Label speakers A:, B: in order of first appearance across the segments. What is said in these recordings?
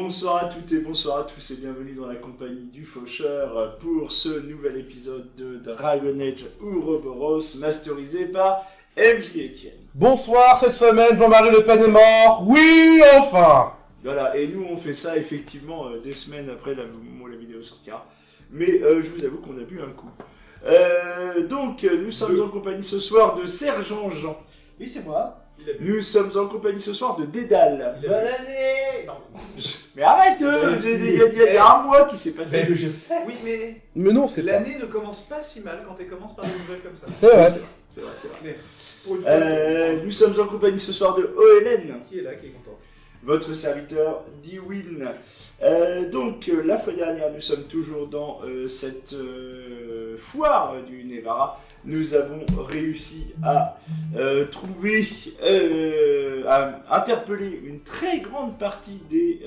A: Bonsoir à toutes et bonsoir à tous et bienvenue dans la compagnie du Faucheur pour ce nouvel épisode de Dragon Age Ouroboros masterisé par MJ Etienne.
B: Bonsoir, cette semaine Jean-Marie Le Pen est mort, oui enfin.
A: Voilà, et nous on fait ça effectivement des semaines après le moment où la vidéo sortira. Mais je vous avoue qu'on a bu un coup. Donc nous sommes en compagnie ce soir de Sergent Jean.
C: Oui, c'est moi.
A: Nous sommes en compagnie ce soir de Dédale.
C: Bonne année. Non.
A: Mais arrête, il y a un mois qui s'est passé.
C: Mais je sais.
D: Oui, mais
B: non, c'est pas.
D: l'année ne commence pas si mal quand elle commence par des nouvelles comme ça.
B: C'est vrai.
A: C'est vrai.
D: Mais pour une fois,
A: Nous sommes en compagnie ce soir de OLN,
D: qui est là, qui est content.
A: votre serviteur Dwyn. Donc, la fois dernière, nous sommes toujours dans cette foire du Nevara. Nous avons réussi à trouver, à interpeller une très grande partie des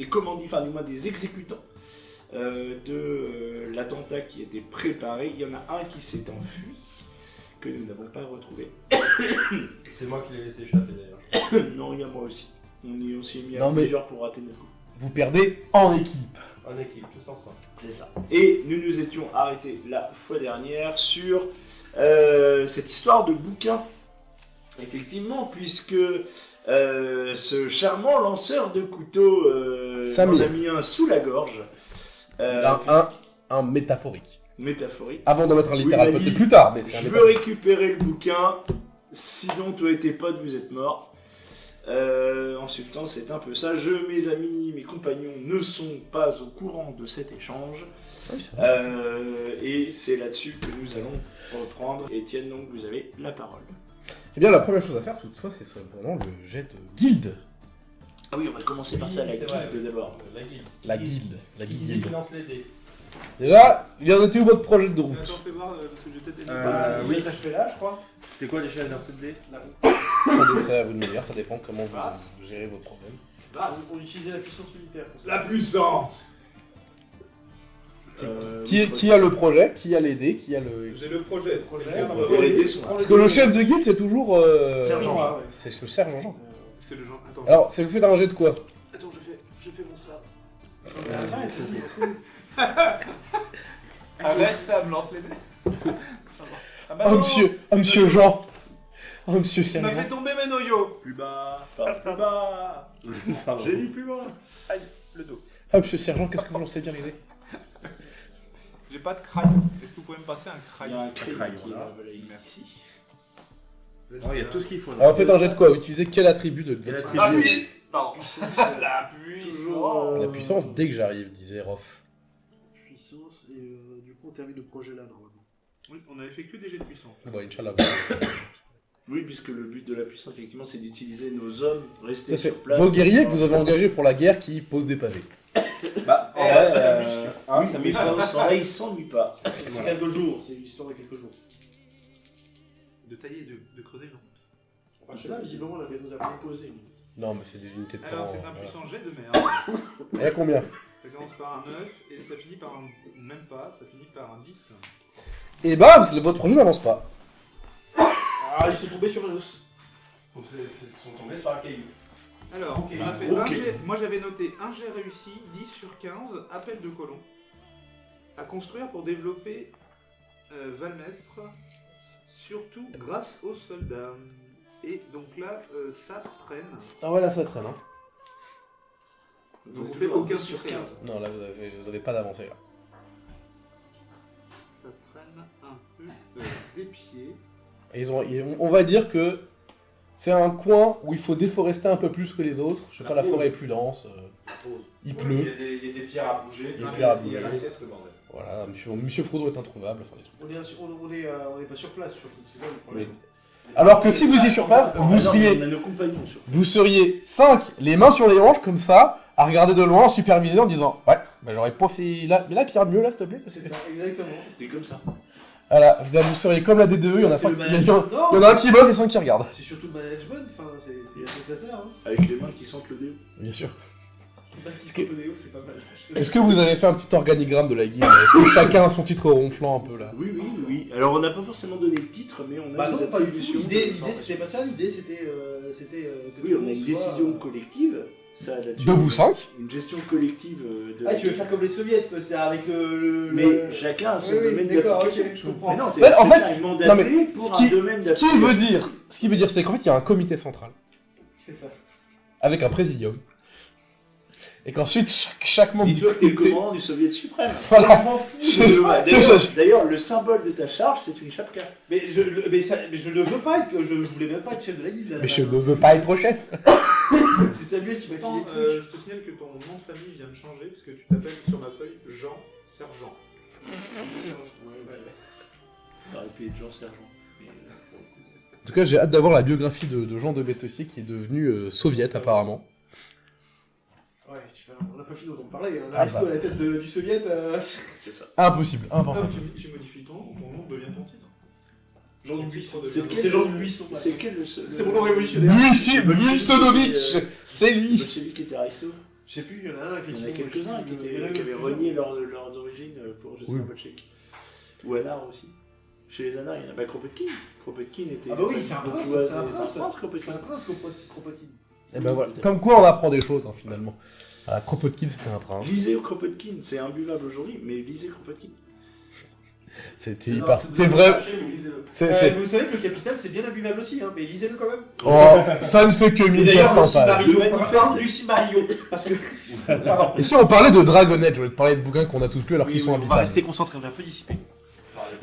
A: commandits, enfin du moins des exécutants de l'attentat qui était préparé. Il y en a un qui s'est enfui, que nous n'avons pas retrouvé.
E: C'est moi qui l'ai laissé échapper d'ailleurs.
A: Non, il y a moi aussi. On s'y est mis à
B: Non, mais-
A: plusieurs pour rater notre coup.
B: Vous perdez en équipe.
E: En équipe, tous ensemble.
A: C'est ça. Et nous nous étions arrêtés la fois dernière sur cette histoire de bouquin. Effectivement, puisque ce charmant lanceur de couteau
B: Samir.
A: en a mis un sous la gorge.
B: Un métaphorique.
A: Métaphorique.
B: Avant d'en mettre un littéral
A: il m'a dit,
B: peut-être plus tard, mais c'est un
A: Je veux
B: métaphorique.
A: récupérer le bouquin, sinon toi et tes potes vous êtes morts. Ensuite, c'est un peu ça. Mes amis, mes compagnons ne sont pas au courant de cet échange.
B: Ah oui, c'est vrai.
A: Et c'est là-dessus que nous allons reprendre. Étienne, donc vous avez la parole.
B: Eh bien, la première chose à faire, toutefois, c'est vraiment le jet de guilde.
A: Ah oui, on va commencer par ça, la
E: c'est vrai.
A: guilde d'abord.
E: La guilde.
B: La guilde. La
E: Qui
B: guilde.
E: finance les dés.
B: Déjà, il en était où votre projet de route?
D: Attends, fais voir, parce que j'ai peut-être des
E: Oui.
C: Ça je fais là, je crois.
E: C'était quoi l'échelle dans cette dé?
B: C'est à vous de me dire, ça dépend comment vous gérez votre problème.
C: On utilisait la puissance militaire. pour ça.
D: La puissance.
B: Qui a le projet? Qui a les dés? Qui a le...
D: J'ai le projet.
A: Les dés sont là.
B: Parce que le chef de guilde, c'est toujours...
A: Sergent Jean.
C: ouais.
B: C'est le sergent Jean.
D: C'est le genre. Attends.
B: Alors, c'est vous faites un jet de quoi?
C: Attends, je fais mon sabre.
D: Arrête ça, me lance les dés. Ah bah
B: Oh
D: non,
B: monsieur Jean. Oh monsieur
D: Tu m'as fait
B: sergent.
D: tomber mes noyaux.
A: Plus bas, plus bas. J'ai dit plus bas.
D: Aïe, le dos.
B: Ah monsieur sergent, qu'est-ce que vous en savez bien les dés?
D: J'ai pas de crayon. Est-ce que vous pouvez me passer un
A: Il y
D: crayon?
A: a un crayon qui est
E: voilà.
A: là, ici.
E: Oh, il y a tout ce qu'il faut. là.
B: Alors faites un jet de quoi? Vous utilisez quel attribut de
E: Quel
B: votre...
E: attribut?
D: Ah oui. Pardon. La
A: Toujours,
B: La puissance dès que j'arrive, disait Rof.
C: Puissance et du coup on termine le projet là normalement.
D: Oui, on a effectué des jets de puissance.
B: Bon, Inch'Allah.
A: Oui, puisque le but de la puissance, effectivement, c'est d'utiliser nos hommes
B: Tout
A: restés
B: à fait.
A: sur place.
B: Vos guerriers que vous avez engagés pour la guerre qui posent des pavés.
E: Bah,
A: En vrai, ça m'est pas au sang, là, il s'ennuie pas.
C: C'est quelques jours, c'est l'histoire de quelques jours.
D: De tailler et de creuser une route.
C: Enfin, je sais pas, visiblement on nous a proposé. lui.
B: Non, mais c'est des unités de temps.
D: Alors, c'est un
B: voilà.
D: puissant jet de merde.
B: Il y a combien?
D: Ça commence par un 9 et ça finit par un. Même pas, ça finit par un 10.
B: Et bah, votre projet n'avance pas.
C: Ah, ils sont tombés sur un os.
E: Ils sont tombés sur un caillou.
D: Alors,
E: Ok.
D: on a fait
A: Ok.
D: un jet. Moi j'avais noté un jet réussi, 10 sur 15, appel de colon. À construire pour développer Valmestre, surtout grâce aux soldats. Et donc là, ça traîne.
B: Ah ouais, là ça traîne, hein.
D: Donc on fait aucun sur 15.
B: Non, là vous avez pas d'avancée, là.
D: Ça traîne un peu des pieds.
B: Et on va dire que c'est un coin où il faut déforester un peu plus que les autres. Je sais pas, la forêt est plus dense, il
E: Il y
B: pleut.
E: a des pierres à bouger.
B: Il y a des pierres à
E: Il y a la
B: bouger.
E: sieste, le bordel.
B: Voilà, monsieur Frodo est introuvable, enfin des trucs.
C: On est pas sur place surtout, c'est ça le problème.
B: Alors que si vous étiez sur place,
A: On a nos compagnons sur
B: vous seriez 5, les mains sur les hanches, comme ça, à regarder de loin, superviser en disant ouais, bah j'aurais pas fait là, mais là, Pierre, mieux là, s'il te plaît. Parce que...
C: C'est ça, exactement.
A: T'es comme ça.
B: Voilà, vous seriez comme la D2E, il y en a
C: C'est
B: 5,
C: le
B: il y
C: management.
B: en a un qui bosse et 5 qui regardent.
C: C'est surtout le management, enfin, c'est à ça que ça sert. Hein.
A: Avec les mains qui sentent le déo.
B: Bien sûr.
C: Qui sont au néo, c'est pas mal ça.
B: Est-ce que vous avez fait un petit organigramme de la guilde? Est-ce que chacun a son titre ronflant un peu là?
A: Oui. Alors on n'a pas forcément donné de titre, mais on a
C: Bah
A: des
C: non, pas du tout.
A: attributions.
C: L'idée
A: d'information.
C: c'était pas ça, l'idée c'était. Que
A: Oui,
C: tout le
A: on a
C: monde
A: une
C: soit-
A: décision collective, Ça, là-dessus,
B: De vous 5.
A: Une gestion collective de.
F: Ah, tu veux faire comme les soviets, toi, c'est avec
A: Mais chacun a son
F: Oui,
A: domaine
F: d'accord,
A: d'application.
F: ok, je comprends.
A: Mais non, c'est
B: En fait,
A: chacun est
B: non,
A: mandaté
B: mais
A: pour un domaine
B: ce qui veut dire, c'est qu'en fait, il y a un comité central
F: C'est ça.
B: avec un présidium. Et qu'ensuite, chaque membre du
A: Dis-toi que t'es le
B: comité.
A: commandant du Soviet suprême.
B: Voilà.
F: Je m'en fous.
B: C'est-
A: D'ailleurs,
B: ça.
A: d'ailleurs, le symbole de ta charge, c'est une chapka.
F: Mais je ne veux pas être, je voulais même pas être chef de la guilde. Là,
B: Mais je ne veux pas être chef.
F: C'est Samuel qui m'a filé
D: Attends,
F: les trucs.
D: je te signale que ton nom de famille vient de changer parce que tu t'appelles sur ma feuille Jean Sergent.
A: Ça aurait pu être Jean Sergent.
B: En tout cas, j'ai hâte d'avoir la biographie de Jean de Bétessier qui est devenu soviète apparemment.
F: Ouais, on n'a pas fini d'en parler. Un
B: Ah,
F: aristo
B: bah.
F: à la tête du soviet.
A: C'est ça.
B: Impossible,
D: Ah,
B: impensable.
D: tu modifies ton nom devient ton titre.
F: Jean du
D: Ton
F: Buisson.
D: titre
A: C'est
D: devient-
A: lequel
F: C'est Jean du Buisson.
A: C'est quel le
F: C'est mon nom révolutionnaire.
B: Milsonovitch, c'est lui.
A: Celui qui était aristo.
F: Je sais plus, il y en a un,
A: Il y en
F: effectivement.
A: a quelques-uns qui avaient renié leurs origines pour Justin
B: Oui.
A: Bolchevique. Ou Anar aussi. Chez les Anars, il y en a pas Kropotkin. Kropotkin était.
F: Ah bah oui, c'est un prince,
A: bourgeois,
F: c'est un prince.
A: Kropotkin.
F: C'est un prince, Kropotkin.
B: Et ben voilà. Comme quoi, on apprend des choses hein, finalement. Ah, Kropotkin, c'était un prince.
A: Lisez Kropotkin, c'est imbuvable aujourd'hui, mais lisez Kropotkin.
B: C'était hyper. C'est vrai. C'est.
F: Vous savez que le Capital, c'est bien imbuvable aussi, hein, mais lisez-le quand même.
B: Oh, ça ne fait que
F: Et
B: 1000
F: d'ailleurs, le
B: sympa.
F: Silmarillion,
A: Le manifeste.
F: parle du Silmarillion. Parce que. Pardon.
B: Et si on parlait de Dragon Age, je voulais te parler de bouquins qu'on a tous lus alors qu'ils sont
F: On va
B: habitables.
F: rester concentré, on est un peu dissipé.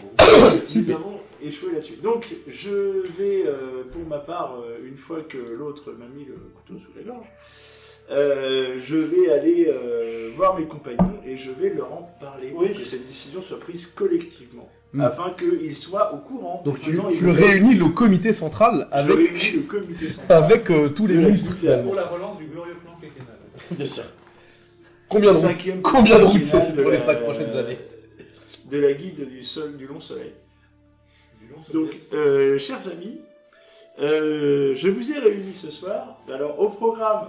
A: Nous avons échoué là-dessus. Donc, je vais, pour ma part, une fois que l'autre m'a mis le couteau sous la gorge, je vais aller voir mes compagnons et je vais leur en parler
F: Oui.
A: pour que cette décision soit prise collectivement,
B: Mm.
A: afin qu'ils soient au courant.
B: Donc tu
A: Maintenant, ils
B: réunis le comité central
A: Je
B: avec,
A: réunis le comité central.
B: avec tous les
A: De la
B: ministres
A: Guilde.
B: finalement.
D: Pour la relance du glorieux plan quinquennal.
B: Bien sûr. Combien de routes
A: Cinquième
B: Combien de routes
A: quinquennat
B: c'est
A: de
B: pour les
A: la-
B: 5 prochaines années
A: De la guilde du long soleil.
D: Du long
A: Donc, chers amis, je vous ai réunis ce soir. Alors, au programme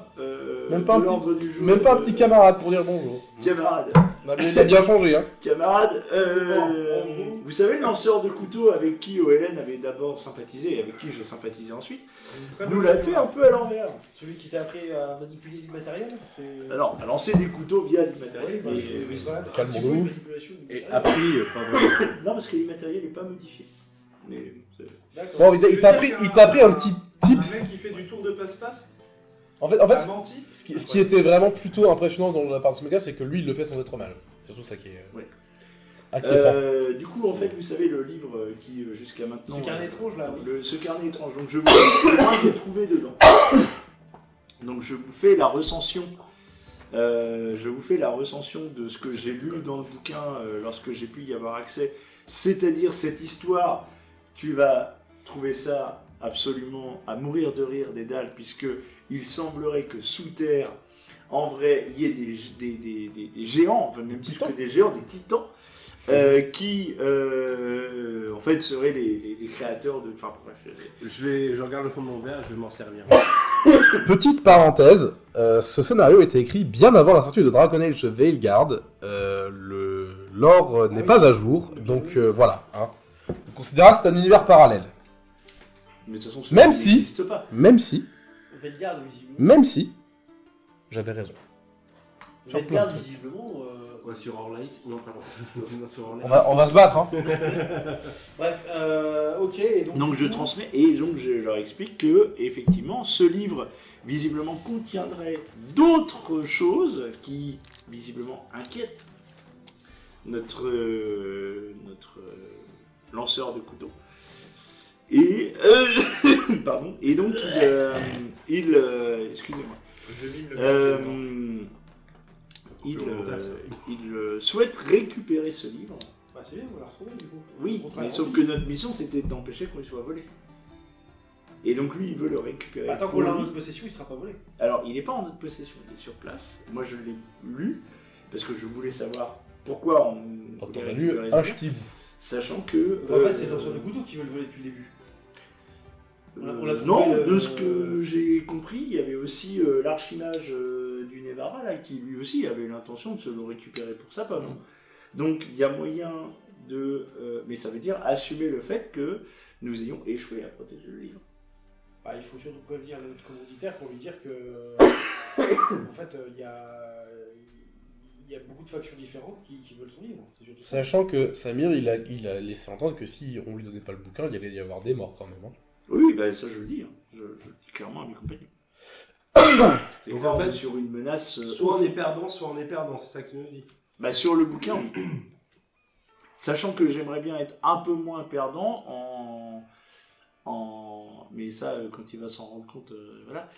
B: Même pas
A: de
B: un
A: l'ordre du jour.
B: Même pas un petit camarade pour dire bonjour.
A: Camarade.
B: Il a bien changé, hein.
A: Camarade, vous savez le lanceur de couteau avec qui OLN avait d'abord sympathisé et avec qui j'ai sympathisé ensuite, nous l'a fait un peu à l'envers.
F: Celui qui t'a appris à manipuler du matériel c'est-
A: Alors, à lancer des couteaux via l'immatériel.
F: Oui, bah,
A: mais-
F: voilà.
B: Calmons-nous.
F: Un petit peu de manipulation du
E: Et
F: matériel.
E: appris, pas vraiment.
A: Non, parce que l'immatériel n'est pas modifié. Mais,
F: D'accord.
B: Bon, il t'a appris un petit
D: Un
B: tips.
D: mec qui fait du tour de passe-passe
B: En fait,
D: a menti.
B: ce qui était vraiment plutôt impressionnant dans la part de ce mec-là, c'est que lui, il le fait sans être mal. C'est surtout ça qui est
A: Ouais.
B: inquiétant.
A: du coup, en fait, vous savez, le livre qui, jusqu'à maintenant...
F: Ce carnet étrange, là, oui.
A: Ce carnet étrange. Donc, je vous dis ce que j'ai trouvé dedans. Donc, je vous fais la recension. Je vous fais la recension de ce que j'ai lu dans le bouquin lorsque j'ai pu y avoir accès. C'est-à-dire cette histoire, tu vas trouver ça absolument à mourir de rire des dalles, puisque il semblerait que sous terre, en vrai, il y ait des géants, enfin même plus que des géants, des titans, qui en fait seraient les créateurs de. Enfin bref.
E: Je regarde le fond de mon verre, je vais m'en servir.
B: Petite parenthèse, ce scénario a été écrit bien avant la sortie de Dragon Age Veilguard. L'or n'est pas à jour, donc voilà. Hein. On considérera que c'est un univers parallèle.
A: Mais de toute façon, ce
B: Même
A: jeu
B: si-
A: n'existe pas.
B: Même si, j'avais raison. Sur plein de trucs.
F: visiblement.
E: Ouais, sur Orlaïs. Non, pardon. Non, sur Orlaïs.
B: On va se battre, hein.
F: Bref, ok. Et
A: Donc je transmets et donc je leur explique que effectivement ce livre visiblement contiendrait d'autres choses qui visiblement inquiètent notre lanceur de couteau. Et pardon. Et donc excusez-moi.
D: Je mime le
A: Il souhaite récupérer ce livre.
F: Bah, c'est bien, on va la retrouver du coup.
A: Oui,
F: On
A: mais
F: travaille
A: sauf
F: en
A: que notre mission c'était d'empêcher qu'on lui soit volé. Et donc lui il veut le récupérer.
F: Bah, tant
A: pour
F: qu'on l'a en
A: lui.
F: notre possession, il sera pas volé.
A: Alors il n'est pas en notre possession, il est sur place. Moi je l'ai lu parce que je voulais savoir pourquoi on
B: Quand
A: voulait
B: on a lu
A: récupérer
B: un
A: ce livre,
B: ch'tib.
A: sachant que.
F: En fait, c'est le lanceur de couteau qui veut le voler depuis le début. On l'a trouvé,
A: non,
F: le-
A: de ce que j'ai compris, il y avait aussi l'archimage du Nevarra là, qui lui aussi avait l'intention de se le récupérer pour sa pomme. Donc il y a moyen de. Mais ça veut dire assumer le fait que nous ayons échoué à protéger le livre.
C: Ah, il faut surtout prévenir notre commanditaire pour lui dire que, en fait, il y a beaucoup de factions différentes qui veulent son livre. C'est surtout ça.
B: Sachant que Samir, il a laissé entendre que si on lui donnait pas le bouquin, il allait y avoir des morts quand même. Hein.
A: Oui, bah, ça je le dis. Hein. Je le dis clairement à mes compagnons.
E: Donc en fait,
A: sur une menace.
E: soit on est perdant, c'est ça que tu nous dis.
A: Bah, sur le bouquin, oui. Sachant que j'aimerais bien être un peu moins perdant mais ça, quand il va s'en rendre compte, voilà.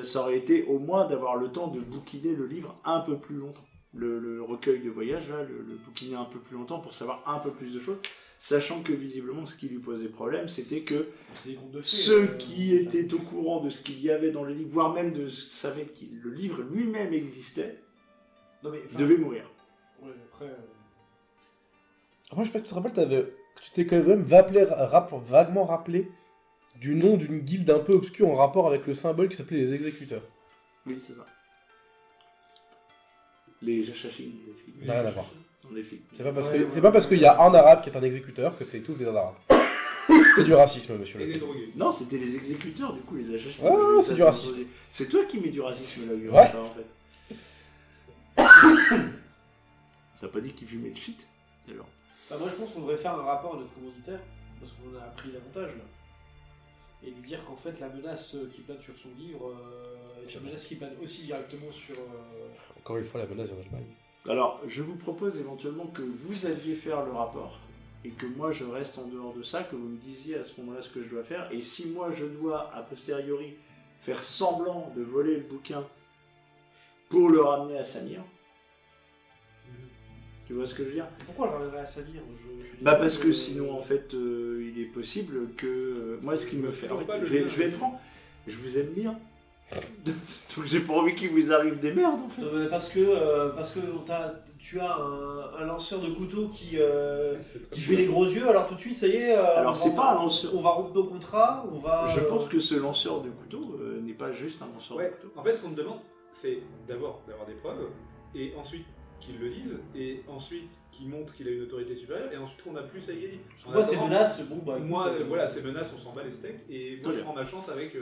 A: Ça aurait été au moins d'avoir le temps de bouquiner le livre un peu plus longtemps. Le recueil de voyage, là, le bouquiner un peu plus longtemps pour savoir un peu plus de choses. Sachant que visiblement, ce qui lui posait problème, c'était que
C: C'est des contes de fées,
A: ceux qui étaient au courant de ce qu'il y avait dans le livre, voire même savaient que le livre lui-même existait,
C: Non, mais, enfin,
A: devaient mourir.
C: ouais, après,
B: Après, je sais pas, tu te rappelles, tu t'es quand même vaguement rappelé du nom d'une guilde un peu obscure en rapport avec le symbole qui s'appelait les exécuteurs.
A: Oui, c'est ça. Les Jachachim, les filles.
B: Rien à voir.
A: Non, les filles.
B: C'est pas parce qu'il y a un arabe qui est un exécuteur que c'est tous des arabes. C'est du racisme, monsieur
D: Et
B: le
D: des drogués.
A: Non, c'était les exécuteurs, du coup, les Jachachim.
B: Ouais,
A: Je voulais
B: c'est
A: ça
B: du racisme.
A: poser. C'est toi qui mets du racisme là, Guillaume,
B: Ouais.
A: en fait. T'as pas dit qu'il fumait le shit alors.
C: bah, moi je pense qu'on devrait faire un rapport à notre commanditaire, parce qu'on en a appris davantage là. Et lui dire qu'en fait la menace qui plane sur son livre est une menace qui plane aussi directement sur.
B: Encore une fois, la menace vient d'Allemagne.
A: Alors, je vous propose éventuellement que vous alliez faire le rapport et que moi je reste en dehors de ça, que vous me disiez à ce moment-là ce que je dois faire. Et si moi je dois, a posteriori, faire semblant de voler le bouquin pour le ramener à Samir, tu vois ce que je veux dire?
C: Pourquoi le ramènerait à Samir?
A: Bah parce que sinon en fait il est possible que moi ce qui me fait en fait, je vais être franc, je vous aime bien. Donc j'ai pas envie qu'il vous arrive des merdes en fait.
C: Parce que tu as un lanceur de couteau qui fait les gros yeux, alors tout de suite ça y est.
A: Alors c'est pas un lanceur.
C: On va rompre nos contrats, on va.
A: Je pense que ce lanceur de couteau n'est pas juste un lanceur de
D: Ouais,
A: couteau.
D: en fait, ce qu'on me demande, c'est d'abord d'avoir des preuves, et ensuite qu'il le dise, et ensuite qu'il montre qu'il a une autorité supérieure, et ensuite qu'on a plus à y gagner.
C: Moi ces menaces, bon bah.
D: Moi,
C: écoute,
D: voilà, ces menaces, on s'en bat les steaks, et moi je
A: Très
D: prends ma chance avec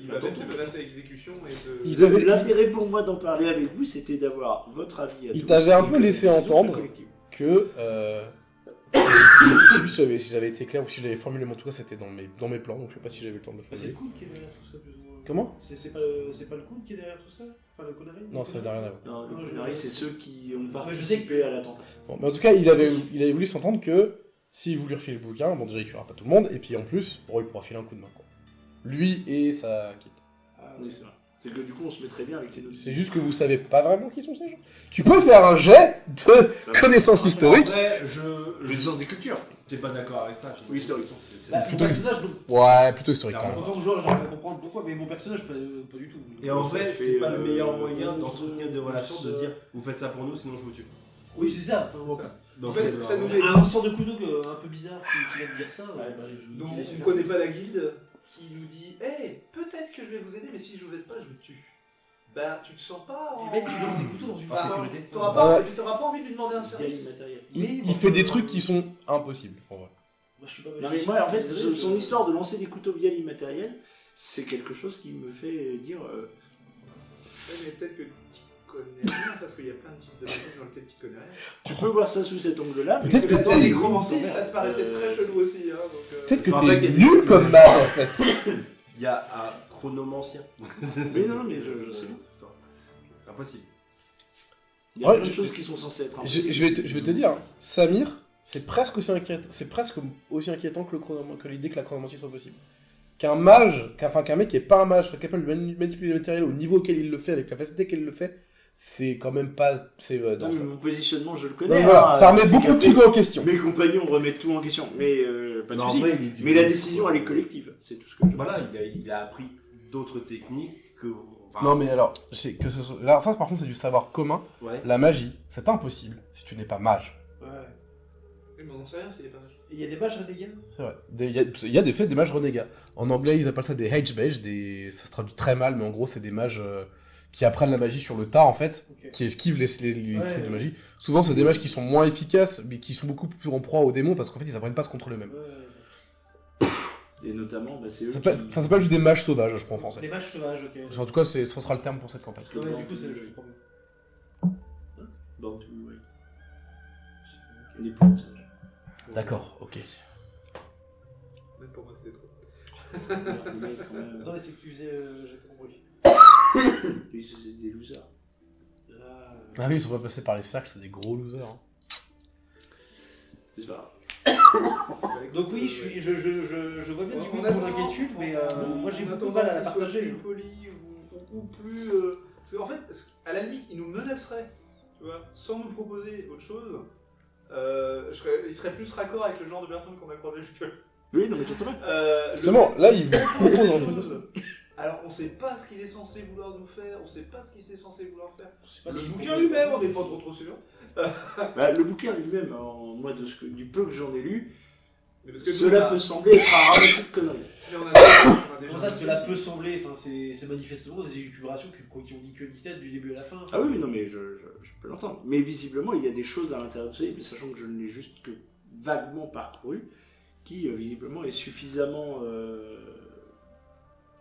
D: il va
A: Attends,
D: mettre ses menaces à exécution et de...
B: Il avait-
A: L'intérêt pour moi d'en parler avec vous, c'était d'avoir votre avis à
B: Il
A: tous.
B: t'avait un
A: et
B: peu
A: que
B: laissé
A: la décision
B: entendre.
A: soit collective.
B: Que je sais plus si j'avais été clair ou si j'avais formulé mon tout, c'était dans mes plans, donc je sais pas si j'avais eu le temps de le
C: Mais c'est
B: faire.
C: le coude qui est derrière tout ça, plus ou moins.
B: Comment?
C: C'est pas le coude qui est derrière tout ça? Enfin le connerie?
B: Non, ça n'a rien à voir.
A: Non,
C: Non,
A: les
C: je-
A: Canaries, c'est ceux qui ont
C: je
A: participé à l'attentat.
B: Bon, mais en tout cas, il avait voulu s'entendre que s'il voulait refiler le bouquin, bon déjà il tuera pas tout le monde, et puis en plus, bon, il pourra filer un coup de main, quoi. Lui et sa équipe.
C: Ah,
A: Oui, c'est vrai. C'est que du coup, on se mettrait bien avec ces deux.
B: C'est juste que vous savez pas vraiment qui sont ces gens. Tu peux faire un jet de connaissances historiques.
E: Après,
A: Les sens des cultures.
E: t'es pas d'accord avec ça.
A: Oui, historique.
C: Bah,
B: plutôt
C: mon personnage, donc,
B: Ouais, plutôt historique quand
C: en
B: même.
C: tant que joueur, j'arrive à comprendre pourquoi, mais mon personnage, pas du tout.
E: Et en
A: Ça
E: vrai,
A: fait,
E: c'est pas le meilleur moyen
A: de
E: d'entretenir des relations de dire vous faites ça pour nous, sinon je vous tue.
C: Oui, c'est ça. Enfin, bon,
E: Donc
D: En fait,
E: c'est
D: ça nous
E: vraiment-
D: met-
C: un lanceur de couteau un peu bizarre qui vient de dire ça.
D: Nous, on connaît pas la guilde qui nous dit « Hey, peut-être que je vais vous aider, mais si je vous aide pas, je vous tue. » Ben, tu te sens pas...
C: Les mecs, tu lances des couteaux dans une
E: En sécurité.
D: T'auras
B: Ouais.
D: pas envie de lui demander un
A: Il y a
D: service.
A: l'immatériel.
B: Il fait des trucs qui sont impossibles, en vrai.
C: Moi, je suis pas
A: Non mais
C: magicien,
A: moi, en fait,
C: je suis désolé,
A: son histoire de lancer des couteaux via l'immatériel, c'est quelque chose qui me fait dire...
D: Ouais, mais peut-être que tu connais rien, parce qu'il y a plein de types de choses dans lesquelles tu connais rien.
A: Tu peux voir ça sous cet angle-là. mais
B: Peut-être que
D: La
B: t'es-
D: nécromancie, ça te paraissait très chelou aussi. Hein, donc,
B: Peut-être que
E: En fait, il y a
B: t'es
E: des
B: nul
E: trucs
B: comme
E: que-
B: mage, en fait.
E: Il y a un chronomancien.
A: Mais non, mais je sais bien.
E: C'est impossible.
A: Il y a
B: Ouais,
A: plein de
B: je-
A: choses qui sont censées être
B: Je vais te dire, Samir, c'est presque aussi inquiétant que l'idée que la chronomancie soit possible. Qu'un mage, qu'un mec qui est pas un mage soit capable de manipuler le matériel au niveau auquel il le fait, avec la facilité qu'il le fait, c'est quand même pas... C'est
A: Non,
B: dans
A: mais
B: ça.
A: mon positionnement, je le
B: Donc
A: connais.
B: voilà,
A: hein,
B: ça remet
A: c'est
B: beaucoup de
A: qu'après,
B: trucs en question.
A: Mes compagnons remettent tout en question. Mais pas de
E: Non, en
A: souci.
E: vrai, il est du-
A: Mais la décision, elle est collective. C'est tout ce que je
E: Voilà, il a appris d'autres techniques que. enfin,
B: Non mais alors, là, ça par contre c'est du savoir commun.
E: Ouais.
B: La magie, c'est impossible si tu n'es pas mage.
C: Ouais.
D: Oui, mais on n'en sait rien s'il est pas mage.
C: Et il y a des mages renégats.
B: C'est vrai. Il y a des faits des mages renégats. En anglais, ils appellent ça des H-Mage, ça se traduit très mal, mais en gros, c'est des mages qui apprennent la magie sur le tas, en fait,
C: Ok.
B: qui esquivent les
C: Ouais,
B: trucs de
C: ouais.
B: magie. Souvent, c'est des mages qui sont moins efficaces, mais qui sont beaucoup plus en proie aux démons, parce qu'en fait, ils apprennent pas à se contrôler eux-mêmes.
C: Ouais.
A: Et notamment, c'est eux
B: Ça s'appelle juste des mages sauvages, je crois, en français.
C: Les mages sauvages, ok.
B: En tout cas, ce sera le terme pour cette campagne.
C: Ouais, du coup, c'est le jeu.
A: Born to be Wild. Des points de singe.
B: D'accord, ok.
D: Même pour moi, c'était trop.
C: Non, mais c'est que tu faisais. J'ai pas compris.
A: Ils faisaient des losers.
B: Ah oui, ils sont pas passés par les cercles, c'est des gros losers. Hein.
A: C'est pas grave.
C: Donc, oui, je vois bien du coup ton inquiétude, mais moi j'ai beaucoup de mal à la partager.
D: Plus poli ou plus. Parce qu'en fait, à la limite, il nous menacerait, tu vois, sans nous proposer autre chose. Il serait plus raccord avec le genre de personne qu'on a croisé jusque-là.
A: Oui, non, mais totalement.
B: Justement, là, ils vous proposent un truc.
D: Alors qu'on sait pas ce qu'il est censé vouloir nous faire, on sait pas ce qu'il est censé vouloir faire.
C: Pas
D: Le
C: si
D: bouquin lui-même, on n'est pas trop sûr.
A: Le bouquin lui-même, moi, du peu que j'en ai lu,
D: Mais parce que
A: cela peut sembler être un ramassé de conneries.
D: Mais on a déjà
C: Comment ça, cela peut sembler, enfin, c'est manifestement des élucubrations qui ont ni queue ni tête du début à la fin.
A: Ah oui, non, mais je peux l'entendre. Mais visiblement, il y a des choses à l'intérieur de ce livre, sachant que je ne l'ai juste que vaguement parcouru, qui visiblement est suffisamment.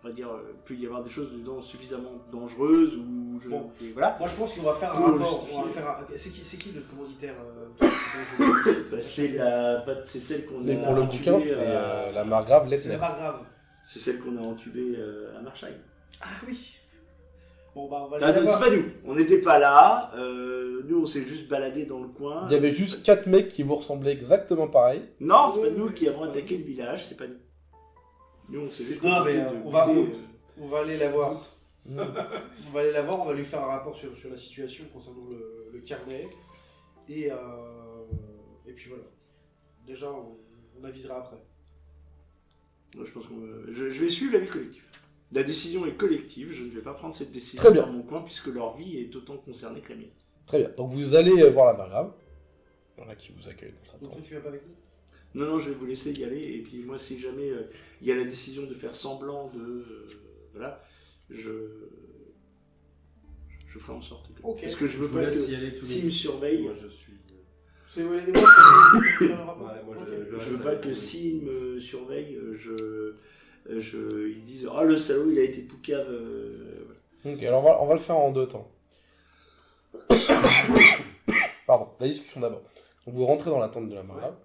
A: On va dire, peut y avoir des choses dedans suffisamment dangereuses ou.
C: Bon.
A: Et voilà.
C: Moi je pense qu'on va faire un
A: Pour
C: rapport. On va
A: justifier.
C: faire un... C'est qui notre commanditaire
A: C'est celle qu'on
B: Mais
A: a.
B: pour le
A: entubée,
B: bouquin, c'est la margrave
C: C'est
B: Lettner.
C: pas grave.
A: C'est celle qu'on a entubée à Marshall.
C: Ah oui. Bon bah on va
A: Ah,
C: aller
A: c'est
C: voir.
A: pas nous, on n'était pas là, nous on s'est juste baladé dans le coin.
B: Il y avait juste 4 mecs qui vous ressemblaient exactement pareil.
A: Non, c'est pas nous qui avons attaqué le village, c'est pas nous. Nous on s'est juste
C: Non, mais,
A: contenté de
C: on va-
A: buter,
C: On va aller la voir. On va aller la voir, on va lui faire un rapport sur la situation concernant le carnet. Et puis voilà. Déjà, on avisera après.
A: Moi, je pense je vais suivre l'avis collectif. La décision est collective, je ne vais pas prendre cette décision
B: Très bien.
A: dans mon coin puisque leur vie est autant concernée que la mienne.
B: Très bien. Donc vous allez voir la margrave. Voilà qui vous accueille dans sa
C: Donc toi,
B: tente.
C: tu viens pas avec nous?
A: Non, je vais vous laisser y aller et puis moi si jamais il y a la décision de faire semblant de... voilà, je ferai en sorte que...
C: Ok.
A: Parce que je
E: Je
A: veux
E: vous
A: pas
E: laisse
A: que
E: y aller tous
A: s'ils
E: les
A: me surveillent...
E: Moi, je suis.
C: C'est où les deux faire le rapport?
E: Ouais, moi,
C: Ok.
A: Je veux pas que s'ils me surveillent, ils disent « Ah, le salaud, il a été poucave
B: Ok, alors on va le faire en 2 temps. Pardon, la discussion d'abord. Donc vous rentrez dans la tente de la margrave.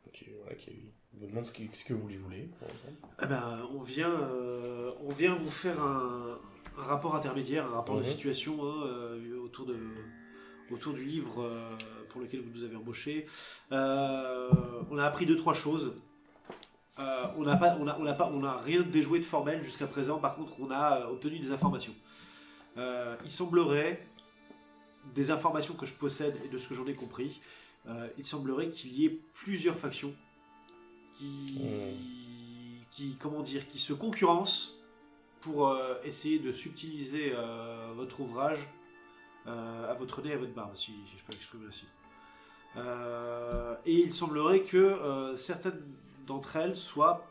B: Donc, voilà, qui vous demande ce que vous lui voulez.
C: Eh ben, on vient vous faire un rapport intermédiaire, un rapport de
B: Mhm.
C: situation autour du livre pour lequel vous nous avez embauché. On a appris 2-3 choses. On n'a rien déjoué de formel jusqu'à présent. Par contre, on a obtenu des informations. Il semblerait, des informations que je possède et de ce que j'en ai compris, il semblerait qu'il y ait plusieurs factions qui se concurrencent pour essayer de subtiliser votre ouvrage à votre nez et à votre barbe, si je peux l'exprimer ainsi. Et il semblerait que certaines d'entre elles soient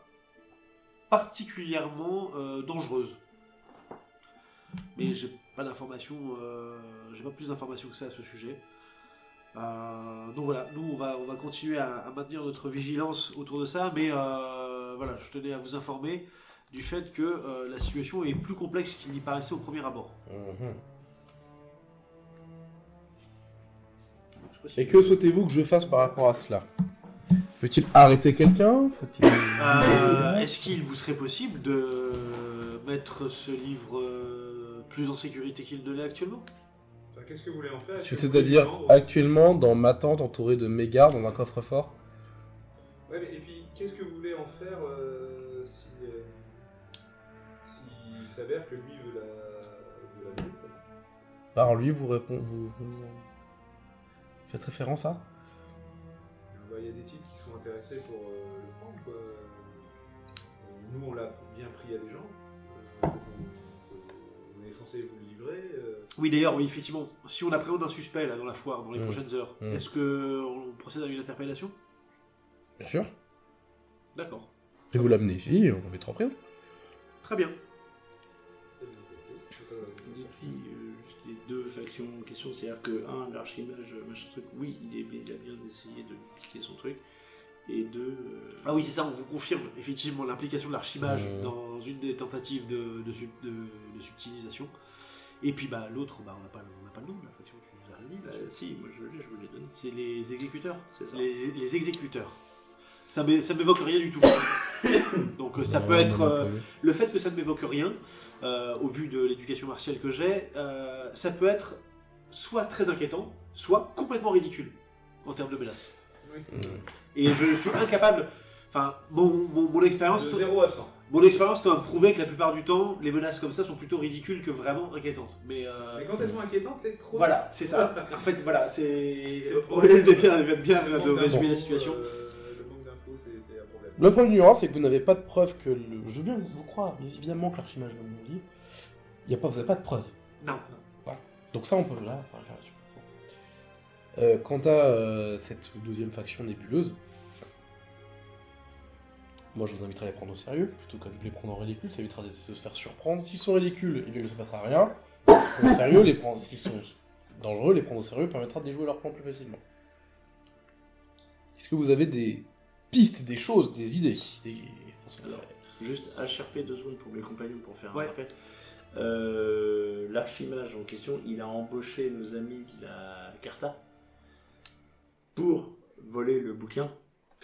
C: particulièrement dangereuses. Mais j'ai pas d'informations, j'ai pas plus d'informations que ça à ce sujet. Donc voilà, nous on va continuer à maintenir notre vigilance autour de ça, mais voilà, je tenais à vous informer du fait que la situation est plus complexe qu'il n'y paraissait au premier abord.
B: Mhm.
C: Je sais pas si-
B: Et que souhaitez-vous que je fasse par rapport à cela? Faut-il arrêter quelqu'un? Faut-il...
C: Est-ce qu'il vous serait possible de mettre ce livre plus en sécurité qu'il ne l'est actuellement?
D: Enfin, qu'est-ce que vous voulez en faire? Est-ce que vous
B: C'est-à-dire
D: voulez le vendre
B: actuellement dans ma tente entourée de mes gardes dans un coffre-fort?
D: Ouais, mais et puis, qu'est-ce que vous voulez en faire s'il s'avère que lui veut la voler, quoi?
B: Alors lui vous faites référence à?
D: Bah, il y a des types qui sont intéressés pour le prendre, quoi. Nous, on l'a bien pris à des gens. On est censé vous le livrer.
C: Oui, d'ailleurs, oui, effectivement, si on appréhende un suspect là, dans la foire, dans les
B: Mm.
C: prochaines heures,
B: Mm.
C: est-ce qu'on procède à une interpellation?
B: Bien sûr.
C: D'accord.
B: Et vous l'amenez ici, on va être en prison.
C: Très bien.
A: Dites-lui juste les deux factions en question, c'est-à-dire que l'archimage, machin truc, oui, il a bien essayé de piquer son truc, et de...
C: Ah oui, c'est ça, on vous confirme effectivement l'implication de l'archimage
B: Mmh.
C: dans une des tentatives de subtilisation. Et puis l'autre, on n'a pas le nom de la faction, tu nous as rien dit.
A: si, moi je vous l'ai donné.
C: C'est les exécuteurs.
A: C'est ça.
C: Les exécuteurs. Ça m'évoque rien du tout. Donc ça peut être... le fait que ça ne m'évoque rien, au vu de l'éducation martiale que j'ai, ça peut être soit très inquiétant, soit complètement ridicule en termes de menace. Et je suis incapable... Enfin, mon expérience...
D: De 0 à 100.
C: Mon expérience doit me prouver que la plupart du temps, les menaces comme ça sont plutôt ridicules que vraiment inquiétantes. Mais
D: quand elles sont inquiétantes, c'est trop.
C: voilà, c'est ça. En fait, voilà, c'est...
D: le problème.
C: Elle vient bien
D: Le manque
C: de résumer la
D: d'infos,
C: situation.
D: Le manque d'infos, c'est un problème.
B: Le problème numéro 1, c'est que vous n'avez pas de preuve que le... Je veux bien vous croire, mais évidemment que l'archimage va me dire. Vous n'avez pas de preuve.
C: Non.
B: Donc ça, on peut là, on va le faire là-dessus. Quant à cette deuxième faction nébuleuse, moi je vous inviterai à les prendre au sérieux, plutôt que de les prendre en ridicule, ça évitera de se faire surprendre. S'ils sont ridicules, eh bien, il ne se passera rien. Au sérieux, s'ils sont dangereux, les prendre au sérieux permettra de déjouer leur plan plus facilement. Est-ce que vous avez des pistes, des choses, des idées, des façons de
A: Alors,
B: faire?
A: Juste HRP 2 secondes pour mes compagnons pour faire
C: Ouais.
A: un rappel. L'archimage en question, il a embauché nos amis de la Carta pour voler le bouquin.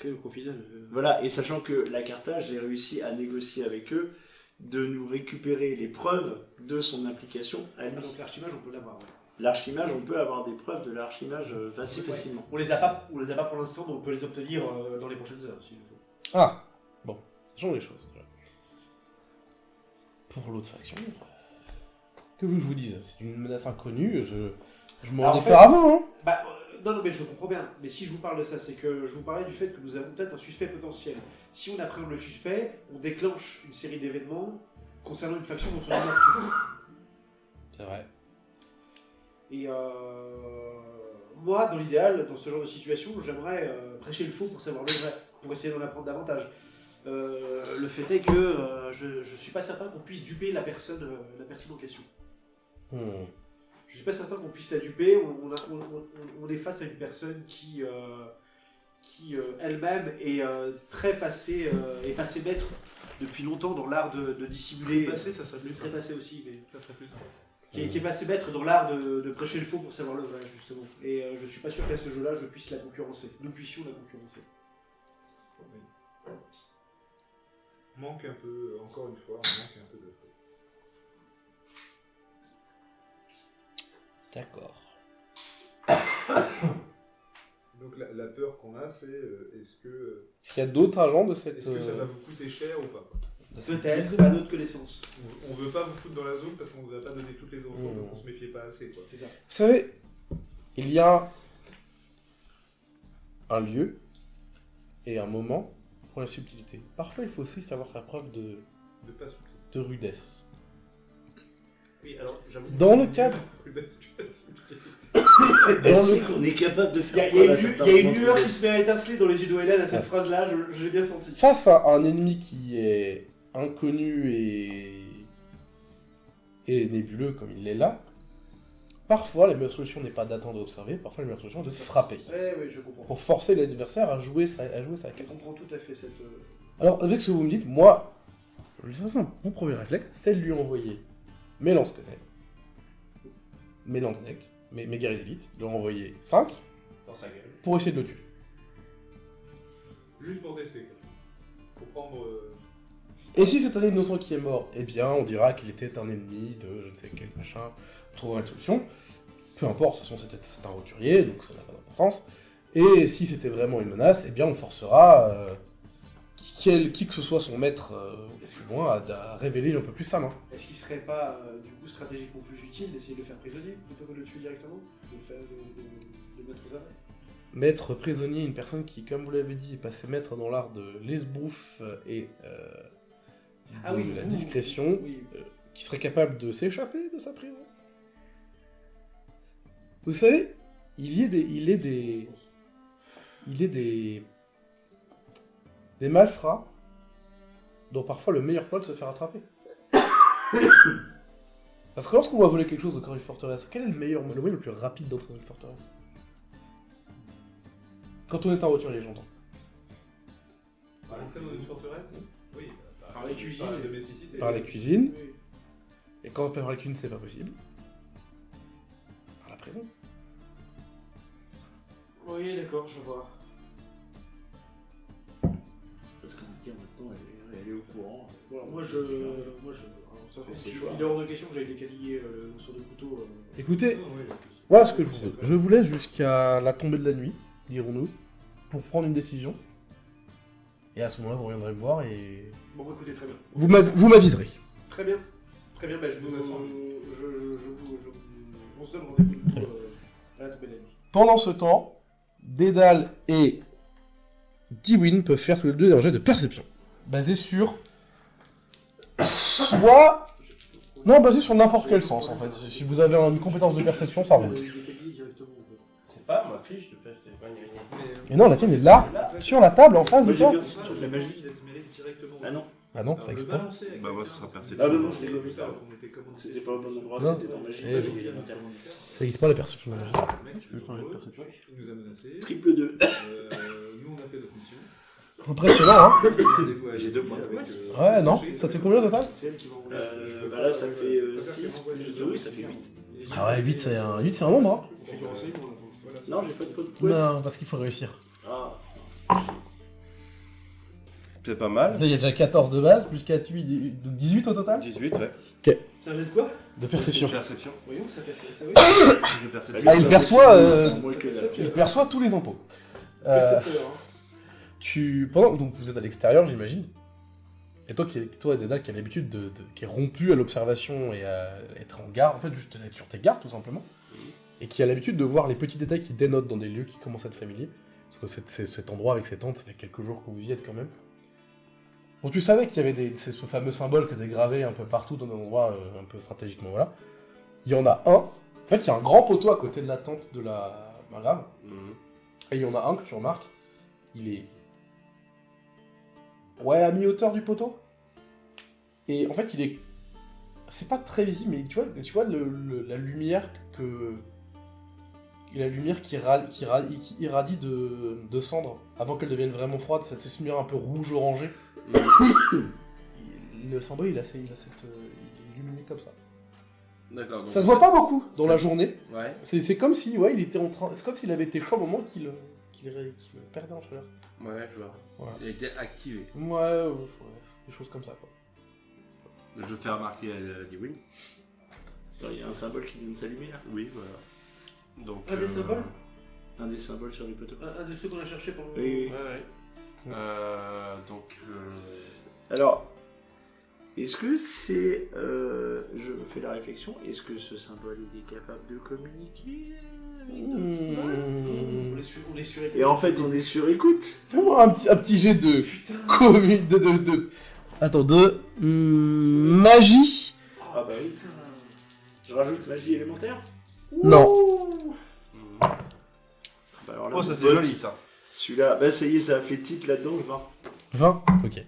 C: Quel confident.
A: Voilà, et sachant que la Carta, j'ai réussi à négocier avec eux de nous récupérer les preuves de son implication à lui.
C: Donc l'archimage, on peut l'avoir. Ouais.
A: L'archimage, on peut avoir des preuves de l'archimage assez
C: Ouais.
A: facilement.
C: On les a pas pour l'instant, mais on peut les obtenir dans les prochaines heures s'il le faut.
B: Ah, bon, sachant les choses. Déjà. Pour l'autre faction, que veux que je vous dise? C'est une menace inconnue, je m'en
C: Alors,
B: ai
C: en
B: fait
C: fait-
B: avant, hein.
C: Non, mais je comprends bien. Mais si je vous parle de ça, c'est que je vous parlais du fait que nous avons peut-être un suspect potentiel. Si on appréhende le suspect, on déclenche une série d'événements concernant une faction dont on ignore tout.
B: C'est vrai.
C: Et moi, dans l'idéal, dans ce genre de situation, j'aimerais prêcher le faux pour savoir le vrai, pour essayer d'en apprendre davantage. Le fait est que je suis pas certain qu'on puisse duper la personne en question. Je suis pas certain qu'on puisse la duper. On est face à une personne qui elle-même est très passée, est passée maître depuis longtemps dans l'art de dissimuler.
D: Passé, ça serait plus
C: Très passé aussi, mais
D: Ça serait plus simple.
C: qui est passé maître dans l'art de prêcher le faux pour savoir le vrai, justement. Et je suis pas sûr qu'à ce jeu-là, je puisse la concurrencer. Nous puissions la concurrencer.
D: Manque un peu, encore une fois, manque un peu de feu.
B: D'accord.
D: Donc la peur qu'on a, c'est est-ce que
B: Il y a d'autres agents de cette...
D: ça va vous coûter cher ou pas, quoi.
C: Peut-être, à notre connaissance.
D: On veut pas vous foutre dans la zone parce qu'on vous a pas donné toutes les infos,
B: Mmh.
D: donc on se méfiait pas assez, quoi.
C: C'est ça.
B: Vous savez, il y a un lieu et un moment pour la subtilité. Parfois, il faut aussi savoir faire preuve
D: De pas
B: de rudesse.
C: Oui, alors, j'avoue.
B: Dans le cadre...
A: Elle sait qu'on est capable de
C: Il y
A: faire
C: a
A: preuve à
C: une
A: certains
C: lueur
A: moments de
C: qui se met étinceler dans les yeux de Hélène à cette
B: Ouais.
C: phrase-là, j'ai bien senti.
B: Face à un ennemi qui est inconnu et nébuleux comme il est là, parfois la meilleure solution n'est pas d'attendre et d'observer, parfois la meilleure solution est de frapper.
C: Ouais, je comprends.
B: Pour forcer l'adversaire à jouer sa
C: Je
B: carte.
C: comprends tout à fait cette.
B: Alors, avec ce que vous me dites, moi, mon premier réflexe, c'est de lui envoyer mes lance-connais, mes lance-necks, mes guerriers d'élite, de leur envoyer 5
C: Dans sa gueule.
B: pour essayer de le tuer.
D: Juste pour tester, quoi. Pour prendre...
B: Et si c'est un innocent qui est mort, eh bien, on dira qu'il était un ennemi de je ne sais quel machin, on trouvera une solution. Peu importe, de toute façon, c'est un roturier, donc ça n'a pas d'importance. Et si c'était vraiment une menace, eh bien, on forcera qui que ce soit son maître plus loin à révéler un peu plus sa main.
C: Est-ce qu'il serait pas, du coup, stratégiquement plus utile d'essayer de le faire prisonnier plutôt que de le tuer directement? De le faire, de mettre aux arrêts?
B: Mettre prisonnier une personne qui, comme vous l'avez dit, est passée maître dans l'art de l'esbrouf et de la discrétion,
C: Oui.
B: qui serait capable de s'échapper de sa prison. Vous savez, il est des malfrats dont parfois le meilleur poil se fait rattraper. Parce que lorsqu'on va voler quelque chose de corps d'une forteresse, quel est le moyen le plus rapide d'entrer dans une forteresse? Quand on est en roturier, j'entends.
D: Entrer dans une forteresse. Oui.
C: Par la cuisine.
D: Par la domesticité.
B: Par la cuisine. Et quand on peut par la cuisine, c'est pas possible. Par la prison.
C: Oui, d'accord, je vois.
A: Parce que dire maintenant, elle est au courant.
C: Bon, moi je. Alors, ça fait,
A: C'est
C: il
A: choix.
C: est hors de question que j'aille décaliller le morceau de couteau.
B: Écoutez,
D: Non, oui.
B: voilà ce que je vous propose. Je vous laisse jusqu'à la tombée de la nuit, dirons-nous, pour prendre une décision. Et à ce moment-là, vous reviendrez me voir et
C: Bon, bah, écoutez, très bien.
B: vous m'aviserez.
C: Très bien. Très bien, bah,
D: De toute façon.
C: on se donne rendez-vous à la tombée de la nuit.
B: Pendant ce temps, Dédale et Diwin peuvent faire tous les deux un jet de perception. Basé sur... Soit... Non, basé sur n'importe quel sens, en fait. Si vous avez une compétence de perception, ça roule.
E: C'est pas ma fiche de perception.
B: Et non, la tienne est là, sur la table, en face de
A: Moi j'ai
B: toi.
A: perception sur de la magie. Ah non.
B: Ah non, ça existe pas.
E: Bah, moi, ce sera perception.
A: Ah bah non, je l'ai gommé. C'était pas au bon endroit,
B: Non.
A: c'était dans magie.
B: Eh,
A: Magie élémentaire.
B: Ça existe pas la perception de la magie.
D: Tu veux changer de perception? Il nous a menacés.
A: Triple 2.
D: Nous, on a fait notre mission.
B: Impressionnant, hein.
A: J'ai 2 points de
D: Ouais,
A: points.
B: Ouais, non. Ça te fait combien au total?
C: C'est elle qui va envoyer.
A: Bah là, ça fait 6 plus 2, ça fait 8.
B: Ah ouais, 8 c'est un nombre, hein.
C: On fait du renseignement, là.
A: Non, j'ai pas de code points.
B: Non, parce qu'il faut réussir.
A: Ah.
E: C'est pas mal.
B: Il y a déjà 14 de base, plus 4, 8, 18 au total?
E: 18, ouais.
C: C'est un jet de quoi?
B: De perception.
E: Perception.
C: Voyons que ça passe. Ça oui.
E: Je perception.
B: Ah, il perçoit,
A: Moins que la-
B: il perçoit tous les impôts.
C: Percepteur, hein.
B: Donc vous êtes à l'extérieur, j'imagine. Et toi, Dédale, qui a l'habitude qui est rompu à l'observation et à être en garde, en fait, juste être sur tes gardes, tout simplement. Et qui a l'habitude de voir les petits détails qui dénotent dans des lieux qui commencent à être familiers. Parce que cet endroit avec ces tentes, ça fait quelques jours que vous y êtes quand même. Bon, tu savais qu'il y avait ce fameux symbole que t'as gravé un peu partout dans des endroits un peu stratégiquement, voilà. Il y en a un. En fait, c'est un grand poteau à côté de la tente de la margrave.
E: Mhm.
B: Et il y en a un que tu remarques. Il est... Ouais, à mi-hauteur du poteau. Et en fait, il est... C'est pas très visible, mais tu vois la lumière que... La lumière qui irradie de cendres, avant qu'elle devienne vraiment froide, cette lumière un peu rouge-orangée. Le symbole, il est illuminé comme ça.
E: D'accord. donc-
B: Ça se voit pas beaucoup dans la journée.
E: Ouais.
B: C'est comme si, ouais, il était en train... C'est comme s'il avait été chaud au moment qu'il perdait en chaleur.
E: Ouais, je vois.
B: Voilà.
E: Il a été activé.
B: Ouais, des choses comme ça, quoi.
E: Je fais remarquer à Diwin.
A: Il y a un symbole qui vient de s'allumer là.
E: Oui, voilà. Donc,
C: Un des symboles
A: Un des symboles sur les poteaux.
C: Un de ceux qu'on a cherché pour le moment.
A: Oui,
E: Ouais,
A: oui.
E: ouais. Donc,
A: Alors, est-ce que c'est... je me fais la réflexion, est-ce que ce symbole il est capable de communiquer avec d'autres symboles
C: On est sur
A: Et en fait, on est sur écoute.
B: Fais-moi un petit jet de... de... Attends, magie.
A: Ah bah oui. Je rajoute magie élémentaire.
B: Non.
A: Bah alors là,
E: oh, ça
A: mon
E: c'est
A: pote,
E: joli ça.
A: Celui-là, bah ça y est, ça a fait titre là-dedans, je vois.
B: 20. Ok.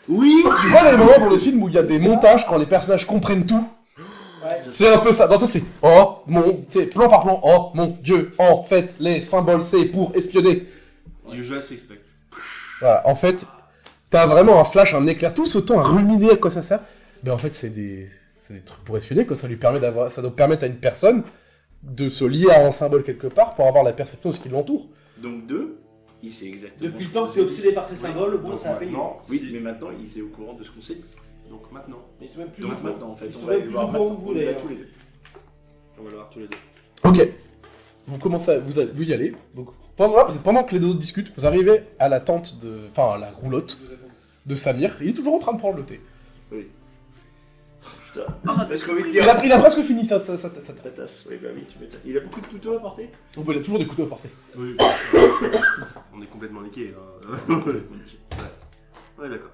A: Oui.
B: Tu vois les moments dans le film où il y a des montages quand les personnages comprennent tout? C'est un peu ça. Dans ça, c'est oh mon, c'est plan par plan. Oh mon Dieu, en fait, les symboles, c'est pour espionner.
E: Usual suspect.
B: Voilà. En fait, t'as vraiment un flash, un éclair, tout ce temps à ruminer à quoi ça sert. Mais en fait, c'est des trucs pour espionner, quoi. Ça doit permettre à une personne de se lier à un symbole quelque part pour avoir la perception de ce qui l'entoure.
A: Donc 2, il sait exactement.
C: Depuis
A: ce
C: le temps
A: qu'on
C: que t'es
A: sait.
C: obsédé par ces symboles, au moins
E: Donc
C: ça a payé.
E: maintenant,
A: Oui,
E: si-
A: mais maintenant, il est au courant de ce qu'on sait.
E: Donc maintenant.
C: Mais ils sont même plus
A: Donc
C: au courant.
A: maintenant, en fait,
C: Ils sont
A: on va
C: même
A: les
C: plus
A: voir
C: au courant
A: maintenant.
C: que vous,
A: On y va
C: d'ailleurs.
A: tous les deux.
E: On va le voir tous les deux.
B: Ok. Vous commencez, vous y allez. Donc pendant que les deux autres discutent, vous arrivez à la tente à la roulotte de Samir. Il est toujours en train de prendre le thé.
A: Oui. Putain. Parce qu'on veut dire.
B: Il a presque fini sa
A: Sa
B: tasse.
A: tasse, oui, bah oui, tu m'étonnes. Il a beaucoup de couteaux à porter.
B: Donc il a toujours des couteaux à portée.
E: Oui. On est complètement niqués. Hein. Ouais, d'accord.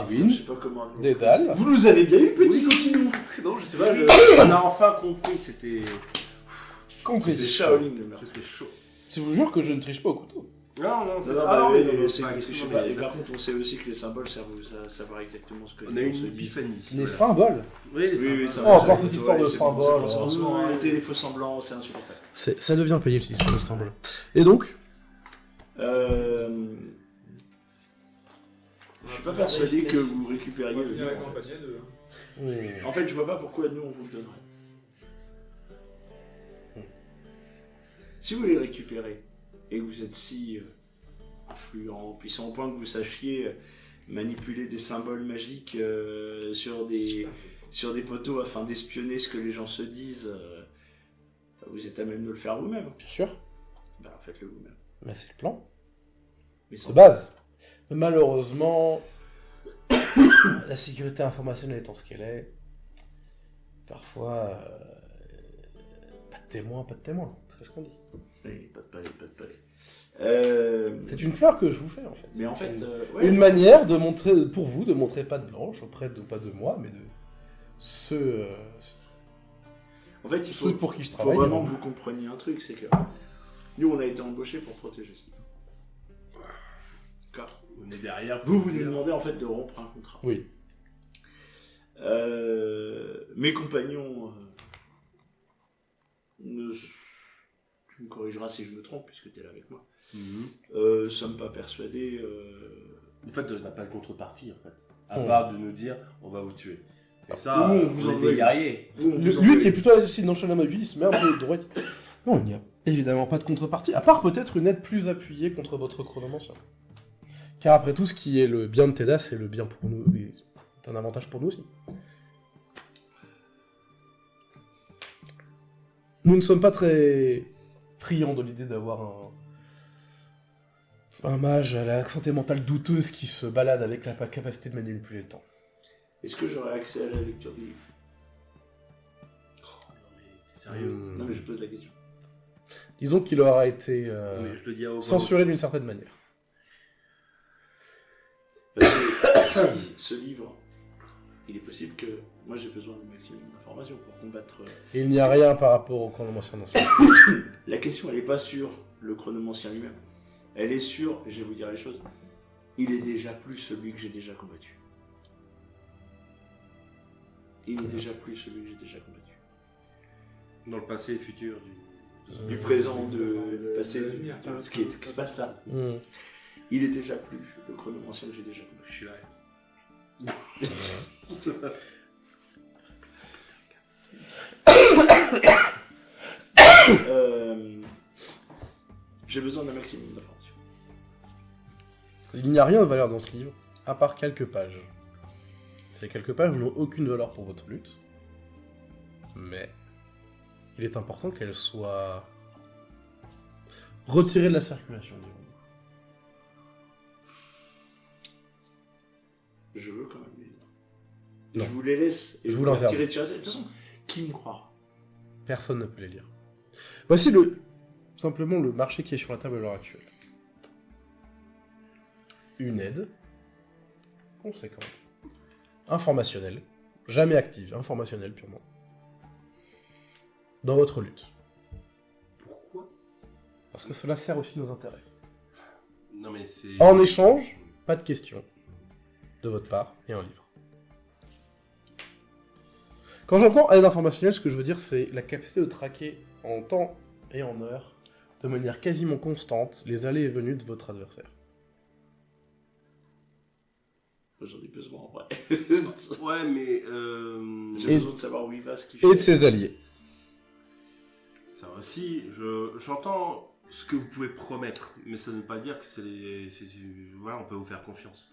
B: Diwin,
A: Je sais pas comment.
B: Dédale.
C: Vous nous avez bien eu, petit coquinou. Non, je sais pas,
E: On a enfin compris, c'était
B: Compris.
A: C'était Shaolin le meurtre.
E: chaud.
B: Je vous jure que je ne triche pas au couteau.
E: Non,
A: Non,
E: c'est
A: non,
E: ah,
A: bah,
E: oui,
A: oui,
E: non,
A: c'est
E: pas
A: que je
E: exactement,
A: sais pas.
E: mais-
A: Et par contre, on sait aussi que les symboles servent à savoir exactement ce que
E: On a
A: les
E: eu
A: gens se
E: une
A: disent.
E: épiphanie.
B: Les
E: Voilà.
B: symboles.
E: Oui, les
A: Oui, oui,
E: symboles.
A: ça
B: Oh,
A: va,
B: encore
A: ça
B: cette
A: va,
B: histoire de
A: c'est bon,
B: symboles.
A: c'est bon, c'est bon,
E: Oui, oui.
A: arrêtez les faux semblants, c'est insupportable.
B: Ça devient pénible, cette histoire de symboles. Et donc
A: Je suis pas persuadé que vous récupériez
D: On va
A: le
D: finir la
A: livre, en fait.
D: campagne à deux. Hein.
A: En fait, je vois pas pourquoi nous on vous le donnerait. Si vous les récupérez et que vous êtes si influent, puissant au point que vous sachiez manipuler des symboles magiques sur des poteaux afin d'espionner ce que les gens se disent, vous êtes à même de le faire vous-même.
B: Bien sûr.
A: Ben, faites-le vous-même.
B: Mais c'est le plan.
A: Mais sans
B: De base. Malheureusement, la sécurité informationnelle étant ce qu'elle est, parfois, pas de témoin, c'est ce qu'on dit.
A: Oui, pas de palais.
B: C'est une fleur que je vous fais en fait.
A: Mais en
B: C'est
A: fait,
B: une,
A: ouais,
B: une manière de montrer, pour vous, de montrer patte blanche auprès de, pas de moi, mais de ceux,
A: en fait, il
B: ceux
A: faut
B: pour qui je
A: faut
B: travaille.
A: vraiment que vous compreniez un truc, c'est que nous, on a été embauchés pour protéger ce livre. D'accord.
E: On est derrière.
A: Vous nous demandez en fait de rompre un contrat.
B: Oui.
A: Mes compagnons, tu me corrigeras si je me trompe puisque tu es là avec moi, sommes pas persuadés.
E: En fait, on n'a pas de contrepartie, en fait. À
B: Oh.
E: part de nous dire, on va vous tuer. Et ça,
A: Nous, on vous
E: vous êtes
A: envoie.
E: des guerriers.
A: Nous, on vous
B: Lui
A: envoie-
B: qui est plutôt associé nonchalant à il se met un peu de droite. Non, il n'y a évidemment pas de contrepartie, à part peut-être une aide plus appuyée contre votre chronomancien. Car après tout, ce qui est le bien de Teda, c'est le bien pour nous, et c'est un avantage pour nous aussi. Nous ne sommes pas très friands de l'idée d'avoir un mage à la santé mentale douteuse qui se balade avec la capacité de manipuler le temps.
A: Est-ce que j'aurai accès à la lecture du livre?
E: Non, mais t'es sérieux?
A: Non, mais je pose la question.
B: Disons qu'il aura été
E: Non, mais je le dis à haut
B: censuré d'une certaine manière.
A: Parce que si ce livre, il est possible que moi j'ai besoin d'un maximum d'informations pour combattre.
B: Et il n'y a rien par rapport au chronomancien dans ce livre.
A: La question, elle n'est pas sur le chronomancien lui-même. Elle est sur, je vais vous dire les choses, il est déjà plus celui que j'ai déjà combattu. Il est déjà plus celui que j'ai déjà combattu.
E: Dans le passé et futur
A: Du présent, du passé, de ce qui se passe là.
B: Hmm.
A: Il est déjà plus le chronomancien que j'ai déjà combattu.
E: Je suis là.
A: J'ai besoin d'un maximum d'informations.
B: Il n'y a rien de valeur dans ce livre, à part quelques pages. Ces quelques pages n'ont aucune valeur pour votre lutte, mais il est important qu'elles soient retirées de la circulation. Disons.
A: Je veux quand même les lire.
B: Non.
A: Je vous les laisse et
B: Je vous
A: les
B: l'interdis.
A: retirer de sur. De toute façon, qui me croira?
B: Personne ne peut les lire. Voici simplement le marché qui est sur la table à l'heure actuelle. Une aide conséquente, informationnelle, jamais active, informationnelle purement, dans votre lutte.
E: Pourquoi?
B: Parce que cela sert aussi nos intérêts.
E: Non, mais c'est.
B: En échange, pas de questions de votre part et un livre. Quand j'entends aide informationnelle, ce que je veux dire, c'est la capacité de traquer en temps et en heure, de manière quasiment constante, les allées et venues de votre adversaire.
A: J'en ai besoin en vrai.
E: Ouais, mais.
A: J'ai
B: Et-
A: besoin de savoir où il va, ce qu'il fait.
B: Et de ses alliés.
E: Ça aussi, j'entends ce que vous pouvez promettre, mais ça ne veut pas dire que voilà, on peut vous faire confiance.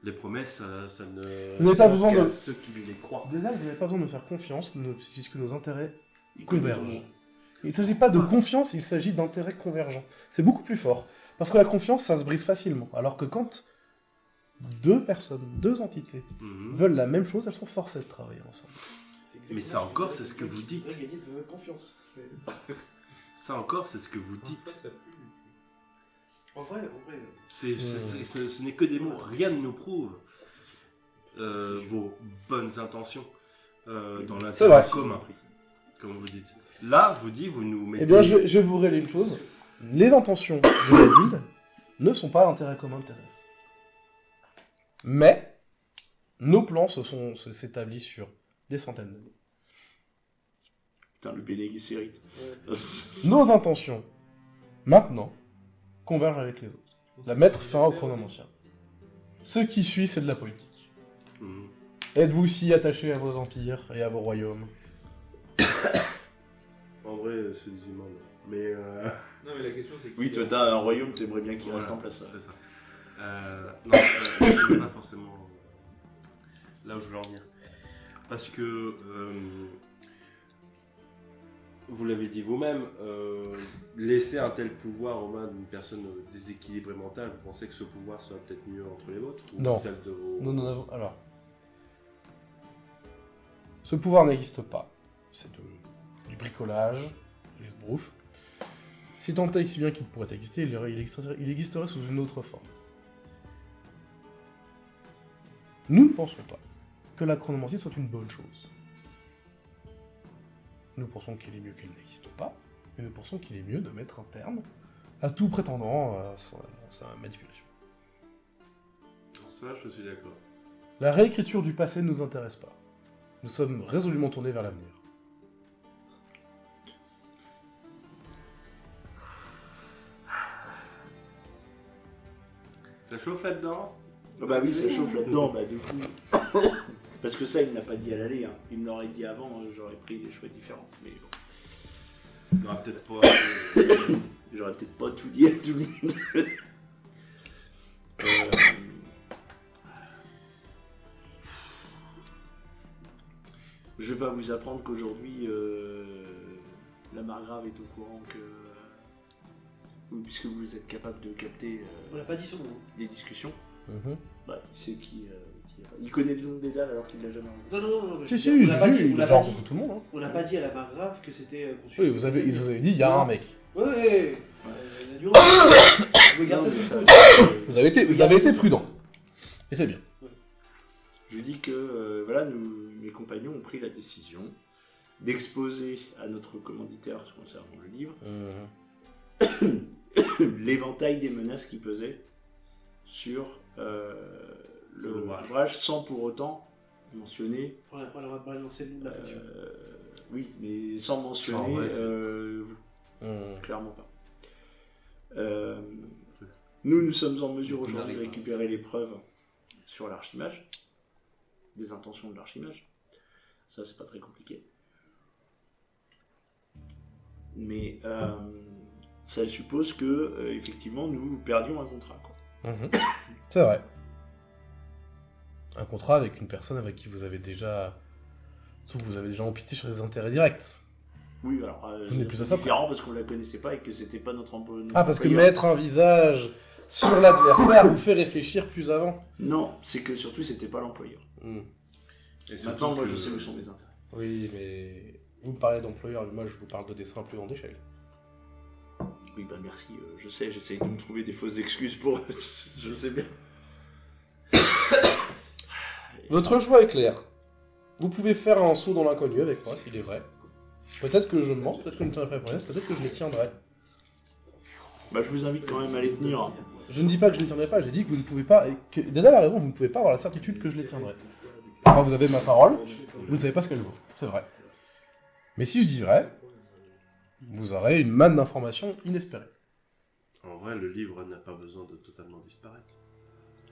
E: Les promesses, ça ne.
B: Vous n'avez pas
E: ça
B: besoin
E: qu'à
B: de-
E: ceux qui les croient.
B: Déjà, vous n'avez pas besoin de me faire confiance, puisque nos intérêts
A: Il connaît ton
B: convergent.
A: nom.
B: Il ne s'agit pas de confiance, il s'agit d'intérêts convergents. C'est beaucoup plus fort. Parce que la confiance, ça se brise facilement. Alors que quand deux personnes, deux entités,
E: Mhm.
B: veulent la même chose, elles sont forcées de travailler ensemble.
E: Mais ça encore, c'est ce que vous dites.
F: Gagner de votre confiance.
E: Ça encore, c'est ce que vous dites.
F: En vrai.
E: Ce n'est que des mots. Rien ne nous prouve vos bonnes intentions dans
B: C'est
E: l'intérêt
B: vrai.
E: commun, comme vous dites. Là, je vous dis, vous nous mettez.
B: Eh bien, je vais vous révéler une chose. Les intentions de la ville ne sont pas l'intérêt commun de Thérèse. Mais, nos plans s'établissent sur des centaines d'années.
A: Putain, le Bene Gesserit.
B: Nos intentions, maintenant, convergent avec les autres. La mettre fin au chronomancien. Ce qui suit, c'est de la politique.
E: Mhm.
B: Êtes-vous si attaché à vos empires et à vos royaumes?
E: En vrai, c'est des humains, non. Mais
D: Non, mais la question c'est que.
A: Oui, toi, t'as un royaume, t'aimerais bien qu'il reste
E: voilà,
A: en place.
E: c'est ça. Non, c'est pas forcément là où je veux en venir. Parce que, vous l'avez dit vous-même, laisser un tel pouvoir aux mains d'une personne déséquilibrée mentale, vous pensez que ce pouvoir soit peut-être mieux entre les vôtres ou
B: Non.
E: celle de vos...
B: Nous n'en avons... Alors... Ce pouvoir n'existe pas. C'est du bricolage, du esbrouf. Si tant est si bien qu'il pourrait exister, il existerait sous une autre forme. Nous ne pensons pas que la chronomancie soit une bonne chose. Nous pensons qu'il est mieux qu'elle n'existe pas, et nous pensons qu'il est mieux de mettre un terme à tout prétendant à sa manipulation.
E: Ça, je suis d'accord.
B: La réécriture du passé ne nous intéresse pas. Nous sommes résolument tournés vers l'avenir.
E: Ça chauffe là-dedans?
A: Ah bah oui, ça chauffe là-dedans, bah du coup. Parce que ça, il ne l'a pas dit à l'aller. Hein. Il me l'aurait dit avant, j'aurais pris des choix différents. Mais bon.
E: Il n'y aura peut-être pas...
A: J'aurais peut-être pas tout dit à tout le monde. Je vais pas vous apprendre qu'aujourd'hui, la Margrave est au courant que... puisque vous êtes capable de capter
C: On l'a pas dit son nom.
A: les discussions.
B: Mhm.
A: Bah, c'est qui il connaît le nom des dalles alors qu'il l'a jamais entendu.
C: Non.
B: Si, si,
C: on l'a pas dit,
B: il
C: on
B: a
C: l'a
B: déjà
C: pas dit.
B: rencontré tout le monde. Hein.
C: On n'a pas dit à la Margrave que c'était
B: Oui, ils vous avez dit, il y a un mec.
C: Ouais. La nuance. On garde ça sous le coude.
B: Vous avez été prudent. Et c'est bien.
A: Je dis que voilà, mes compagnons ont pris la décision d'exposer à notre commanditaire, ce concernant le livre, l'éventail des menaces qui pesaient sur l'ouvrage, sans pour autant mentionner.
C: On va balancer le nom de la facture.
A: Oui, mais sans mentionner
E: Sans, ouais,
A: vous. Clairement pas. Nous sommes en mesure aujourd'hui de récupérer les preuves sur l'archimage, des intentions de l'archimage. Ça, c'est pas très compliqué. Mais ça suppose que, effectivement, nous perdions un contrat. Quoi.
B: C'est vrai. Un contrat avec une personne avec qui vous avez déjà... Sauf que vous avez déjà empiété sur des intérêts directs.
A: Oui, alors,
B: Vous n'êtes plus à
A: c'est
B: ça,
A: différent parce qu'on la connaissait pas et que c'était pas notre employeur.
B: Ah, parce que mettre un visage sur l'adversaire vous fait réfléchir plus avant.
A: Non, c'est que surtout, c'était pas l'employeur.
E: Et surtout
A: Maintenant, moi,
E: que-
A: je sais où sont mes intérêts.
B: Oui, mais... Vous me parlez d'employeur, mais moi je vous parle de dessin plus grande échelle.
A: Oui, bah merci, je sais, j'essaye de me trouver des fausses excuses pour... je sais bien.
B: Votre choix est clair. Vous pouvez faire un saut dans l'inconnu avec moi, s'il est vrai. Peut-être que je mens, peut-être que je ne tiendrai pas les promesses, peut-être que je les tiendrai.
A: Bah, je vous invite quand même à les tenir.
B: Je ne dis pas que je les tiendrai pas, j'ai dit que vous ne pouvez pas... Et que... Dédale a raison, vous ne pouvez pas avoir la certitude que je les tiendrai. Enfin, vous avez ma parole, vous ne savez pas ce qu'elle vaut, c'est vrai. Mais si je dis vrai, vous aurez une manne d'informations inespérées.
E: En vrai, le livre n'a pas besoin de totalement disparaître.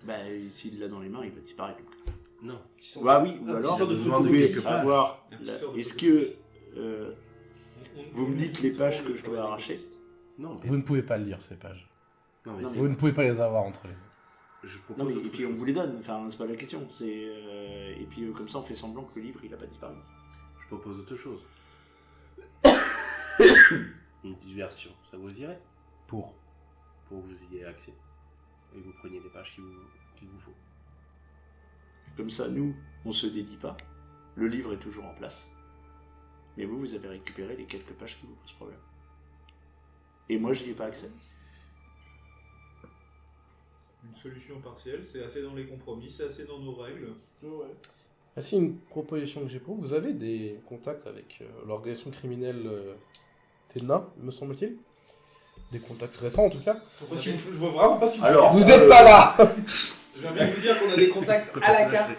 A: Bah, s'il l'a dans les mains, il va disparaître.
E: Non.
A: Bah oui, ou
C: Un petit
A: alors,
C: sort de
A: vous
C: photo de
A: pouvez
E: quelque page.
A: avoir...
D: Un petit sort de
A: Est-ce
D: photo.
A: que vous me dites les pages que je dois arracher?
E: Non, mais...
B: Vous ne pouvez pas lire ces pages.
E: Non, mais
A: Non,
E: c'est-
B: Vous ne pouvez pas les avoir entre les mains.
E: je propose
A: Non, mais et
E: autre
A: puis on
E: chose.
A: vous les donne, enfin, c'est pas la question. C'est, et puis comme ça, on fait semblant que le livre, il a pas disparu.
E: Je propose autre chose. Une diversion, ça vous irait?
B: Pour.
E: Pour que vous ayez accès. Et que vous preniez les pages qu'il vous faut.
A: Comme ça, nous, on se dédie pas. Le livre est toujours en place. Mais vous, vous avez récupéré les quelques pages qui vous posent problème. Et moi, j'y ai pas accès.
D: Une solution partielle, c'est assez dans les compromis, c'est assez dans nos règles.
B: Voici une proposition que j'ai pour vous. Vous avez des contacts avec l'organisation criminelle Téna, me semble-t-il. Des contacts récents en tout cas.
F: Je vois vraiment pas si vous
A: Alors,
B: Vous êtes pas là.
D: J'ai envie de vous dire qu'on a des contacts à la carte.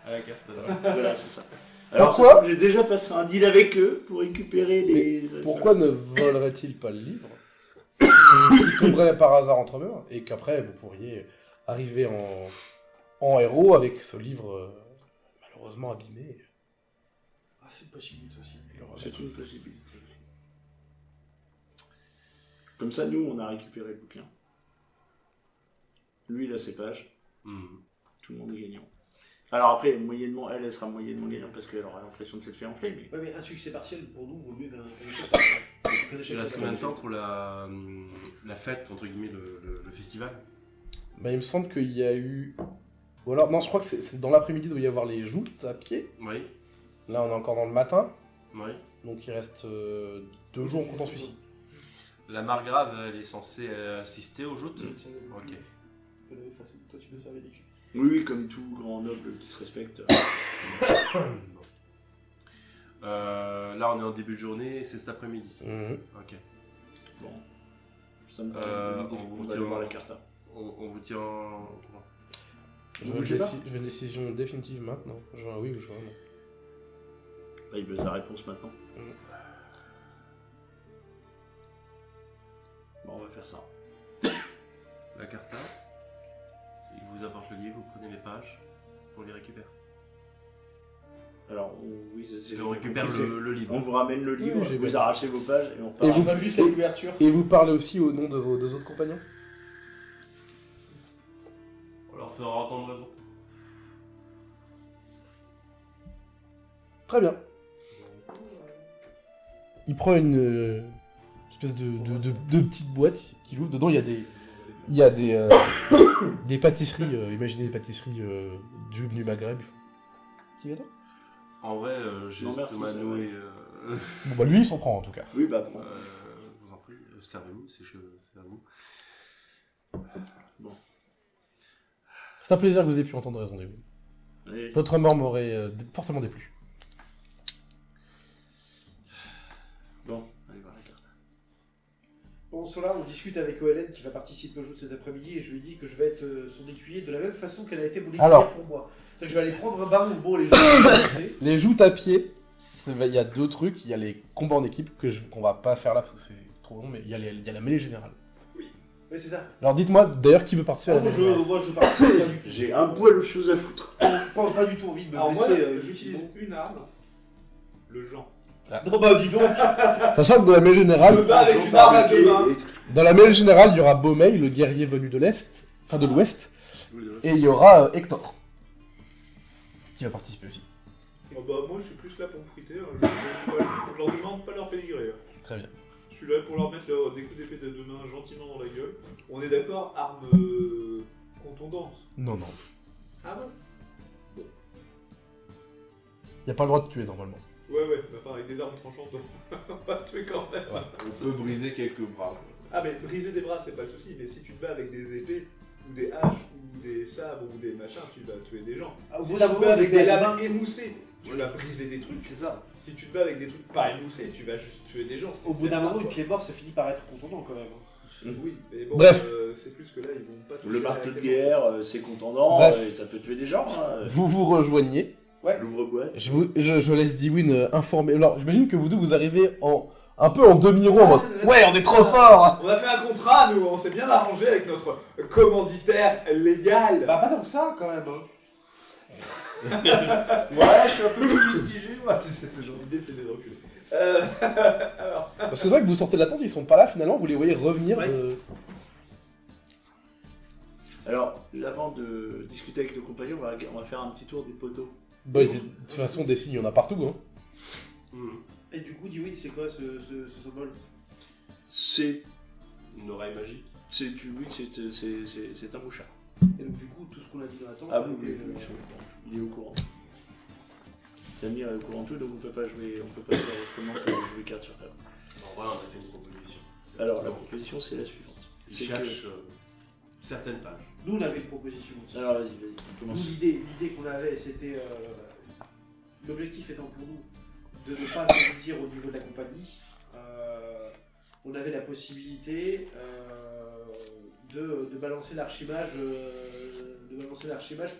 E: À la carte.
A: Voilà, c'est ça. Alors,
B: Pourquoi
A: j'ai déjà passé un deal avec eux pour récupérer les...
B: Pourquoi ne volerait-il pas le livre qui tomberait par hasard entre mes mains et qu'après vous pourriez arriver en héros avec ce livre malheureusement abîmé.
F: Ah, c'est une possibilité aussi.
A: C'est une possibilité. Comme ça, nous, on a récupéré le bouquin. Lui, il a ses pages. Tout le monde est gagnant. Alors après, moyennement, elle sera moyennement gagnante parce qu'elle aura l'impression de s'être fait enfler. Mais...
F: Ouais, mais un succès partiel, pour nous, vaut mieux qu'un échec.
E: Il reste combien de temps pour la fête, entre guillemets, le festival?
B: Bah, il me semble qu'il y a eu... Ou alors, non, je crois que c'est dans l'après-midi, il doit y avoir les joutes à pied.
E: Oui.
B: Là, on est encore dans le matin.
E: Oui.
B: Donc il reste 2 jours en comptant celui-ci.
E: La Margrave, elle est censée assister aux joutes? Ok.
F: Toi, tu peux servir des culs.
A: Oui, comme tout grand noble qui se respecte.
E: Là, on est en début de journée, c'est cet après-midi. Ok.
A: Bon. Ça me paraît on va aller voir la carte.
E: On vous tient...
B: Je veux une décision définitive maintenant. Oui, je vois.
A: Là, il veut sa réponse maintenant. Bon, on va faire ça.
E: La carte, il vous apporte le livre, vous prenez les pages, on les récupère.
A: Alors,
E: on récupère le livre.
A: On vous ramène le livre,
B: Oui,
A: vous arrachez vos pages et on repart.
B: Et vous
F: Pas juste la couverture.
B: Et vous parlez aussi au nom de vos 2 autres compagnons?
E: On leur fera entendre raison.
B: Très bien. Il prend une espèce de petite boîte qu'il ouvre. Dedans, il y a des pâtisseries. Imaginez des pâtisseries du Maghreb. Qui gâteau?
E: En vrai, j'ai Stomano et...
B: Bon, bah lui, il s'en prend en tout cas.
A: Oui, bah bon.
E: je vous en prie, servez-vous, c'est à vous.
A: Bon.
B: C'est un plaisir que vous ayez pu entendre raison, David.
A: Allez.
B: Votre mort m'aurait fortement déplu.
A: Bon, allez voir la carte.
F: Bon, cela, on discute avec Oelen qui va participer au jeu de cet après-midi et je lui dis que je vais être son écuyer de la même façon qu'elle a été mon écuyer
B: Alors.
F: pour moi. C'est que je vais aller prendre un baron. Bon, les jeux,
B: Les joutes à pied, il y a 2 trucs. Il y a les combats en équipe qu'on va pas faire là parce que c'est trop long, mais il y a la mêlée générale.
F: oui, c'est ça.
B: Alors dites-moi d'ailleurs qui veut participer à la mêlée générale.
F: Moi, je participe pas du tout.
A: J'ai un poil de choses à foutre.
F: Pas du tout envie de me
D: Alors moi,
F: blesser.
D: j'utilise une arme, le Jean.
F: Non, bah dis donc.
B: Sachant que dans la mêlée générale,
D: Je me bats avec une arme à 2 mains.
B: dans la mêlée générale, il y aura Baumei, le guerrier venu de l'Est, enfin de l'Ouest, et il y aura Hector, qui va participer aussi.
D: Oh bah moi je suis plus là pour me friter, hein. Je leur demande pas leur pédigré. Hein.
B: Très bien.
D: Je suis là pour leur mettre des coups d'épée de 2 mains gentiment dans la gueule. On est d'accord, arme contondante.
B: Non.
D: Ah bon?
B: Il n'y a pas le droit de tuer normalement.
D: Ouais, enfin avec des armes tranchantes, on va tuer quand même.
E: On peut briser quelques bras.
D: Ah mais briser des bras c'est pas le souci, mais si tu te bats avec des épées, ou des haches, ou des sabres, ou des machins, tu vas tuer des gens.
F: Au
D: Si
F: bout
D: tu
F: d'un
D: te
F: moment,
D: bats avec des
F: lames
D: lames émoussées, tu vas briser des trucs.
A: C'est ça.
D: Si tu te bats avec des trucs pas émoussés, tu vas juste tuer des gens.
F: Au bout d'un moment, une
D: quoi.
F: clé mort, ça finit par être contondant quand même.
D: Oui, mais bon,
B: Bref.
D: C'est plus que là, ils vont pas toucher
A: Le marteau de
D: directement.
A: guerre, c'est contendant,
B: Bref.
A: et ça peut tuer des gens. Hein.
B: Vous vous rejoignez.
A: L'ouvre-boîte.
B: Je laisse Dewin informer. Alors, j'imagine que vous arrivez un peu en demi-rond en mode ouais, on est trop fort.
D: On a fait un contrat, nous, on s'est bien arrangé avec notre commanditaire légal.
F: Bah, pas tant que ça quand même.
A: Ouais, je suis un peu mitigé, moi.
D: C'est genre l'idée, c'est de les reculer.
B: Parce que c'est vrai que vous sortez de la tente, ils sont pas là finalement, vous les voyez revenir
F: Ouais.
B: de...
A: Alors, avant de discuter avec nos compagnons, on va faire un petit tour des poteaux.
B: Bah, de toute façon, des signes, il y en a partout. Hein.
F: Et du coup, Dewin, c'est quoi ce symbole?
A: C'est
E: Une oreille magique.
A: c'est un mouchard.
F: Et donc, du coup, tout ce qu'on a dit dans la tente,
A: Ah
F: ça a
A: oui,
F: été,
A: il est au courant. Samir est au courant de tout, donc on peut pas faire autrement que jouer carte sur table.
E: En vrai, on a fait une proposition.
A: Alors, la proposition, c'est la suivante.
E: Il
A: C'est
E: cherche certaines pages.
F: Nous, on avait une proposition aussi.
A: Alors, vas-y, commence.
F: Nous, l'idée qu'on avait, c'était... l'objectif étant pour nous de ne pas se dire au niveau de la compagnie, on avait la possibilité de balancer l'archimage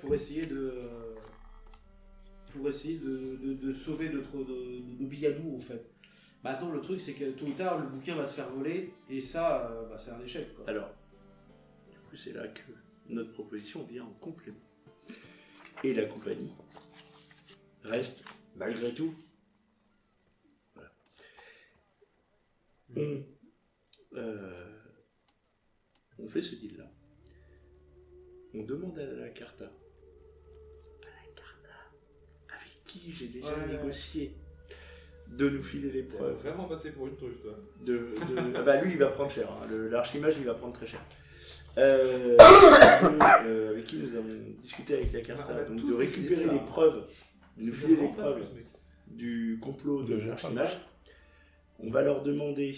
F: pour essayer de sauver nos bigadous en fait. Maintenant le truc c'est que tôt ou tard le bouquin va se faire voler et ça c'est un échec quoi.
A: Alors, du coup, c'est là que notre proposition vient en complément. Et la compagnie reste, malgré tout, voilà. On fait ce deal-là. On demande à la Carta, avec qui j'ai déjà négocié, de nous filer les
D: Ça va
A: preuves.
D: vraiment passer pour une truffe, toi.
A: Ah bah lui il va prendre cher, hein. L'archimage il va prendre très cher. Avec qui nous avons discuté avec la Carta,
D: On a
A: donc
D: tous
A: de
D: décidé
A: récupérer
D: de ça,
A: les
D: hein.
A: preuves, de nous filer les
D: Vraiment pas
A: preuves
D: plus, mec.
A: du complot de
B: De
A: l'archimage. On va leur demander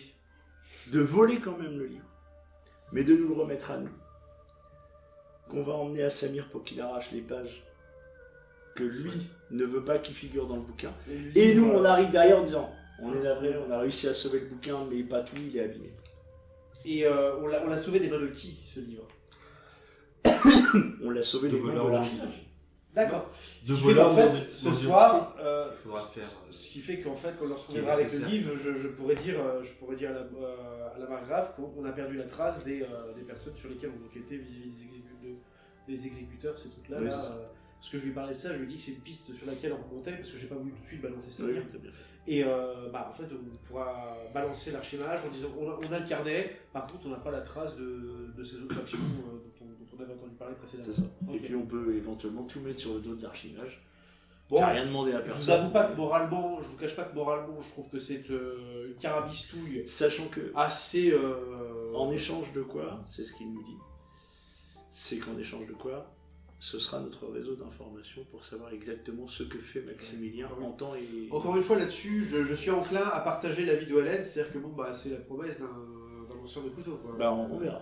A: de voler quand même le livre, mais de nous le remettre à nous. Qu'on va emmener à Samir pour qu'il arrache les pages que lui ne veut pas qu'il figure dans le bouquin. Et nous on arrive derrière en disant on est navré, on a réussi à sauver le bouquin, mais pas tout, il est abîmé.
F: Et on l'a sauvé des mains de qui ce livre?
A: On l'a sauvé
E: De
A: des mains
E: voleurs
A: de
E: au
A: l'archimage.
F: D'accord.
E: De
F: Ce qui fait
E: voleurs
F: qu'en fait,
E: dans
F: ce
E: une
F: soir,
E: Il faudra faire.
F: ce qui fait qu'en fait, quand on se
E: qui est
F: retrouvera avec le
E: nécessaire.
F: livre, je pourrais dire à la margrave qu'on a perdu la trace des personnes sur lesquelles on enquêtait vis-à-vis des exécuteurs, ces trucs-là.
A: Oui,
F: là,
A: c'est ça.
F: parce que je lui parlais de ça, je lui ai dit que c'est une piste sur laquelle on remontait, parce que j'ai pas voulu tout de suite balancer ça.
A: Oui, t'as bien fait.
F: Et en fait, on pourra balancer l'archimage en disant on a le carnet, par contre, on n'a pas la trace de ces autres factions dont on avait entendu parler précédemment.
A: C'est ça.
F: Ok.
A: Et puis on peut éventuellement tout mettre sur le dos de l'archimage.
F: Bon,
A: J'ai rien demandé à
F: je
A: personne.
F: vous avoue pas que moralement, je vous cache pas que moralement, je trouve que c'est une carabistouille
A: Sachant que,
F: assez.
A: en échange de quoi, c'est ce qu'il nous dit, c'est qu'en échange de quoi, ce sera notre réseau d'information pour savoir exactement ce que fait Maximilien en temps et...
F: Encore une fois là-dessus, je suis enclin à partager l'avis de Hélène, c'est-à-dire que bon, c'est la promesse d'un lanceur de couteau. Quoi.
A: Bah on verra.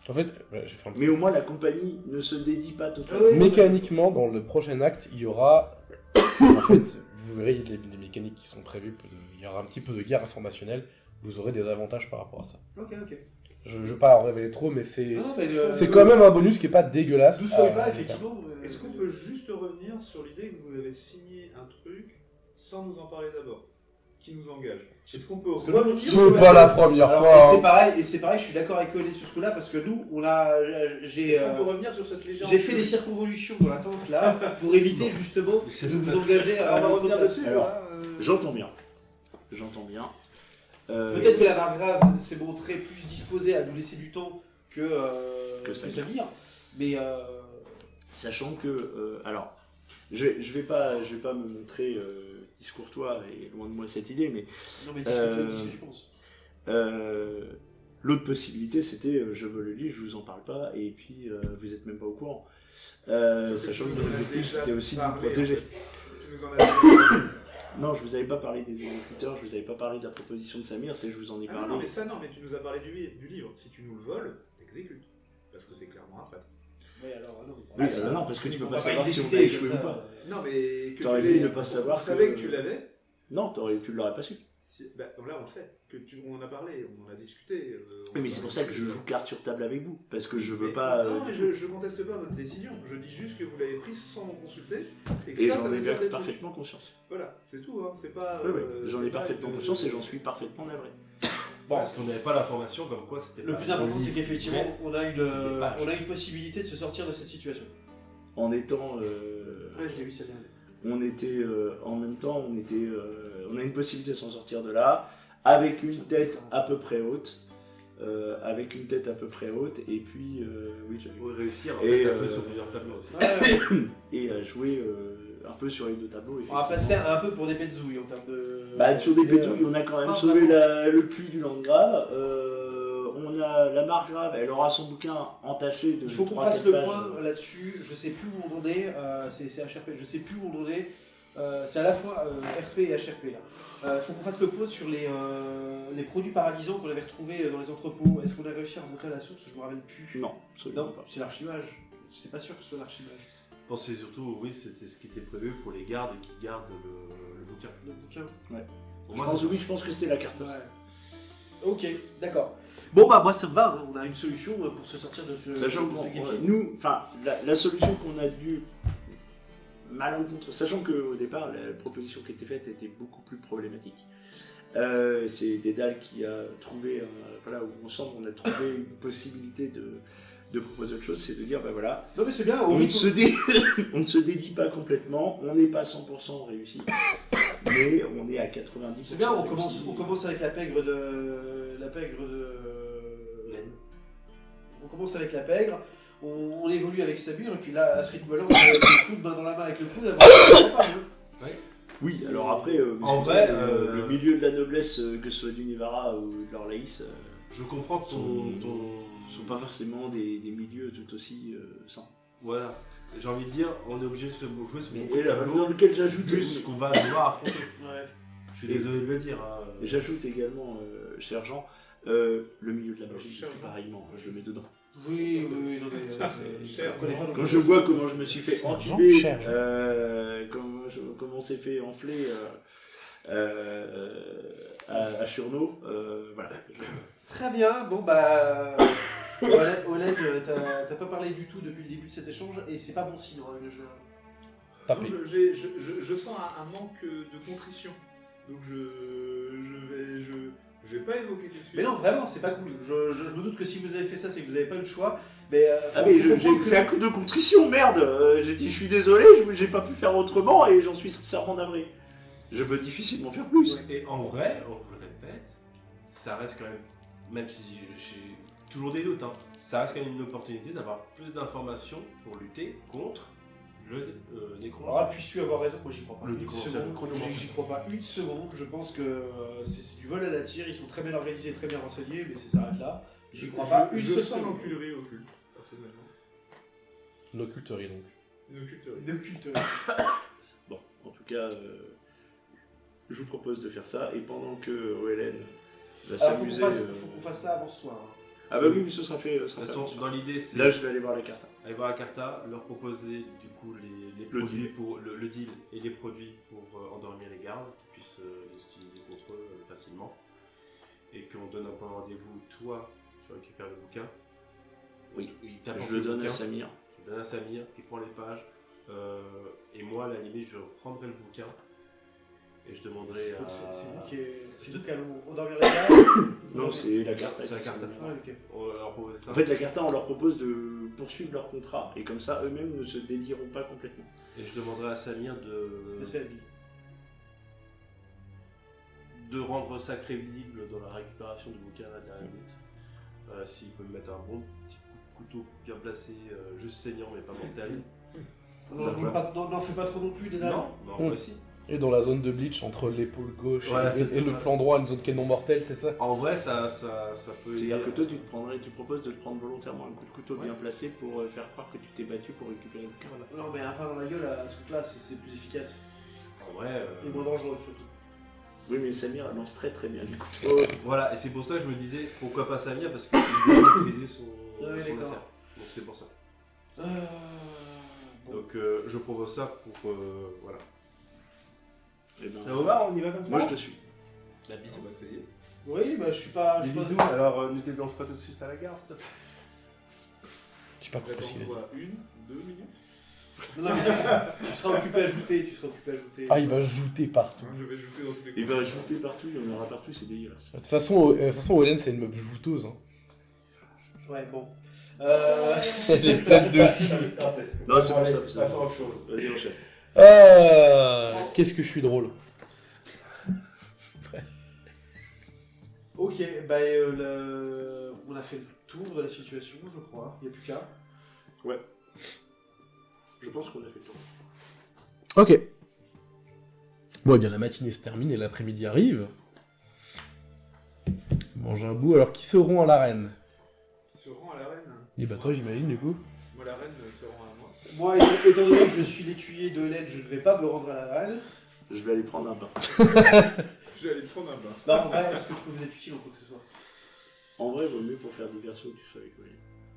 B: En fait, j'ai fait un
A: Mais au moins la compagnie ne se dédie pas totalement.
F: Ah oui.
B: mécaniquement, dans le prochain acte, il y aura. En fait, vous verrez les mécaniques qui sont prévues. Il y aura un petit peu de guerre informationnelle. Vous aurez des avantages par rapport à ça.
F: Ok.
B: Je ne veux pas en révéler trop, mais c'est.
F: Non, mais
B: C'est quand même un bonus qui est pas dégueulasse.
F: Douce pas, effectivement.
D: Est-ce qu'on peut juste revenir sur l'idée que vous avez signé un truc sans nous en parler d'abord, qui nous engage? Est-ce qu'on peut
F: Parce que
D: revenir
B: C'est
D: sur
B: pas la première
F: Alors,
B: fois.
F: et c'est pareil, je suis d'accord avec Hélène sur ce coup-là, parce que nous, j'ai
D: Est-ce qu'on peut revenir sur cette légende?
F: j'ai fait des circonvolutions dans la tente là, pour éviter justement de vous engager à
D: Alors, on va revenir dessus.
A: Alors,
D: hein,
A: J'entends bien. J'entends bien.
F: Peut-être que la margrave s'est montrée plus disposée à nous laisser du temps que Samir, mais
A: Sachant que, alors, je vais pas me montrer discourtois et loin de moi cette idée, mais
F: non mais dis ce que tu penses.
A: l'autre possibilité c'était je veux le livre, je vous en parle pas, et puis vous êtes même pas au courant. Sachant que
D: tu
A: mon
D: nous en as
A: objectif
D: déjà
A: c'était aussi de vous
D: parlé,
A: protéger.
D: en fait. Tu nous en as déjà-
A: Non, je vous avais pas parlé des exécuteurs, je vous avais pas parlé de la proposition de Samir, c'est que je vous en ai
D: Ah
A: parlé.
D: non, mais ça non, mais tu nous as parlé du livre. Si tu nous le voles, t'exécutes. Parce que t'es clairement un traître.
F: Oui, alors non.
A: Oui, ça, non, parce que tu peux
F: On
A: pas
F: va
A: savoir si on a
F: exécuter
A: échoué
F: comme
A: ou
F: ça.
A: pas.
D: Non, mais que
A: T'aurais
D: tu
A: pu
D: l'aies-
A: ne pas savoir
D: On savait
A: que-
D: que tu l'avais.
A: Non, tu l'aurais pas su.
D: Bah, là, on le sait. On en a parlé, on en a discuté.
A: Oui, mais c'est pour ça que je joue carte sur table avec vous, parce que je veux
D: Mais-
A: pas.
D: Non, mais je conteste pas votre décision. Je dis juste que vous l'avez prise sans m'en consulter. Et, que
A: Et
D: ça, ça
A: j'en ai
D: veut
A: bien
D: dire des
A: parfaitement conscience.
D: trucs. Voilà, c'est tout. Hein. C'est pas.
A: Oui, oui, j'en ai
D: c'est pas
A: parfaitement
D: une-
A: conscience et j'en suis parfaitement navré.
F: Bon,
E: Parce qu'on n'avait pas l'information comme quoi c'était
F: le
E: pas
F: plus important,
E: un
F: c'est
E: livre.
F: qu'effectivement, on a
E: pages.
F: une possibilité de se sortir de cette situation.
A: En étant.
F: Ouais, je l'ai vu, ça vient.
A: On était. En même temps, on a une possibilité de s'en sortir de là, avec une tête à peu près haute. Et puis. Oui, j'avais.
E: Pour réussir
A: Et,
E: à jouer sur plusieurs tableaux aussi.
A: Et à jouer un peu sur les deux tableaux.
F: On va passer un peu pour des pétzouilles en termes de.
A: Bah, sur des pétouilles, on a quand même
F: Ah,
A: sauvé
F: vraiment.
A: le puits du Landgrave. On a la margrave, elle aura son bouquin entaché de.
F: Il faut qu'on
A: 3-4
F: fasse le
A: pages.
F: point là-dessus. Je sais plus où on en est. C'est HRP. Je sais plus où on en est. C'est à la fois RP et HRP. Il faut qu'on fasse le point sur les produits paralysants qu'on avait retrouvés dans les entrepôts. Est-ce qu'on a réussi à remonter à la source? Je me rappelle plus.
A: Non, absolument
F: Non,
A: pas.
F: c'est l'archivage. C'est pas sûr que ce soit l'archivage.
E: Je pensais surtout, oui, c'était ce qui était prévu pour les gardes qui gardent le bouquin.
F: Le bouquin.
E: Pour
A: Je
E: moi,
A: pense,
E: c'est
A: oui, je pense que c'est la carte.
F: Ouais. Ok, d'accord. Bon bah moi ça me va, hein. On a une solution pour se sortir de ce...
A: Sachant
F: de ce
A: que
F: guépier.
A: nous, enfin, la solution qu'on a dû malencontre, sachant qu'au départ, la proposition qui était faite était beaucoup plus problématique. C'est Dédale qui a trouvé, voilà, où ensemble on a trouvé une possibilité de proposer autre chose, c'est de dire, bah voilà,
F: Non mais c'est bien,
A: on ne se dédie pas complètement, on n'est pas 100% réussi, mais on est à 90%.
F: C'est bien, on
A: réussi.
F: commence avec la pègre de... laine. On commence avec la pègre, on évolue avec Samir, et puis là, à ce rythme-là, on va avec le coude, main dans la main avec le coude,
A: Oui, alors après,
E: En vrai,
A: le milieu de la noblesse, que ce soit du Nivara ou de l'Orlaïs,
E: Je comprends
A: sont pas forcément des milieux tout aussi sains.
E: Voilà. J'ai envie de dire, on est obligé de se jouer sur
A: Mais
E: beaucoup de
A: et là,
E: tableaux,
A: dans lequel j'ajoute
E: plus qu'on va devoir affronter.
F: Ouais.
E: Je suis désolé de le dire. Hein.
A: Et j'ajoute également, cher Jean, le milieu de la magie,
D: Cher
A: tout
D: Jean.
A: pareillement, je le mets dedans.
F: Oui, non mais...
D: Cher.
F: on connaît pas, donc-
A: Quand je vois comment je me suis fait
B: Jean,
A: entuber,
B: cher Jean.
A: comment on s'est fait enfler à Churno, voilà.
F: Très bien, bon bah... Oled, t'as pas parlé du tout depuis le début de cet échange, et c'est pas bon signe. Hein,
B: Tapé.
D: Non, je sens un manque de contrition. Donc je vais pas évoquer tout de suite.
F: Mais non, vraiment, c'est pas cool. Je me doute que si vous avez fait ça, c'est que vous avez pas eu le choix. Mais,
A: Ah mais j'ai fait un coup de contrition, merde. J'ai dit je suis désolé, j'ai pas pu faire autrement et j'en suis sincèrement navré. Je peux difficilement faire plus.
E: Et en vrai, on vous le répète, ça reste quand même si j'ai toujours des doutes, hein, ça reste quand même une opportunité d'avoir plus d'informations pour lutter contre le nécromancien.
F: Alors, puis-tu avoir raison? Moi, j'y crois pas.
E: Le
F: Une
E: nécromancien,
F: seconde.
E: le chronomancien.
F: J'y crois pas une seconde. Je pense que c'est du vol à la tire. Ils sont très bien organisés, très bien renseignés, mais ça s'arrête là. J'y crois pas une
D: Je
F: seule
D: sens
F: seconde.
D: l'enculerie occulte, personnellement.
B: Une occulterie donc.
D: Une occulterie.
F: Une culte.
A: Bon, en tout cas, je vous propose de faire ça et pendant que Hélène va
F: Alors, faut
A: s'amuser.
F: qu'on fasse ça avant ce soir. Hein.
A: Ah bah oui, mais ce sera fait.
E: De toute façon, dans l'idée, c'est
A: Là, je vais aller voir la carte.
E: aller voir la carta, leur proposer du coup les
A: Le
E: produits
A: deal.
E: pour le deal et les produits pour endormir les gardes, qu'ils puissent les utiliser contre eux facilement, et qu'on donne un point de rendez-vous. Toi, tu récupères le bouquin.
A: Oui,
E: Il t'apporte
A: je le donne
E: bouquin.
A: à Samir.
E: Je le donne à Samir, il prend les pages, et moi, à la limite, je reprendrai le bouquin et je demanderai à.
F: Donc, c'est vous qui allons endormir les gars.
A: Non, c'est la carte.
E: C'est la carte.
F: Ouais, ok.
E: On leur propose ça.
A: En fait, la carte, on leur propose de poursuivre leur contrat et comme ça, eux-mêmes ne se dédieront pas complètement.
E: Et je demanderai à Samir
F: C'était ça la vie.
E: de rendre ça crédible dans la récupération du bouquin à la dernière minute. S'il peut me mettre un bon petit coup de couteau bien placé, juste saignant mais pas mortel.
F: N'en fais pas trop non plus, Dédale.
E: Non, non, moi aussi.
B: Et dans la zone de bleach entre l'épaule gauche
E: Voilà,
B: et
E: c'est
B: le
E: ça.
B: flanc droit, une zone qui est non mortelle, c'est ça?
E: En vrai, ça peut
A: C'est-à-dire que toi, tu proposes de te prendre volontairement un coup de couteau bien placé pour faire croire que tu t'es battu pour récupérer le bouquin.
F: Non, mais un pain dans la gueule à ce truc-là, c'est plus efficace.
E: En vrai,
F: Et moins dangereux surtout.
A: Oui, mais Samir elle lance très très bien les couteaux.
E: voilà, et c'est pour ça que je me disais pourquoi pas Samir parce qu'il doit maîtriser son
F: Ouais, d'accord.
E: affaire. Donc c'est pour ça.
F: Bon.
E: Donc je propose ça pour voilà.
A: Eh ben,
E: Ça vous va, on y va comme ça?
A: moi, je te suis.
E: La bisou, on va essayer.
F: Oui, bah je suis pas.
E: Des
F: Je suis
E: bisous,
F: pas...
E: alors ne dénonce pas tout de suite à la gare, s'il te plaît.
B: Je sais pas
D: J'attends
B: pourquoi il a dit.
D: quoi, 1, 2 minutes.
F: Non, mais tu seras occupé à ajouter,
B: Ah, il va jouter partout.
D: Je vais jeter dans tous les
A: Il va ajouter partout, il y en aura partout, c'est dégueulasse.
B: De toute façon, Hélène, c'est une meuf jouteuse. Hein.
F: Ouais, bon.
B: Elle est pleine de jus.
A: Non, c'est pour ça.
E: Passons à autre chose.
A: Vas-y, enchaîne.
B: Qu'est-ce que je suis drôle.
F: Ok, bah on a fait le tour de la situation, je crois. Il n'y a plus qu'à.
A: Je pense qu'on a fait le tour.
B: Ok. Bon, eh bien, la matinée se termine et l'après-midi arrive. Mange un bout, alors qui seront à l'arène?
D: Qui se rend à la reine.
B: Et bah, toi, j'imagine, du coup.
D: Moi, la reine se rend à moi.
F: Moi, étant donné que je suis l'écuyer de l'aide, je ne vais pas me rendre à la reine.
A: Je vais aller prendre un bain.
D: Je vais aller prendre un bain.
F: Non, en vrai, est-ce que je peux vous être utile ou quoi que ce soit?
A: En vrai, vaut mieux pour faire diversion que tu sois avec lui.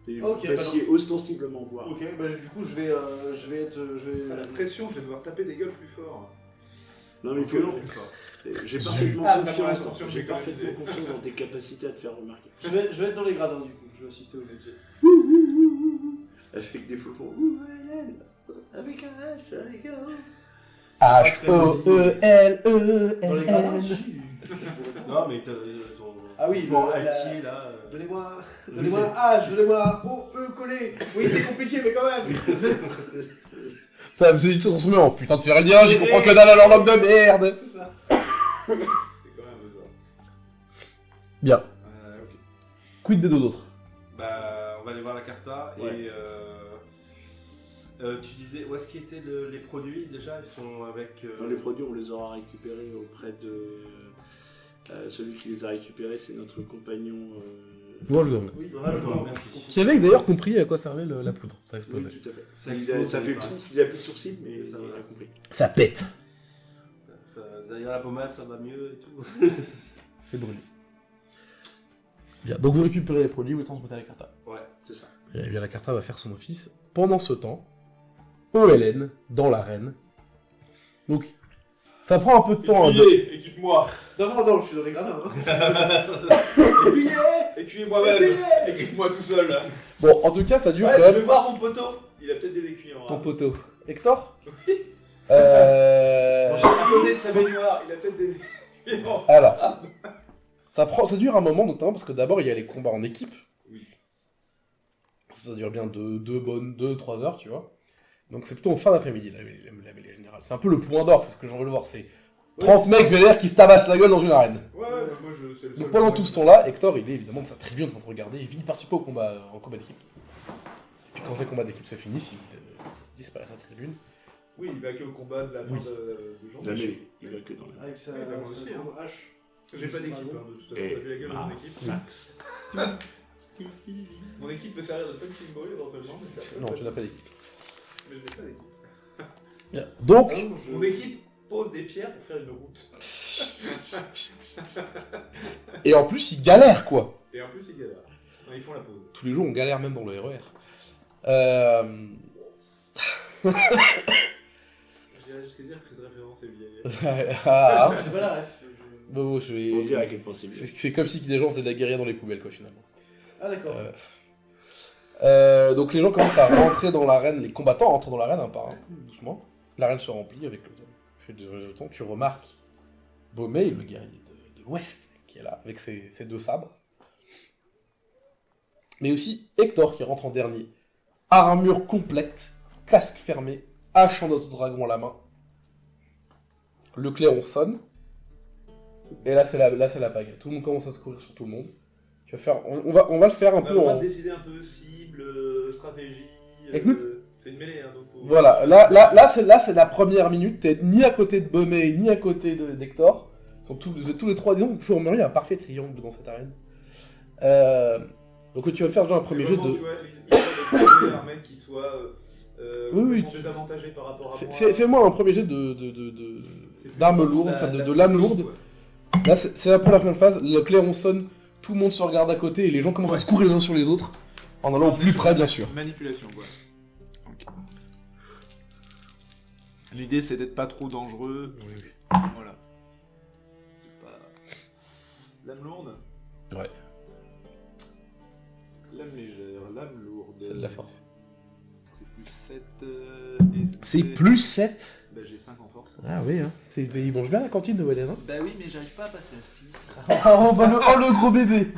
A: Et
F: Ok,
A: vous fassiez ostensiblement voir.
F: Ok, bah du coup, je vais être.
D: À la pression, je vais devoir taper des gueules plus fort.
A: Non, mais il faut. J'ai parfaitement confiance dans tes capacités à te faire remarquer.
F: Je vais être dans les gradins du coup, je vais assister au métier.
A: Avec des flocons. Ouh, Hélène. Avec un H, avec un O.
B: H-O-E-L-E-L-N.
F: Dans les gradins
E: Non, mais ton
F: Ah oui,
E: bon
F: la-
E: altier là.
F: Donnez-moi un H, donnez-moi un O-E collé. Oui, c'est compliqué, mais quand même.
B: Ça me faisait une sens en putain de faire lien, j'y comprends que dalle à leur langue de merde.
F: C'est ça.
D: C'est quand même besoin.
B: Bien.
D: Ok.
B: Quid des deux autres?
E: Bah, on va aller voir la carta
A: Ouais.
E: et tu disais où est-ce qu'étaient les produits déjà? Ils sont avec.
A: Dans les produits, on les aura récupérés auprès de. Celui qui les a récupérés, c'est notre compagnon.
B: Wolfgang.
F: Oui,
E: Wolfgang, merci.
B: Qui avait d'ailleurs compris à quoi servait la poudre. Ça
A: Oui,
B: explosait.
A: tout à fait.
E: Ça
A: Il
E: explose,
A: ça fait
E: pas.
A: pouf, il a plus de sourcils, mais
E: C'est ça,
A: il
E: ouais.
A: a compris.
B: Ça pète.
E: Derrière la pommade, ça va mieux et tout.
B: C'est brûlé. Bien, donc vous récupérez les produits, vous les transportez à la carta.
E: Ouais.
A: C'est ça.
B: Et bien la carta va faire son office. Pendant ce temps, OLN, dans l'arène. Donc, ça prend un peu de temps.
D: Équipe-moi.
F: Non, je suis dans les gradins. Hein.
D: Écuyez moi-même. Équipe-moi tout seul là.
B: Bon, en tout cas, ça dure
D: Ouais,
B: quand
D: je vais
B: même.
D: voir mon poteau. Il a peut-être des écuyers en
B: Ton
D: rame.
B: poteau. Hector
D: J'ai
B: Euh...
D: donné de sa baignoire. Il a peut-être des écuyers en rame.
B: Alors, ça dure un moment notamment parce que d'abord il y a les combats en équipe.
D: Oui.
B: Ça dure bien 2-3 heures, tu vois. Donc c'est plutôt en fin d'après-midi, la mêlée générale. C'est un peu le point d'or, c'est ce que j'en veux voir. C'est 30 mecs vénères qui se tabassent la gueule dans une arène.
D: Ouais, mais moi je. C'est le
B: Donc
D: seul
B: pendant
D: que
B: tout
D: je
B: ce temps-là, Hector il est évidemment de sa tribune en train de regarder, il participe pas en combat d'équipe. Et puis quand ces combats d'équipe se finissent, il disparaît de sa tribune.
D: Oui, il va que au combat de la fin
B: Oui.
D: de journée.
A: Jamais, il va que dans la.
F: Avec sa
D: Ouais, bah, moi aussi,
F: grande
D: hein.
F: hache.
D: J'ai pas d'équipe, hein, de toute façon,
A: Et-
D: t'as vu la gueule de mon équipe. Mon équipe peut servir de punching ball éventuellement, mais ça peut
B: Non,
D: pas-
B: tu n'as pas d'équipe.
D: Mais je n'ai pas d'équipe.
B: Bien. Donc,
D: Mon équipe pose des pierres pour faire une route.
B: et en plus il galère quoi.
D: Et en plus, ils galèrent. Non, ils font la pause.
B: Tous les jours on galère même dans le RER.
D: J'irais jusqu'à dire que cette référence est vieille.
B: Ah,
F: J'ai pas la ref.
B: bon, je vais-
A: On dirait à quel point c'est
B: C'est
A: bien.
B: c'est comme si des gens faisaient de la guérilla dans les poubelles, quoi, finalement.
F: Ah d'accord.
B: Donc les gens commencent à rentrer dans l'arène, les combattants entrent dans l'arène un par un, doucement. L'arène se remplit avec le fil de temps. Tu remarques Baumei, le guerrier de l'Ouest, qui est là, avec ses deux sabres. Mais aussi Hector, qui rentre en dernier. Armure complète, casque fermé, hache en os de dragon à la main. Le clairon sonne. Et là, c'est la pagaille. Tout le monde commence à se courir sur tout le monde. Tu vas faire, on va le faire un
D: On a
B: peu
D: le droit
B: en...
D: de décider un peu cible, stratégie.
B: Écoute.
D: C'est une mêlée, hein, donc faut.
B: Voilà, là c'est la première minute, t'es ni à côté de Baumei, ni à côté d'Hector. Vous êtes tous les trois, disons, vous formeriez un parfait triangle dans cette arène. Donc tu vas faire genre un premier jet
D: Vraiment,
B: de...
D: Tu vois, il faut un mec qui soit
B: Oui,
D: complètement désavantagé par rapport à moi.
B: Fais-moi un premier jet d'armes lourdes, enfin de lames lourdes. Là c'est un peu la première phase, le clairon sonne, tout le monde se regarde à côté et les gens commencent à se courir les uns sur les autres, en allant au plus près bien sûr.
D: Manipulation, quoi. L'idée c'est d'être pas trop dangereux. Voilà. C'est pas. Lame lourde.
B: Ouais.
D: Lame légère, lame lourde.
B: C'est de la force.
D: C'est plus 7.
B: C'est plus 7.
D: Bah, j'ai 5 en force.
B: Ah oui, hein. Ils mangent bien à la cantine de Wallez, hein.
D: Bah oui, mais j'arrive pas à passer à 6.
B: Oh, le gros bébé.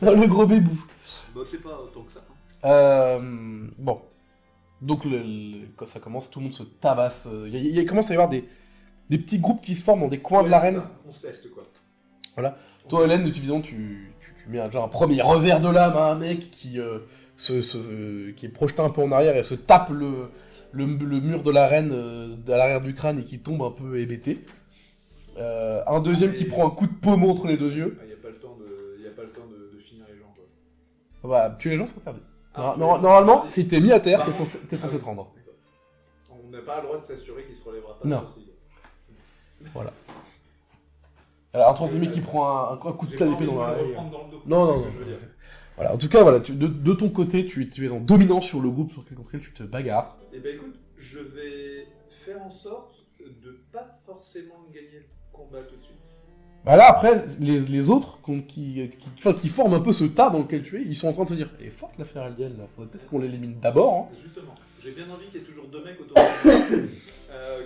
B: Oh, le gros bébou.
D: Bah, c'est pas autant que ça. Hein.
B: Bon. Donc, quand ça commence, tout le monde se tabasse. Il commence à y avoir des petits groupes qui se forment dans des coins de l'arène.
D: On se teste, quoi.
B: Toi, Hélène, évidemment, tu mets un premier revers de lame à un mec qui est projeté un peu en arrière et se tape le mur de l'arène à l'arrière du crâne et qui tombe un peu hébété. Un deuxième qui prend un coup de pommeau entre les deux yeux.
D: Il n'y a pas le temps de finir les gens, quoi.
B: Bah, tuer les gens, c'est interdit.
D: Ah,
B: Normalement, si t'es mis à terre,
D: Par
B: t'es
D: contre-
B: censé te rendre.
D: D'accord. On n'a pas le droit de s'assurer qu'il se relèvera pas.
B: Non.
D: ça aussi.
B: Alors, un troisième mec qui prend un coup de
D: J'ai
B: pied
D: pas
B: d'épée
D: envie de
B: dans
D: me
B: la...
D: le reprendre dans le dos.
B: Non,
D: c'est
B: non,
D: ce que
B: non.
D: je veux dire.
B: Voilà, en tout cas, voilà, de ton côté, tu es dominant sur le groupe sur lequel tu te bagarres.
D: Eh ben écoute, je vais faire en sorte de pas forcément gagner le combat tout de suite.
B: Bah là, après, les autres qui forment un peu ce tas dans lequel tu es, ils sont en train de se dire « Elle est forte l'affaire alien, là, faudrait peut-être qu'on l'élimine d'abord. Hein. »
D: Justement, j'ai bien envie qu'il y ait toujours 2 mecs autour de moi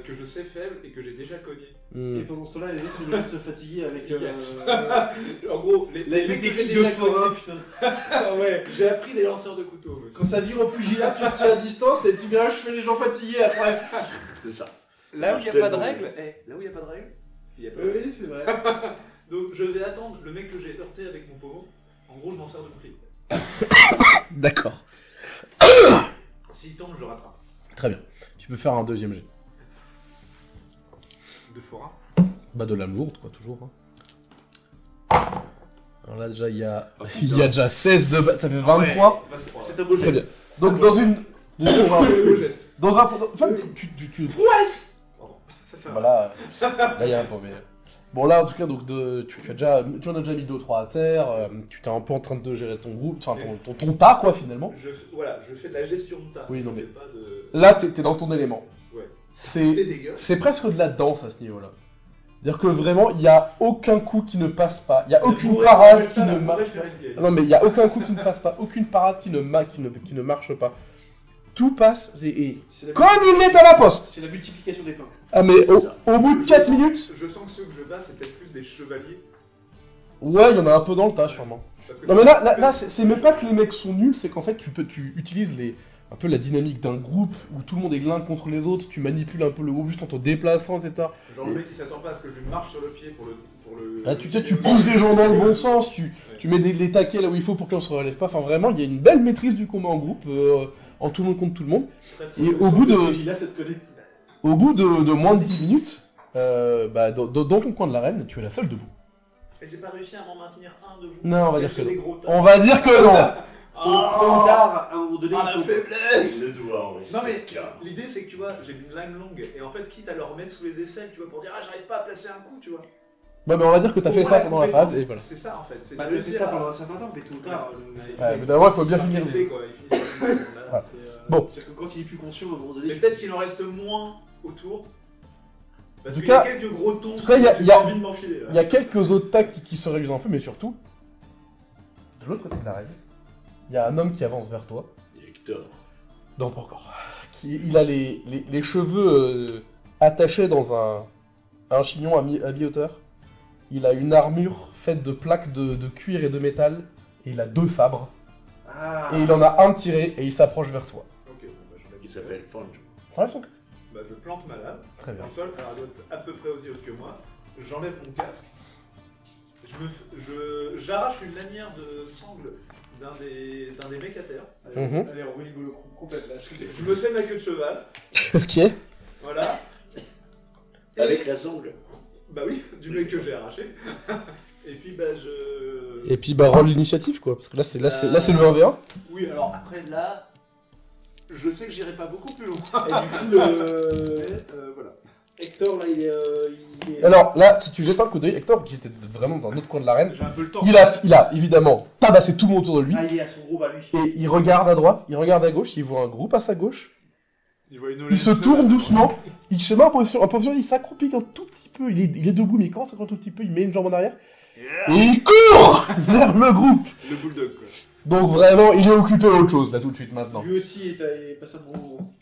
D: que je sais faibles et que j'ai déjà cognés.
F: Et pendant ce temps-là, les autres sont obligés de se fatiguer avec
D: Yes. En gros, les
F: les
D: mecs que j'ai
F: techniques de
D: déjà
F: forain,
D: connus.
F: putain.
D: Ah ouais, j'ai appris des lanceurs de couteaux. monsieur.
F: Quand ça vire au pugilat, tu te tiens à distance et tu viens, je fais les gens fatigués après.
A: C'est ça.
D: Là où il n'y a
A: marche
D: pas de
A: tellement
D: règles, là où il n'y a pas de règles, il n'y a pas de règles.
F: Oui, c'est vrai.
D: Donc je vais attendre le mec que j'ai heurté avec mon pommeau. En gros, je m'en sers de bouclier.
B: D'accord.
D: S'il tombe, je le rattrape.
B: Très bien. Tu peux faire un deuxième jet.
D: De forain.
B: Bah de lame lourde, quoi, toujours. Hein. Alors là, déjà, il y a déjà 16 de base, ça fait 23.
F: C'est un beau
B: Très
F: jeu.
B: bien. Donc dans une... Dans
D: Beau geste.
B: un... En fait, tu...
D: Pardon. Ça fait un-
B: Voilà, là il y a un peu, mais... Bon là en tout cas, donc tu en as déjà mis 2-3 à terre, tu t'es un peu en train de gérer ton groupe, enfin ton tas quoi finalement.
D: Je fais de la gestion de tas.
B: Oui, non,
D: Je
B: mais-
D: fais pas de...
B: Là t'es dans ton élément.
D: Ouais.
B: C'est
D: dégueu.
B: presque de la danse à ce niveau-là. C'est-à-dire que vraiment, il n'y a aucun coup qui ne passe pas, il n'y a aucune
D: pourrait
B: parade
D: faire
B: qui
D: ça,
B: ne
D: on pourrait
B: marche
D: faire une vieille.
B: Non mais il n'y a aucun coup qui ne passe pas, aucune parade qui ne marche pas. Tout passe, et
F: C'est la,
B: comme il est à la poste.
F: c'est la multiplication des pains.
B: Ah mais au bout de 4 minutes,
D: Je sens que ceux que je bats, c'est peut-être plus des chevaliers.
B: ouais, il y en a un peu dans le tas sûrement.
D: Parce que
B: Non mais là c'est même pas que les mecs sont nuls, c'est qu'en fait tu utilises un peu la dynamique d'un groupe où tout le monde est l'un contre les autres, tu manipules un peu le groupe juste en te déplaçant, etc.
D: Genre le mec qui s'attend pas à ce que je lui marche sur le pied pour le...
B: Là tu pousses les gens dans le bon sens, tu mets les taquets là où il faut pour qu'on se relève pas, enfin vraiment il y a une belle maîtrise du combat en groupe, en tout le monde contre tout le monde. Et au bout de...
F: Là, ça te connaît.
B: Au bout de moins de 10 minutes, dans ton coin de l'arène, tu es la seule debout.
D: Et j'ai pas réussi à m'en maintenir un debout.
B: Non, on va dire
D: Cacher
B: que
D: des
B: non.
D: gros tas.
B: On va dire que non.
F: Ton tard, à un moment donné,
D: Ah,
F: il
D: la
F: tombe.
D: faiblesse.
A: Le doigt en
D: Non mais l'idée c'est que tu vois, j'ai une lame longue et en fait quitte à le remettre sous les aisselles, tu vois, pour dire ah j'arrive pas à placer un coup, tu vois.
B: Bon, mais on va dire que t'as fait
D: Pour
B: ça
D: la
B: pendant la
D: compétence,
B: phase, et voilà.
D: C'est ça en fait. C'est
F: Bah,
D: de
F: t'as fait
D: réussir
F: ça
D: à-
F: pendant un certain temps, mais tôt ou tard.
B: Ouais, mais d'abord, il faut bien finir.
D: Blessé, quoi, il finit sur le-
B: Voilà.
D: c'est,
B: Bon.
F: C'est que quand il est plus conscient, à un moment donné.
D: Mais peut-être qu'il en reste moins autour. Parce
B: En tout
D: qu'il y a
B: cas-
D: quelques gros tons
B: en tout cas, il y a-
D: que
B: il y a-
D: j'ai envie de m'enfiler. là.
B: Il y a quelques autres tags qui se réduisent un peu, mais surtout, de l'autre côté de l'arène, il y a un homme qui avance vers toi.
A: Directeur.
B: Non, pas encore. Il a les cheveux attachés dans un chignon à mi-hauteur. Il a une armure faite de plaques de cuir et de métal. Et il a 2 sabres.
F: Ah.
B: Et il en a un tiré et il s'approche vers toi.
D: Ok, bon, bah, je mets
A: Il s'appelle Fange.
B: Enlève son casque.
D: Bah, je plante ma lame
B: Très bien.
D: dans le sol, alors elle doit être à peu près aussi haute que moi. J'enlève mon casque. J'arrache une lanière de sangle d'un des mecs à terre.
B: Mhm.
F: Elle est en rigolo complète là.
D: Je me fais ma queue de cheval.
B: Ok.
D: Voilà. Et-
A: Avec la sangle.
D: Bah oui, du mec que j'ai arraché. Et puis bah je...
B: Et puis bah roll l'initiative quoi, parce que là c'est le 1v1.
D: Oui, alors après là, je sais que j'irai pas beaucoup plus loin.
F: Et du coup,
D: Voilà.
F: Hector là, il est.
B: Alors là, si tu jettes un coup d'œil, Hector, qui était vraiment dans un autre coin de l'arène,
D: J'ai un peu le temps.
B: il a évidemment tabassé tout le monde autour de lui.
F: Ah, il est à son groupe à lui.
B: Et il regarde à droite, il regarde à gauche, il voit un groupe à sa gauche.
D: Il voit une
B: Il se tourne doucement, il se met en position, il s'accroupit un tout petit peu, il est debout mais il commence à un tout petit peu, il met une jambe en arrière. Et il court vers le groupe.
D: Le bulldog quoi.
B: Donc vraiment, il est occupé à autre chose là tout de suite maintenant.
F: Lui aussi est passé un bon moment.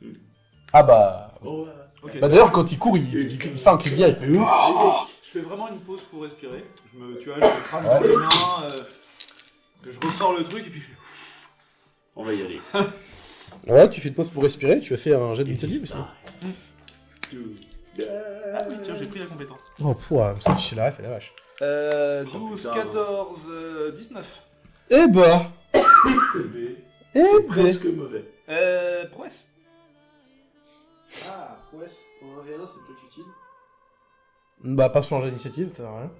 B: Ah bah...
F: Oh,
D: Ok.
B: Bah d'ailleurs quand il court, il fait un cri de guerre, il fait...
D: Je fais vraiment une pause pour respirer. Tu vois, je me crache dans les mains, je ressors le truc et puis je fais...
A: On va y aller.
B: Ouais, tu fais une pause pour respirer, tu as fait un jet d'initiative aussi.
D: Ah oui, tiens, j'ai pris la compétence.
B: Oh pouah, c'est chez la ref et la vache.
D: 12,
A: putain.
D: 14, 19.
B: Eh bah... Eh bah...
A: Presque mauvais.
D: Prouesse.
F: Ah, ouais, pour un V1, c'est peut-être utile.
B: Bah pas sur un jet d'initiative, ça sert à rien.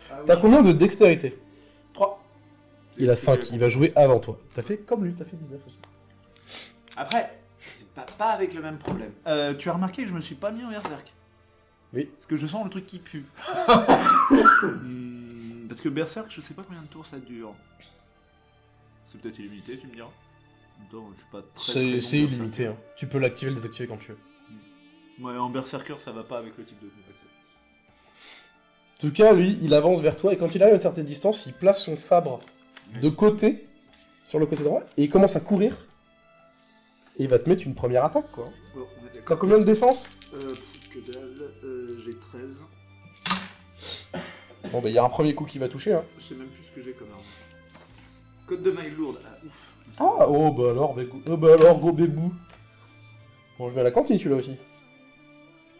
F: Ah, oui.
B: T'as combien de dextérité?
D: 3.
B: Il a 5, il va jouer avant toi. T'as fait comme lui, t'as fait 19 aussi.
D: Après, c'est pas avec le même problème. Tu as remarqué que je me suis pas mis en berserk.
B: Oui.
D: Parce que je sens le truc qui pue. Parce que berserk, je sais pas combien de tours ça dure. C'est peut-être illimité, tu me diras. Non, je suis pas très, très bon
B: C'est
D: berserk.
B: illimité, hein. Tu peux l'activer et le désactiver quand tu veux.
D: Ouais, en berserker, ça va pas avec le type de combat que c'est.
B: En tout cas, lui, il avance vers toi et quand il arrive à une certaine distance, il place son sabre de côté, sur le côté droit, et il commence à courir. Et il va te mettre une première attaque, quoi.
D: Bon, on est
B: T'as
D: d'accord.
B: combien de défense?
D: Que dalle, j'ai 13.
B: Bon, bah, il y a un premier coup qui va toucher, hein.
D: Je sais même plus ce que j'ai comme arme. Côte de maille lourde, ah ouf.
B: Ah, oh, bah alors, gros bébou. Bon, je vais à la cantine, celui-là aussi.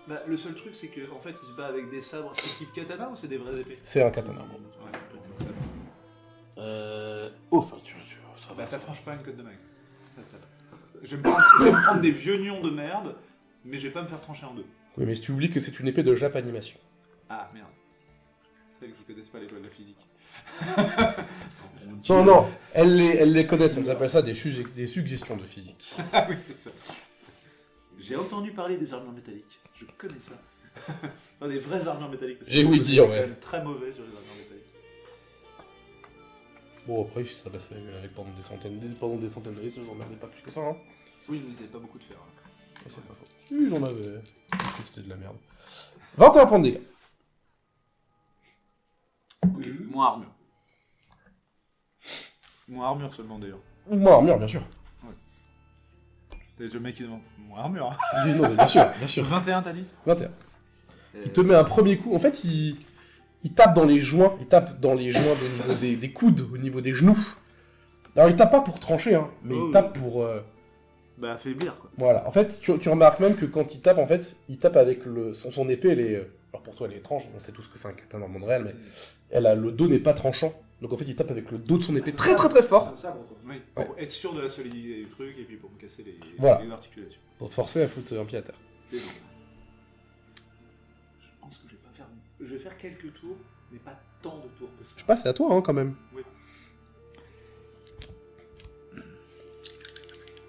D: Bah, le seul truc, c'est que en fait, il se bat avec des sabres. C'est type katana ou c'est des vraies épées?
B: C'est un katana.
D: Ouais, peut-être ça.
B: Enfin, ça
D: Bah, ça tranche pas une côte de maille. Ça. Je vais me prendre des vieux nions de merde, mais je vais pas me faire trancher en deux.
B: Oui, mais si tu oublies que c'est une épée de Jap Animation.
D: Ah merde. Celles qui connaissent pas les lois de la physique.
B: Non, elles les connaissent, on appelle ça des suggestions de physique.
D: Ah oui, c'est ça. J'ai entendu parler des armures métalliques. Je connais ça. Enfin, des vraies armures métalliques. parce que
B: J'ai ouï
D: je suis
B: dire,
D: quand
B: ouais.
D: même très mauvais sur les armures métalliques.
B: Bon, après, ça passe avec pendant des centaines d'années, ça vous emmerdez pas plus que ça, hein.
D: Oui, vous n'avez pas beaucoup de fer. Hein.
B: Ouais, c'est pas faux. Oui, j'en avais. C'était de la merde. 21 points de dégâts.
D: Ok, moins armure. Moins armure seulement d'ailleurs.
B: Moi, armure, bien sûr.
D: C'est le mec qui demande moins armure. Hein.
B: Oui, non, mais bien sûr, bien sûr.
D: 21 t'as dit
B: 21. Il te met un premier coup. En fait, il tape dans les joints. Il tape dans les joints au niveau des coudes, au niveau des genoux. Alors, il tape pas pour trancher, hein, mais
D: Oh,
B: il tape pour...
D: Bah, affaiblir quoi.
B: Voilà. En fait, tu remarques même que quand il tape, en fait, il tape avec son épée. Elle est... Alors, pour toi, elle est étrange. On sait tous que c'est un katana dans le monde réel, mais le dos n'est pas tranchant. Donc, en fait, il tape avec le dos de son épée très très très fort.
D: C'est un sabre quoi. Oui, pour être sûr de la solidité du truc et puis pour me casser les articulations.
B: Pour te forcer à foutre un pied à terre.
D: C'est bon. Je pense que je vais pas faire. Je vais faire quelques tours, mais pas tant de tours que ça.
B: Je sais pas, c'est à toi, hein, quand même.
D: Oui.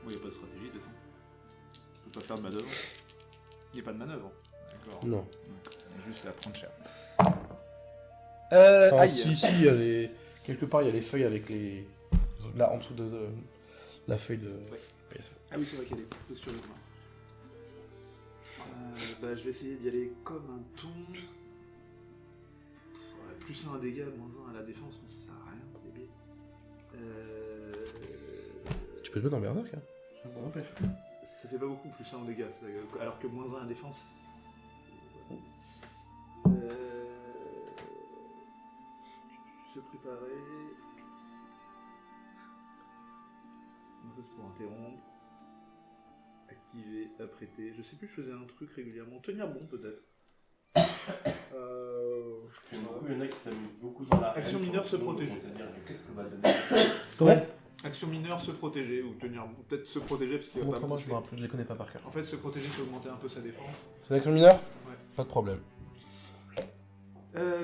D: Bon, y a pas de stratégie de toute façon. Je peux pas faire de manœuvre. Y a pas de manœuvre. D'accord.
B: Non.
D: On va juste la prendre cher.
B: Enfin,
D: Aïe.
B: si, il y a les... Quelque part, il y a les feuilles avec les... Là, en dessous de la feuille de...
D: Ouais.
B: Il y a ça.
D: Ah oui, c'est vrai qu'elle est posture de main. Bah, je vais essayer d'y aller comme un ton. Ouais, plus 1 à dégâts, moins 1 à la défense, mais ça sert à rien, c'est débile.
B: Tu peux te mettre en berserk, hein. Ça n'empêche.
D: Ça fait pas beaucoup, plus 1 en dégâts, alors que moins 1 à la défense. Se préparer. Ça c'est pour interrompre. Activer, apprêter. Je sais plus, je faisais un truc régulièrement. Tenir bon peut-être.
E: Il y en a qui s'amusent beaucoup dans la
D: Action mineure, se protéger.
E: Qu'est-ce que va donner
B: Ouais.
D: Action mineure, se protéger ou tenir bon. Peut-être se protéger parce qu'il va pas.
B: Montre-moi,
D: me
B: je me rappelle, je les connais pas par cœur.
D: En fait, se protéger, c'est augmenter un peu sa défense.
B: C'est l'action mineure?
D: Ouais.
B: Pas de problème.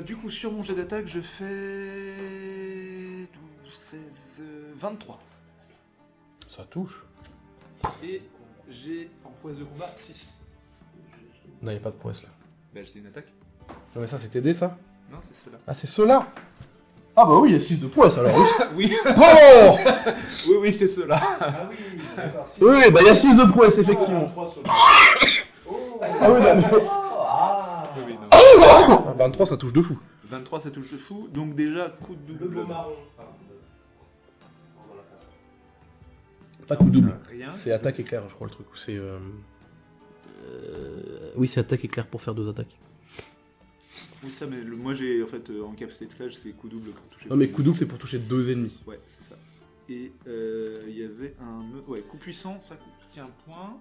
D: Du coup, sur mon jet d'attaque, je fais 12, 16, 23.
B: Ça touche.
D: Et j'ai en prouesse de combat 6.
B: Non, il n'y a pas de prouesse là.
D: Bah, j'ai une attaque.
B: Non, mais ça, c'est TD, ça?
D: Non, c'est cela.
B: Ah, c'est ceux-là? Ah bah oui, il y a 6 de prouesse alors.
D: Oui,
B: Oh
D: oui, c'est cela.
E: Ah oui, d'accord.
B: Oui, bah il y a 6 de prouesse, effectivement.
D: 23 sur le...
B: Ah oui, non, mais...
D: Oui, oui, non.
B: Ah, 23, ça touche de fou.
D: 23, ça touche de fou. Donc déjà, coup de
E: Le
D: double.
E: beau marron. Dans la face.
B: Pas coup double.
D: Rien.
B: C'est attaque éclair, je crois, le truc. Ou c'est... Oui, c'est attaque éclair pour faire 2 attaques.
D: Oui, ça, mais moi j'ai en fait en capacité de clash, c'est coup double pour toucher.
B: Non, mais coup double, c'est pour toucher 2 ennemis.
D: Ouais, c'est ça. Et il y avait un. Ouais, coup puissant, ça coûte un point.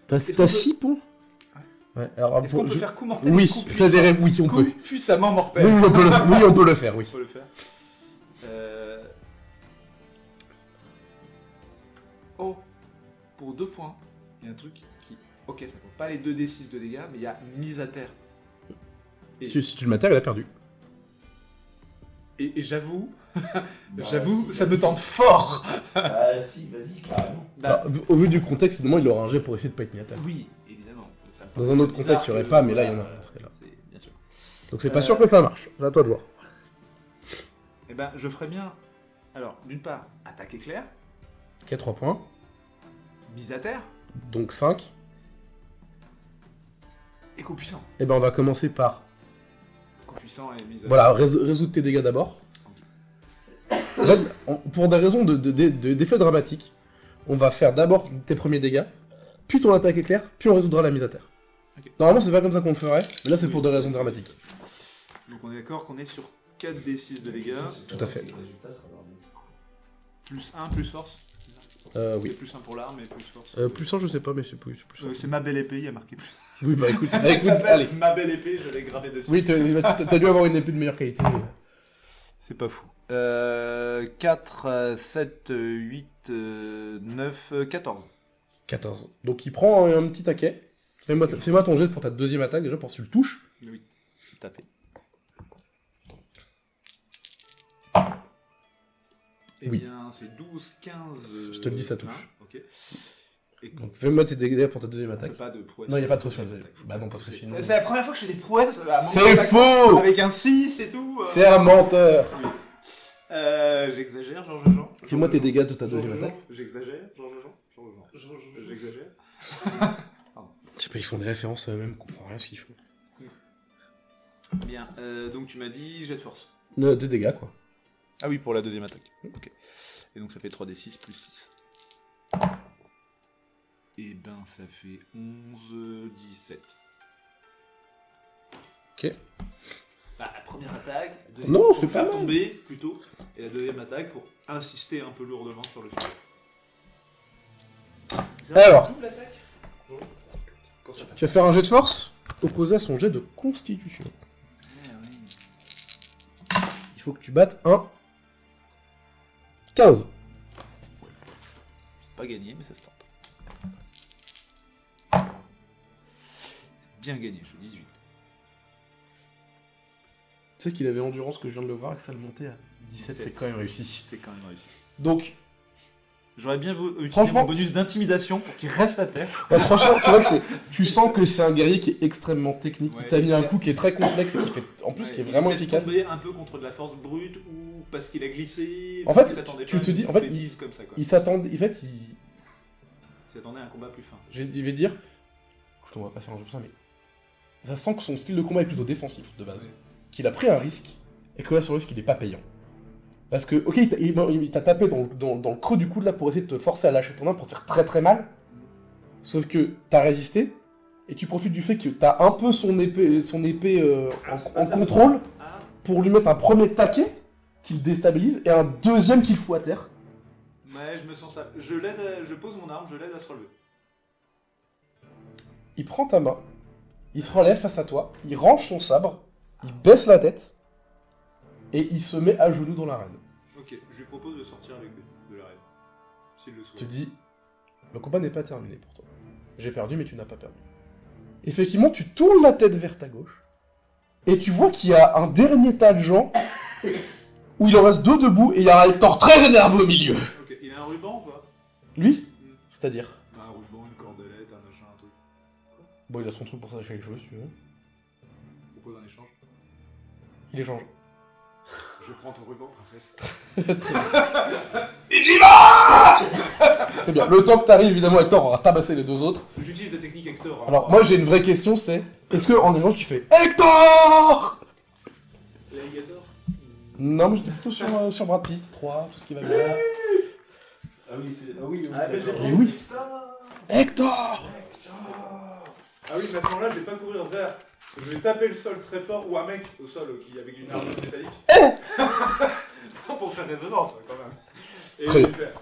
B: T'as 6 points? Ouais, alors...
D: Est-ce qu'on peut faire coup mortel?
B: Oui,
D: coup
B: ça dirait... Oui, on
D: coup
B: peut.
D: puissamment mortel.
B: Oui, on peut le faire. Oui, on peut le faire, oui.
D: On peut le faire. Oh, pour 2 points, il y a un truc qui... Ok, ça compte pas les 2d6 de dégâts, mais il y a mise à terre. Et,
B: Si tu le matères, il a perdu.
D: et j'avoue, j'avoue, ça me tente fort.
E: Ah si, vas-y, carrément.
B: Bah, au vu du contexte, évidemment, il aura un jet pour essayer de pas être mis à terre.
D: Oui, évidemment. Ça me
B: Dans
D: paraît
B: un autre
D: bizarre
B: contexte, il n'y aurait
D: que-
B: pas, mais là, il y en a
D: voilà,
B: dans ce cas-là.
D: c'est- Bien sûr.
B: Donc c'est pas sûr que ça marche. C'est à toi de voir.
D: Eh ben, je ferais bien. Alors, d'une part, attaque éclair,
B: Ok, 3 points.
D: mise à terre,
B: Donc 5.
D: Et coup puissant.
B: Eh ben, on va commencer par
D: Coup puissant et mise à...
B: voilà, résoudre tes dégâts d'abord. En fait, pour des raisons d'effet dramatique, on va faire d'abord tes premiers dégâts, puis ton attaque éclair, puis on résoudra la mise à terre.
D: Ok.
B: Normalement, c'est pas comme ça qu'on le ferait, mais là, c'est
D: Oui.
B: pour des raisons dramatiques.
D: Donc on est d'accord qu'on est sur 4d6 de dégâts,
B: Tout à fait.
D: plus 1, plus force.
B: Oui.
D: Plus 1 pour l'arme et plus force.
B: Plus 1, je sais pas, mais c'est plus.
D: C'est ma belle épée, il y a marqué plus.
B: Oui, bah écoute,
D: Ça
B: écoute,
D: s'appelle
B: allez.
D: Ma belle épée, je l'ai gravé dessus.
B: Oui, t'as dû avoir une épée de meilleure qualité.
D: C'est pas fou. 4, 7, 8, 9, 14.
B: 14. Donc il prend un petit taquet. Fais-moi ton jet pour ta deuxième attaque, déjà, pour si tu le touches.
D: Oui, tout à fait. Eh
B: Oui.
D: bien, c'est 12, 15...
B: Je te le dis, ça touche.
D: 20, ok. Et
B: Donc fais-moi tes dégâts pour ta deuxième
D: on fait
B: attaque.
D: pas de prouesse.
B: Non, il n'y a pas de prouesse sur les attaques. Bah non, parce que sinon...
D: C'est la première fois que je fais des prouesses.
B: C'est faux.
D: Avec un 6 et tout.
B: C'est un menteur.
D: J'exagère, Jean.
B: Fais-moi tes dégâts de ta deuxième attaque.
D: J'exagère, Jean. J'exagère.
B: Je sais pas, ils font des références eux-mêmes, on comprend rien à ce qu'ils font.
D: Bien, donc tu m'as dit jet de force.
B: Des dégâts, quoi.
D: Ah oui, pour la deuxième attaque. Ok. Et donc ça fait 3d6 plus 6. Et ben ça fait 11, 17.
B: Ok.
D: Bah, la première attaque, la deuxième
B: Non,
D: pour
B: c'est
D: faire
B: pas mal.
D: tomber plutôt, et la deuxième attaque pour insister un peu lourdement sur le sujet.
B: Alors.
D: Double attaque.
B: Tu vas faire un jet de force opposé à son jet de constitution. Il faut que tu battes un 15.
D: Pas gagné, mais ça se tente. C'est bien gagné, je fais 18.
B: Tu sais qu'il avait endurance que je viens de le voir et que ça le montait à 17, c'est quand même réussi.
D: C'est quand même réussi.
B: Donc,
D: J'aurais bien utilisé
B: Franchement-
D: mon bonus d'intimidation pour qu'il reste à terre.
B: franchement, tu vois que tu sens que c'est un guerrier qui est extrêmement technique, qui
D: Ouais.
B: t'a mis un coup qui est très complexe et qui fait, en plus, qui est vraiment efficace.
D: Il est tombé un peu contre de la force brute ou parce qu'il a glissé.
B: En
D: parce
B: fait,
D: qu'il s'attendait
B: tu
D: pas à
B: te
D: une
B: dis- en fait,
D: bêtise comme ça, quoi.
B: Il s'attendait, en fait,
D: Il s'attendait à un combat plus fin.
B: je vais dire, écoute, on va pas faire un jeu pour ça, mais ça sent que son style de combat est plutôt défensif de base, qu'il a pris un risque et que là, sur le risque, il est pas payant. Parce que, ok, il t'a tapé dans le creux du coude là pour essayer de te forcer à lâcher ton arme pour te faire très très mal. Sauf que t'as résisté et tu profites du fait que t'as un peu son épée en contrôle
D: Ah,
B: pour lui mettre un premier taquet qui le déstabilise et un deuxième qui le fout à terre.
D: ouais, je me sens ça. Je pose mon arme, je l'aide à se relever.
B: Il prend ta main, il se relève face à toi, il range son sabre, il baisse la tête et il se met à genoux dans l'arène.
D: Ok, je lui propose de sortir avec lui de l'arène. S'il le
B: Tu te
D: souhaite.
B: dis, le combat n'est pas terminé pour toi. J'ai perdu, mais tu n'as pas perdu. Effectivement, tu tournes la tête vers ta gauche, et tu vois qu'il y a un dernier tas de gens, où il en reste deux debout, et il y a un Hector très énervé au milieu.
D: Ok, il a un ruban ou pas?
B: Lui C'est-à-dire
D: Un ruban, une cordelette, un machin, un truc.
B: Bon, il a son truc pour s'acheter quelque chose, si tu veux.
D: Je propose un échange.
B: Il échange.
D: Je prends ton ruban, princesse.
B: Très bien. Le temps que t'arrives, évidemment, Hector aura tabassé les deux autres.
D: J'utilise la technique Hector. hein.
B: Alors, moi, j'ai une vraie question, c'est... Est-ce que, en échange, tu fais Hector
D: L'alligator.
B: Non, mais j'étais plutôt sur Brad Pitt, 3, tout ce qui va bien.
E: Ah oui, c'est. Ah oui,
D: Ah, mais j'ai
B: Et
D: pris
B: oui.
D: Hector.
B: Hector
D: Ah oui, mais à ce moment-là, je vais pas courir vers. Je vais taper le sol très fort ou un mec au sol qui avec une arme métallique. Pour faire résonance quand même. Et
B: Très
D: je
B: bien.
D: vais faire.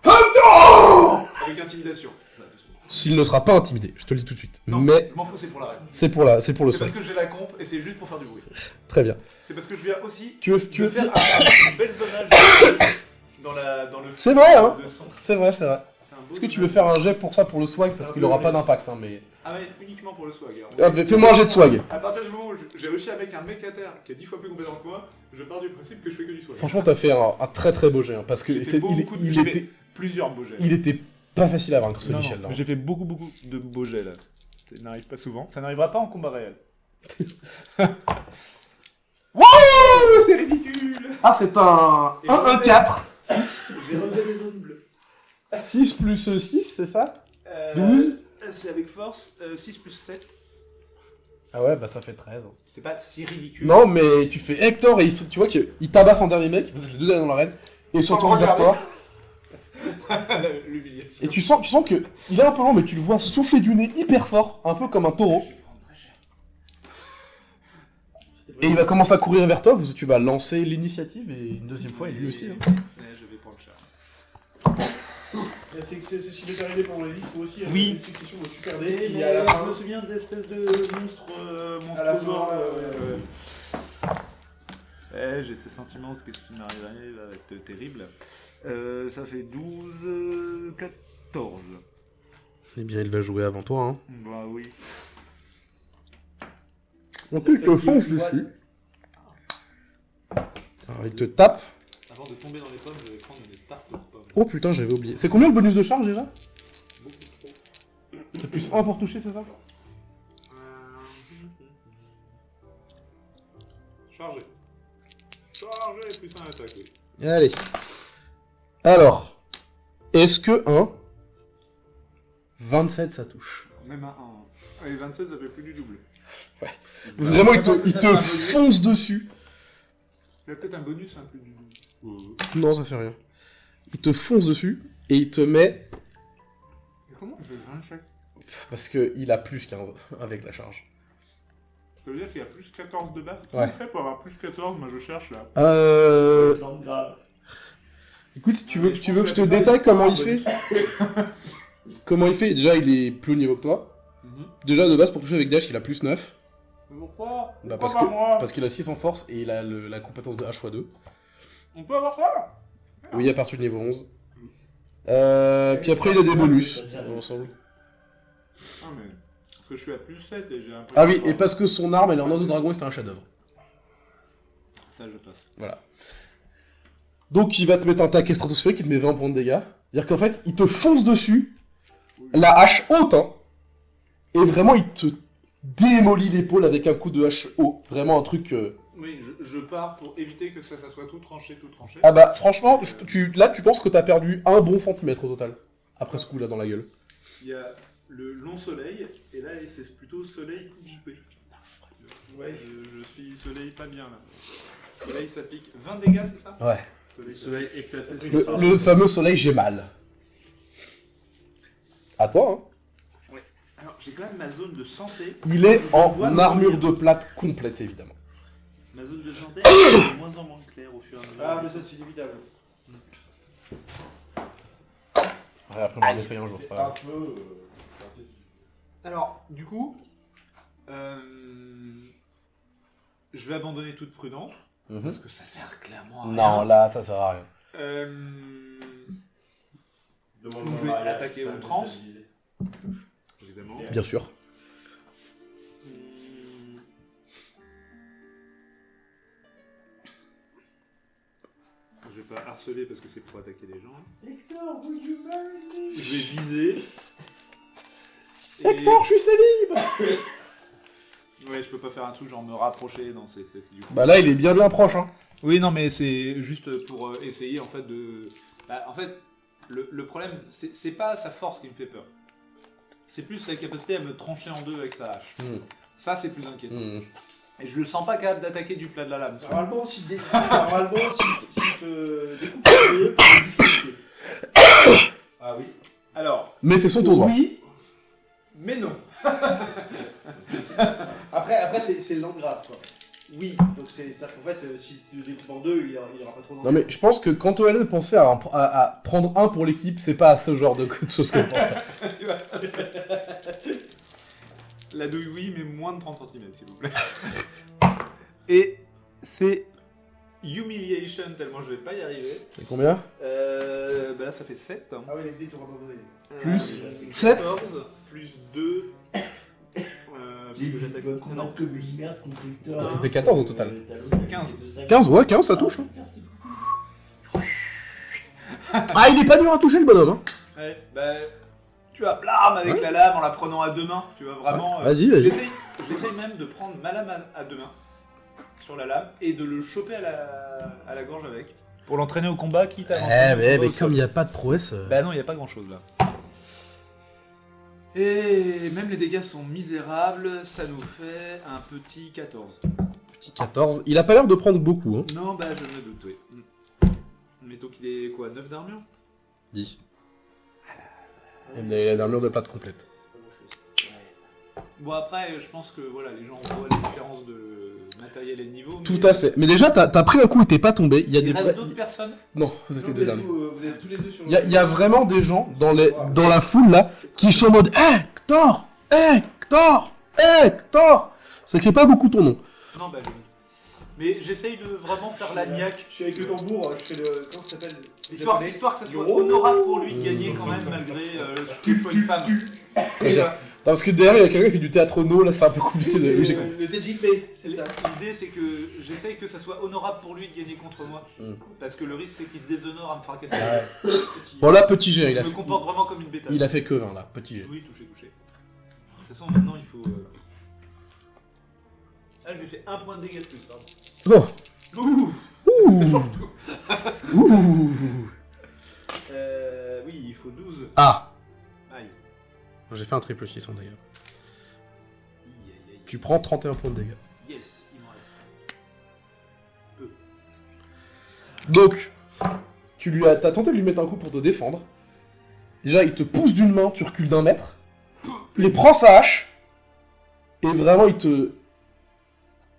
D: Hector avec intimidation. Là, doucement.
B: S'il ne sera pas intimidé, je te le dis tout de suite.
D: Non,
B: Mais
D: je m'en fous, c'est pour la règle.
B: c'est pour le
D: C'est
B: soin.
D: parce que j'ai la comp et c'est juste pour faire du bruit.
B: Très bien.
D: C'est parce que je viens aussi
B: Tu veux
D: de faire
B: faire...
D: un bel zonage dans le.
B: C'est vrai, hein.
D: De son.
B: C'est vrai, c'est vrai.
D: Fait un beau
B: Est-ce que tu
D: zonage.
B: veux faire un jet pour ça, pour le swag, parce qu'il aura pas d'impact, hein, mais...
D: Ah ouais, uniquement pour le swag. alors.
B: Ah, mais fais-moi un jet de swag.
D: À partir du moment où j'ai réussi avec un mec à terre qui est 10 fois plus compétent que moi, je pars du principe que je fais que du swag.
B: Franchement, t'as fait un très très beau jet, hein, parce que
D: J'ai fait
B: c'est-
D: beaucoup de-
B: il
D: j'ai
B: était...
D: fait plusieurs beaux jets.
B: Il était pas facile à vaincre, ce
D: Non,
B: Michel,
D: non,
B: là.
D: j'ai fait beaucoup de beaux jets là. Ça n'arrive pas souvent. Ça n'arrivera pas en combat réel. Wouh, c'est ridicule.
B: Ah, c'est un
D: Et
B: 1-1-4.
D: J'ai relevé les zones bleues.
B: 6 plus 6, c'est ça 12.
D: C'est avec force. 6 plus 7.
B: Ah ouais, bah ça fait 13.
D: C'est pas si ridicule.
B: Non, mais tu fais Hector et tu vois qu'il tabasse un dernier mec, parce que les deux derniers dans l'arène, et il se retourne vers toi.
D: L'humiliation.
B: Et tu sens que il est un peu lent, mais tu le vois souffler du nez hyper fort, un peu comme un taureau. Et il va commencer à courir vers toi, tu vas lancer l'initiative, et une deuxième fois, et lui aussi. Hein.
D: Ouais, je vais prendre cher.
F: C'est ce qui m'est arrivé pour les listes aussi.
D: Oui.
F: Une succession de super dés.
D: Mais
F: Qui, à la
D: je
F: fin,
D: me souviens de l'espèce de monstre
F: à la fin,
D: j'ai ces sentiments, ce qui m'arriverait va être terrible. Ça fait 12, 14.
B: Eh bien, il va jouer avant toi. Hein.
D: Bah oui.
B: Donc il te fonce dessus. Alors, il te tape.
D: Avant de tomber dans les pommes, je vais prendre des tartes aux pommes.
B: Oh putain, j'avais oublié. C'est combien le bonus de charge déjà?
D: Beaucoup trop.
B: C'est plus 1 pour toucher, c'est ça?
D: Chargé. Chargé, plus un attaque, oui.
B: Allez. Alors, est-ce que 27 ça touche?
D: Même un 1. Allez, 27, ça fait plus du double.
B: Vraiment, il te fonce dessus.
D: Il y a peut-être un bonus, plus du double.
B: Non, ça fait rien. Il te fonce dessus et il te met.
D: Et comment il fait 20 chaque?
B: Parce qu'il a plus 15 avec la charge.
D: Ça veut dire qu'il y a plus 14 de base?
B: Ouais.
D: Comment on fait pour avoir plus 14? Moi je cherche là.
B: Écoute, tu veux que je te détaille comment il fait? Comment il fait? Déjà, il est plus haut niveau que toi. Déjà, de base, pour toucher avec Dash, il a plus 9.
D: Pourquoi?
B: Bah,
D: Pourquoi pas moi?
B: parce qu'il a 6 en force et il a la compétence de H x 2.
D: On peut avoir ça?
B: Oui, à partir du niveau 11. Puis après, il a des bonus. Ensemble.
D: Ah, mais. Parce que je suis à plus 7 et j'ai un peu.
B: Ah oui, et parce que son arme, elle est en os de dragon et c'est un chef-d'œuvre.
D: Ça, je passe.
B: Voilà. Donc, il va te mettre un taquet stratosphérique, il te met 20 points de dégâts. C'est-à-dire qu'en fait, il te fonce dessus, la hache haute, hein, et vraiment, il te démolit l'épaule avec un coup de hache haut. Vraiment un truc...
D: Oui, je pars pour éviter que ça soit tout tranché,
B: Ah bah, franchement, là, tu penses que t'as perdu un bon centimètre au total. Après ce coup-là, dans la gueule.
D: Il y a le long soleil, et là, c'est plutôt soleil coupé. Ouais, je suis soleil pas bien là. Soleil, ça pique 20 dégâts, c'est ça?
B: Ouais.
D: Soleil éclaté.
B: Le fameux soleil, j'ai mal. À toi, hein.
D: Alors, j'ai quand même ma zone de santé.
B: Il est en armure de plate complète, évidemment.
D: Ma zone de santé est de moins en moins claire au fur et à mesure.
F: Ah, mais ça, c'est inévitable.
B: Ouais, après, on va défaillir un jour.
A: C'est
B: pas grave.
A: un peu.
D: Alors, du coup, je vais abandonner toute prudence,
B: Mhm.
D: parce que ça sert clairement à rien.
B: Non, là, ça sert à rien.
E: Demande
D: Donc, je vais attaquer outrance. Évidemment.
B: Bien sûr.
D: Je vais pas harceler parce que c'est pour attaquer les gens.
A: Hector, would you marry me?
D: Je vais viser. Et-
B: Hector, je suis célib.
D: Ouais, je peux pas faire un truc genre me rapprocher, non, c'est du coup.
B: Bah là, il est bien proche, hein.
D: Oui, non, mais c'est juste pour essayer en fait de. Bah, en fait, le problème, c'est pas sa force qui me fait peur. C'est plus sa capacité à me trancher en deux avec sa hache.
B: Mm.
D: Ça, c'est plus inquiétant.
B: Mm.
D: Et je le sens pas capable d'attaquer du plat de la lame.
F: Normalement, s'il te découpe le milieu, il est disqualifié.
D: Ah oui. Alors,
B: Mais c'est son tournoi.
D: oui, mais non.
F: Après c'est le landgrave, quoi. Oui, donc c'est-à-dire qu'en fait, si tu le découpes en deux, il y aura pas trop d'enjeux.
B: Non mais je pense que quand OLN pensait à prendre un pour l'équipe, c'est pas à ce genre de choses qu'elle pense.
D: La douille, oui, mais moins de 30 cm, s'il vous plaît. Et c'est humiliation, tellement je vais pas y arriver.
B: C'est combien?
D: Bah là, ça fait 7. Hein.
F: Ah oui, les dés t'auront abandonné.
B: Plus
D: Euh,
B: 7.
D: 14, plus 2. Parce que j'attaque.
A: Qu'on a
D: Non,
A: que merde constructeur.
B: Ça fait 14 au total.
D: 15.
B: 15, ouais, 15, ça touche. Hein. Ah, il est pas dur à toucher le bonhomme. Hein.
D: Ouais, bah. Tu vois, blam avec la lame en la prenant à deux mains. Tu vois, vraiment.
B: Vas-y.
D: J'essaye même de prendre ma lame à deux mains sur la lame et de le choper à la gorge avec. Pour l'entraîner au combat, quitte à l'entraîner au combat au sol.
B: a pas de prouesse.
D: Bah non, il n'y a pas grand chose là. Et même les dégâts sont misérables, ça nous fait un petit 14.
B: Petit 14. Il a pas l'air de prendre beaucoup, hein.
D: Non, bah je me doute, oui. Mettons qu'il est quoi, 9 d'armure
B: 10. Il a l'armure de plate complète.
D: Bon après, je pense que voilà, les gens voient la différence de matériel et de niveau.
B: Tout à fait. Mais déjà, t'as pris un coup et t'es pas tombé. Il y a
D: Il
B: des...
D: reste d'autres personnes.
B: Non, vous êtes les
F: Vous
B: deux
F: êtes,
B: derniers.
F: vous êtes tous les deux sur le...
B: Il y a vraiment des gens dans la foule là qui sont en mode Hector, Hector, Hector. Ça crie pas beaucoup ton nom.
D: Non, bah je... Mais j'essaye de vraiment faire la niaque.
F: Je suis avec le tambour, je fais le... Comment ça s'appelle?
D: Histoire que ça soit honorable pour lui de gagner quand même, malgré le tu soit une femme.
F: Et là,
B: Non, parce que derrière, il y a quelqu'un qui fait du théâtre no, là c'est un peu compliqué.
F: c'est
B: Oui, j'ai compris.
F: le TJP, c'est ça.
D: L'idée c'est que j'essaye que ça soit honorable pour lui de gagner contre moi. Parce que le risque c'est qu'il se déshonore à me fracasser. Petit.
B: Bon, là, petit G, il
D: Je
B: a
D: me
B: fait...
D: comporte vraiment comme une bétail.
B: Il a fait que 20 là, petit G.
D: Oui, touché. De toute façon, maintenant il faut. Ah, je lui ai fait 1 point de dégâts de plus, pardon.
B: Bon.
D: Ouh Ça change tout.
B: Ouh.
D: Oui, il faut 12.
B: Ah.
D: Aïe.
B: J'ai fait un triple 6 d'ailleurs.
D: Aïe.
B: Tu prends 31 points de dégâts.
D: Yes, il m'en reste.
B: Donc, t'as tenté de lui mettre un coup pour te défendre. Déjà, il te pousse d'une main, tu recules d'1 mètre. Il prend sa hache. Et vraiment,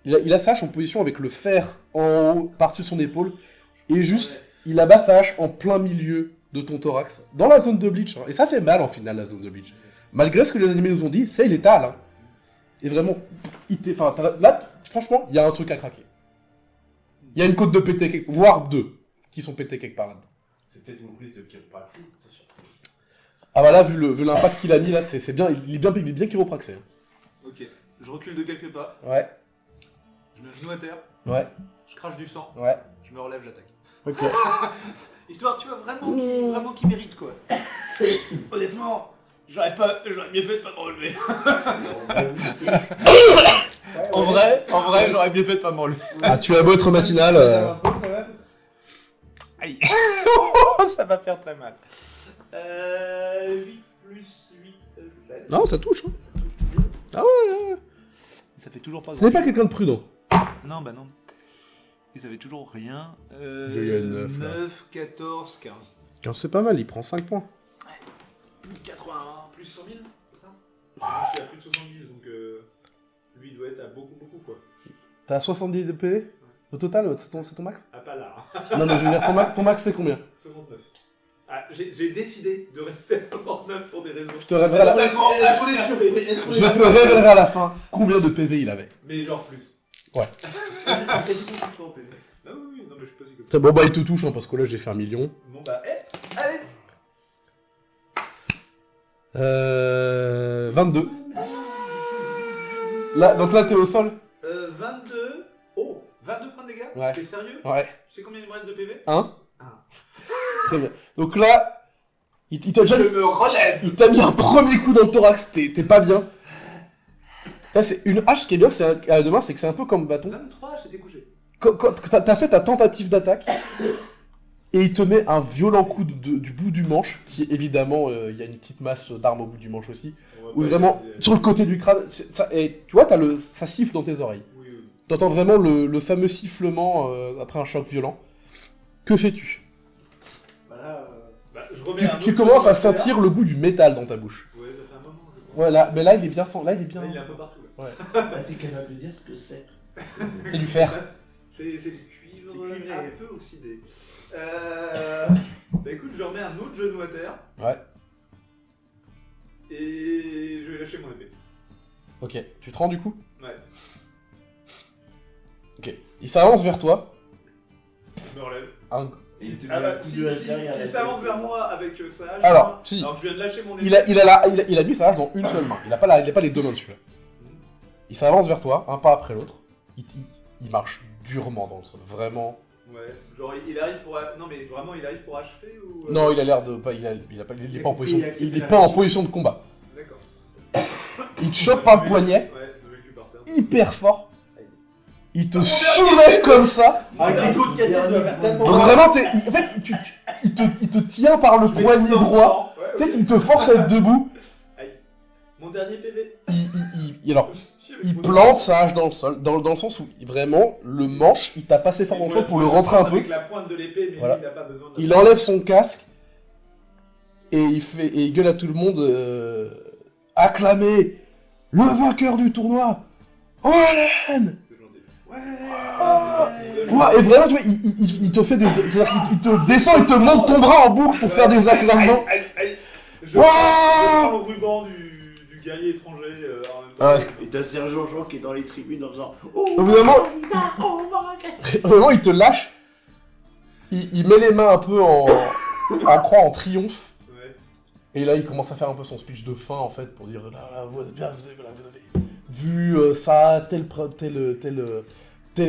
B: il a sa hache en position avec le fer en haut, par-dessus son épaule. Et juste, il abat sa hache en plein milieu de ton thorax. Dans la zone de bleach. Hein. Et ça fait mal en final, la zone de bleach. Malgré ce que les animés nous ont dit, c'est létal. Hein. Et vraiment, là, franchement, il y a un truc à craquer. Il y a une côte de pété, voire 2, qui sont pétés quelque part là-dedans.
E: C'est peut-être une prise de chiropraxie, c'est sûr.
B: Ah bah là, vu l'impact qu'il a mis là, c'est bien, il est bien chiropraxé. Hein.
D: Ok, je recule de quelques pas,
B: Ouais,
D: je me genou à terre,
B: ouais,
D: je crache du sang,
B: ouais.
D: je me relève, j'attaque.
B: Ok.
D: Histoire, tu vois, vraiment qui mérite quoi. Honnêtement, j'aurais mieux fait de pas me relever. En vrai, j'aurais mieux fait de pas me relever.
B: Ah, tu as beau être matinal.
D: Aïe. Ça va faire très mal. 8 plus 8, 7.
B: Non, ça touche. Hein. Ah ouais.
D: Ça fait toujours pas
B: Ce n'est pas quelqu'un de prudent.
D: Non, bah non. Et ça fait toujours rien.
B: Il y a 9, là.
D: 9, 14, 15.
B: Quand c'est pas mal, il prend 5 points.
D: Plus 81, plus 100 000, c'est ça Moi, je suis à plus de 70, donc lui il doit être à beaucoup quoi.
B: T'as 70 de PV au total, c'est ton max?
D: Ah, pas là.
B: Non, mais je veux dire, ton max c'est combien?
D: 69. Ah, j'ai décidé de rester à 69 pour des raisons.
B: Je te révélerai à la...
F: Est-ce qu'on est sûr?
B: Je te révélerai à la fin combien de PV il avait.
D: Mais genre plus.
B: Ouais.
D: Ah oui, non mais je suis pas si comme ça.
B: C'est bon, bah il te touche, hein, parce que là j'ai fait 1 million.
D: Bon bah, allez
B: 22. Là, donc là t'es au sol?
D: 22. Oh 22 points de dégâts.
B: Ouais.
D: T'es sérieux?
B: Ouais.
D: Tu sais combien il me reste de PV?
B: 1.
D: Ah.
B: Très bien. Donc là, il t'a
D: Je me relève.
B: il t'a mis un premier coup dans le thorax, t'es pas bien. Là, c'est une hache, ce qui est bien, demain, c'est que c'est un peu comme bâton.
D: 23, j'étais couché.
B: Quand t'as fait ta tentative d'attaque, et il te met un violent coup du bout du manche, qui évidemment, il y a une petite masse d'armes au bout du manche aussi, où vraiment, sur le côté du crâne, et tu vois, ça siffle dans tes oreilles.
D: Oui.
B: T'entends vraiment le fameux sifflement après un choc violent. Que fais-tu?
F: Voilà.
D: Bah, je remets un
B: Tu
D: autre
B: commences à
D: coup de
B: sentir le goût du métal dans ta bouche.
D: fer. Ouais, ça fait un moment, je crois.
B: Ouais, là, mais là, il est bien... Là, il est bien...
D: Là, il est un peu partout. Là.
F: Bah, t'es capable de dire ce que c'est.
B: C'est du fer.
D: C'est du cuivre,
F: C'est cuivré.
D: un peu oxydé. Bah écoute, je remets un autre genou à terre
B: Ouais.
D: et je vais lâcher mon épée.
B: Ok. Tu te rends du coup?
D: Ouais,
B: Ok. Il s'avance vers toi.
D: je me relève.
F: Et il te met
D: Ah
F: un
D: bah,
F: coup
D: si
F: de hache derrière la
D: ça
F: tête.
D: avance vers moi avec ça,
B: Alors, si.
D: alors que je viens de lâcher mon épée.
B: Il a mis sa hache dans une seule main. Il a pas les deux mains dessus. Là. Il s'avance vers toi, un pas après l'autre. Il marche durement dans le sol. Vraiment.
D: Ouais, genre il arrive pour... Non mais vraiment il arrive pour achever ou...
B: Non, il a l'air de... Il est pas en position...
F: Il accepte
B: Il est
F: la
B: pas en
F: réussite.
B: position de combat.
D: D'accord.
B: Il te chope par le poignet,
D: Ouais, je vais le cul par terre.
B: hyper fort. Il te soulève comme ça.
F: Avec les côtes cassées, ça doit faire tellement
B: Donc
F: mal.
B: vraiment, en fait, il te tient par le poignet droit.
D: Ouais,
B: Tu sais, il te force à être debout.
D: Aïe. Mon dernier PV.
B: Alors, il plante sa hache dans le sol, dans le sens où vraiment le manche, il tape assez fort dans le sol pour le rentrer un peu.
D: Avec la pointe de l'épée, mais
B: Voilà.
D: lui, il n'a pas besoin de...
B: Il enlève son casque et il gueule à tout le monde acclamez le vainqueur du tournoi, Olen. Ouais, et vraiment, tu vois, il te fait des... C'est-à-dire qu'il te descend, il te monte ton bras en boucle pour faire des acclamements.
D: Je prends le ruban du guerrier étranger en même temps.
B: Ouais.
A: Et t'as Sergent Jean qui est dans les tribunes en faisant
B: Au bout d'un moment, vraiment, il te lâche. Il met les mains un peu en croix, en triomphe.
D: Ouais.
B: Et là, il commence à faire un peu son speech de fin, en fait, pour dire là, vous avez vu ça, tel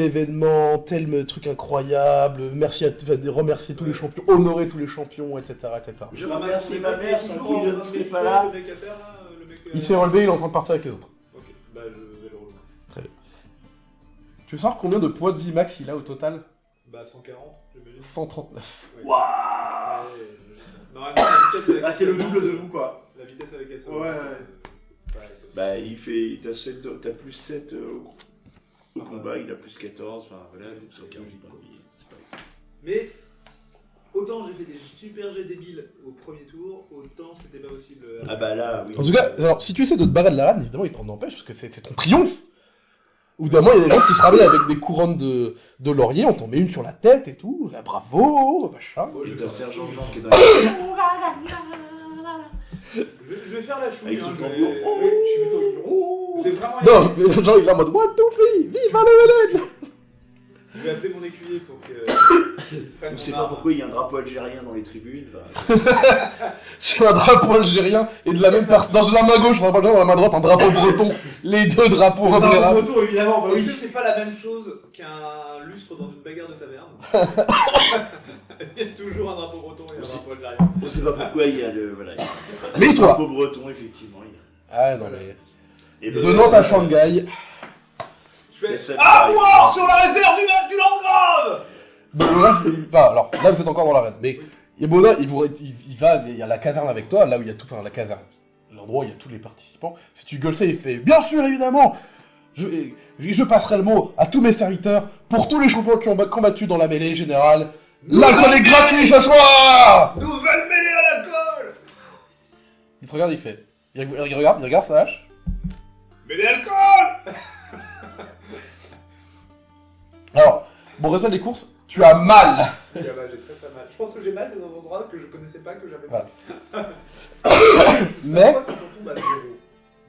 B: événement, tel truc incroyable, merci remercier tous les champions, honorer tous les champions, etc. etc.
A: Je remercie ma mère sans qui je ne serais pas là.
D: Le mec à terre, là, le mec,
B: Il s'est relevé, il est en train de partir avec les autres.
D: Ok, bah je vais le rejoindre.
B: Très bien. Tu veux savoir combien de points de vie max il a au total?
D: Bah 140, j'imagine.
B: 139.
D: Ouais. Normalement, la vitesse avec
C: Ah, c'est le double de vous, quoi.
D: La vitesse avec elle.
C: Ouais.
A: Bah, t'as plus 7 au combat, il a plus 14, enfin voilà, c'est logique.
D: Mais autant j'ai fait des super jets débiles au premier tour, autant c'était pas possible.
A: Ah bah là, oui.
B: En tout cas, alors, si tu essaies de te barrer de la rame, évidemment, il t'en empêche, parce que c'est ton triomphe. Ou évidemment, il y a des gens qui se ramènent avec des couronnes de laurier, on t'en met une sur la tête et tout, là, bravo, machin.
A: Et t'as Sergent Jean qui est dans
D: Je vais faire la chouille.
A: Avec son
D: je
A: tambour.
D: vais... Oui, je suis plutôt... J'ai vraiment...
B: Non, mais genre, il est en mode 1, 2, 3, vive le Hélène.
D: Je vais appeler mon écuyer pour que...
A: On sait pas pourquoi il y a un drapeau algérien dans les tribunes. Enfin,
B: C'est un drapeau algérien, et de la même personne, dans la main gauche, dans la main droite, un drapeau breton. Les deux drapeaux repérables.
C: Retour, évidemment, bah
D: Est-ce
C: oui.
D: que c'est pas la même chose qu'un lustre dans une bagarre de taverne? Il y a toujours un drapeau breton et un drapeau algérien.
A: on sait pas pourquoi il y a le
B: Mais ils sont là.
A: drapeau breton, effectivement.
B: Ah non, mais...
A: Et
B: De Nantes à Shanghai.
D: Je fais...
A: Ah,
D: War sur la réserve du Landgrave.
B: Bono, enfin, alors, là vous êtes encore dans l'arène, mais Bono, il y a la caserne avec toi, là où il y a tout, enfin la caserne, l'endroit où il y a tous les participants. Si tu gueules ça, il fait bien sûr, évidemment, je passerai le mot à tous mes serviteurs, pour tous les champions qui ont combattu dans la mêlée générale. L'alcool est gratuit ce soir.
D: Nouvelle mêlée à l'alcool.
B: Il te regarde, il fait, il regarde sa hache.
D: Mêlée à l'alcool.
B: Alors, bon, résultat des courses, tu as mal.
D: Ah bah, j'ai très mal. Je pense que j'ai mal dans un endroit que je connaissais pas, que j'avais pas.
B: Voilà. Mais
D: Quand on tombe à 0.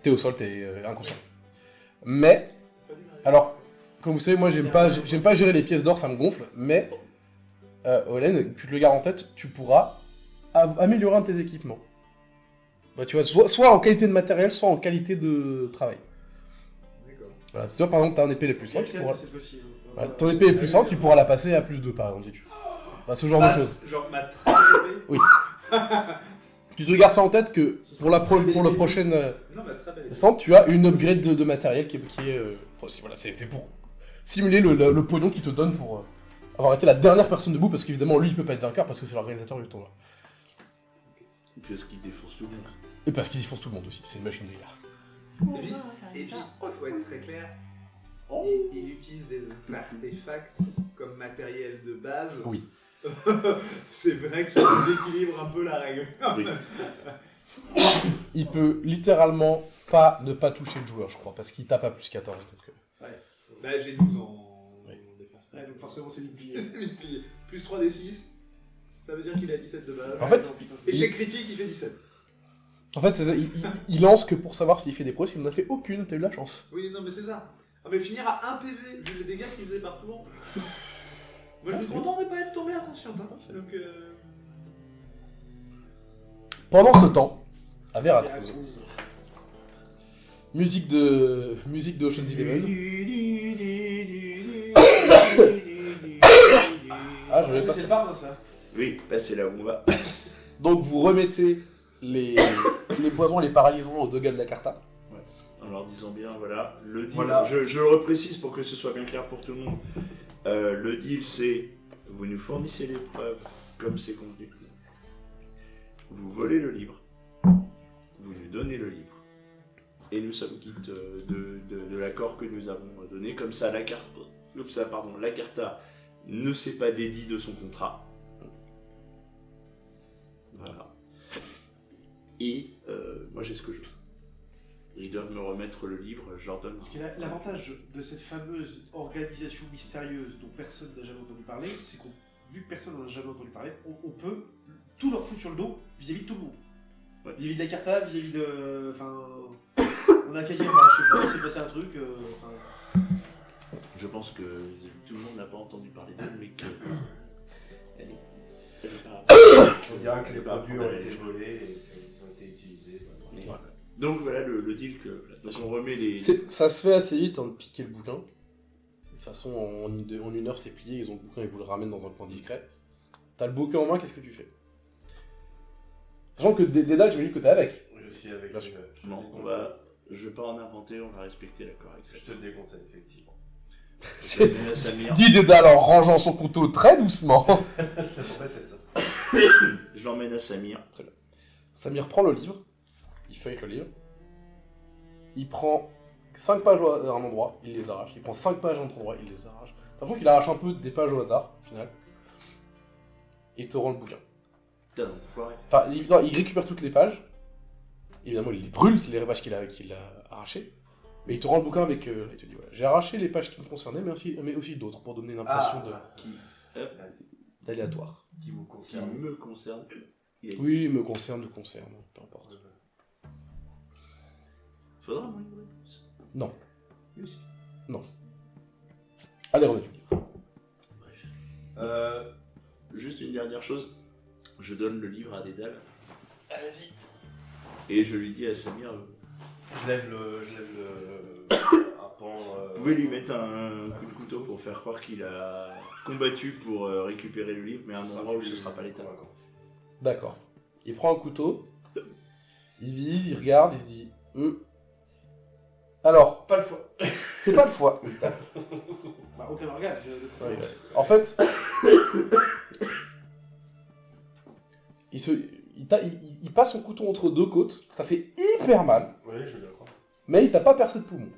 B: t'es au sol, t'es inconscient. Mais, alors, comme vous savez, moi j'aime pas gérer les pièces d'or, ça me gonfle, mais, Olen, tu te le gardes en tête, tu pourras améliorer un de tes équipements. Bah, tu vois, soit en qualité de matériel, soit en qualité de travail.
D: D'accord.
B: Voilà, tu vois, par exemple, t'as un épée les plus 100, tu pourras...
C: cette fois-ci.
B: Voilà, ton épée est plus 100, tu pourras la passer à plus 2, par exemple, si tu veux. Bah, ce genre de choses.
D: Genre ma très belle épée.
B: Tu te gardes ça en tête que pour la prochaine...
D: Non, ma très belle épée.
B: Enfin, tu as une upgrade de matériel qui est voilà, c'est pour simuler le pognon qu'il te donne pour avoir été la dernière personne debout, parce qu'évidemment, lui, il peut pas être vainqueur, parce que c'est l'organisateur du tournoi.
A: Parce qu'il défonce tout le monde.
B: Et parce qu'il défonce tout le monde aussi, c'est une machine de guerre.
D: Et puis, il faut être très clair, il utilise des artefacts comme matériel de base.
B: Oui.
D: C'est vrai que ça déséquilibre un peu la règle.
A: Oui.
B: Il peut littéralement ne pas toucher le joueur, je crois, parce qu'il tape à plus 14.
D: Bah, j'ai 12 en défense.
C: Ouais, donc forcément, c'est vite plié.
D: Plus 3 des 6, ça veut dire qu'il a 17 de base.
B: En fait,
D: Échec critique, il fait 17.
B: En fait, c'est ça, il lance que pour savoir s'il fait des prouesses, il n'en a fait aucune, t'as eu de la chance.
D: Oui, non, mais c'est ça. Ah, mais finir à 1 PV, vu les dégâts qu'il faisait par tour. Moi, je suis content de ne pas être tombé inconscient. Hein. Donc,
B: Pendant ce temps, à Veracruz, musique de Ocean's Eleven. Ah, je vais pas.
C: C'est le bar, ça.
A: Oui, là c'est là où on va.
B: Donc vous remettez les poisons et les paralysons aux deux gars de la Carta.
A: En leur disant bien, voilà, le deal,
C: Voilà.
A: je le reprécise pour que ce soit bien clair pour tout le monde. Le deal c'est, vous nous fournissez les preuves comme c'est convenu. Vous volez le livre, vous nous donnez le livre. Et nous sommes quittes de l'accord que nous avons donné. Comme ça, la Carta ne s'est pas dédie de son contrat. Voilà. Et moi j'ai ce que je veux. Ils doivent me remettre le livre, je leur donne.
C: Parce que l'avantage de cette fameuse organisation mystérieuse dont personne n'a jamais entendu parler, c'est qu'on, vu que personne n'en a jamais entendu parler, on peut tout leur foutre sur le dos vis-à-vis de tout le monde.
A: Ouais.
C: Vis-à-vis de la Carta, vis-à-vis de... Enfin... On a qu'à dire, bah, je sais pas, il s'est passé un truc...
A: Je pense que tout le monde n'a pas entendu parler d'elle, mais que... Elle est pas...
E: On dirait que les produits ont été volés et qu'ils ont été utilisés.
A: Mais voilà. Donc voilà le deal que... Donc on remet les...
B: Ça se fait assez vite de piquer le bouquin. De toute façon, en une heure, c'est plié, ils ont le bouquin, ils vous le ramènent dans un coin discret. T'as le bouquin en main, qu'est-ce que tu fais? Sachant que Dédale, j'imagine que t'es avec.
E: Je suis avec.
B: Bien sûr.
A: Non, je vais pas en inventer, on va respecter l'accord avec ça.
E: Je te déconseille, effectivement.
B: C'est...
A: Samir.
B: Dit Dédale en rangeant son couteau très doucement.
E: C'est pour ça, c'est ça.
A: Je l'emmène à Samir.
B: Très bien. Samir prend le livre, il feuille le livre, il prend 5 pages à un endroit, il les arrache, il prend 5 pages à un autre endroit, il les arrache. T'as l'impression qu'il arrache un peu des pages au hasard, au final, et il te rend le bouquin.
A: Putain, l'enfoiré.
B: Enfin, il récupère toutes les pages, évidemment il les brûle, c'est les pages qu'il a arrachées, mais il te rend le bouquin avec... il te dit, voilà, j'ai arraché les pages qui me concernaient, mais aussi d'autres, pour donner une impression d'aléatoire.
E: Qui vous
A: Qui
E: concerne.
A: me concerne.
B: Oui, il me concerne, peu importe.
A: Faudra moi une réponse.
B: Non.
A: Oui.
B: Non. Allez, remets du livre.
A: Bref. Juste une dernière chose. Je donne le livre à Dédale.
E: Allez-y.
A: Et je lui dis à Samir,
E: Je lève le un pan.
A: vous pouvez lui mettre un coup de couteau pour faire croire qu'il a combattu pour récupérer le livre, mais à un endroit où ce sera pas l'état.
B: D'accord. Il prend un couteau, il vise, il regarde, il se dit... Alors,
C: Pas le foie.
B: c'est pas le foie.
C: Bah, aucun organe.
B: En fait, il passe son couteau entre deux côtes, ça fait hyper mal,
E: Oui, je veux bien croire.
B: mais il t'a pas percé de poumon.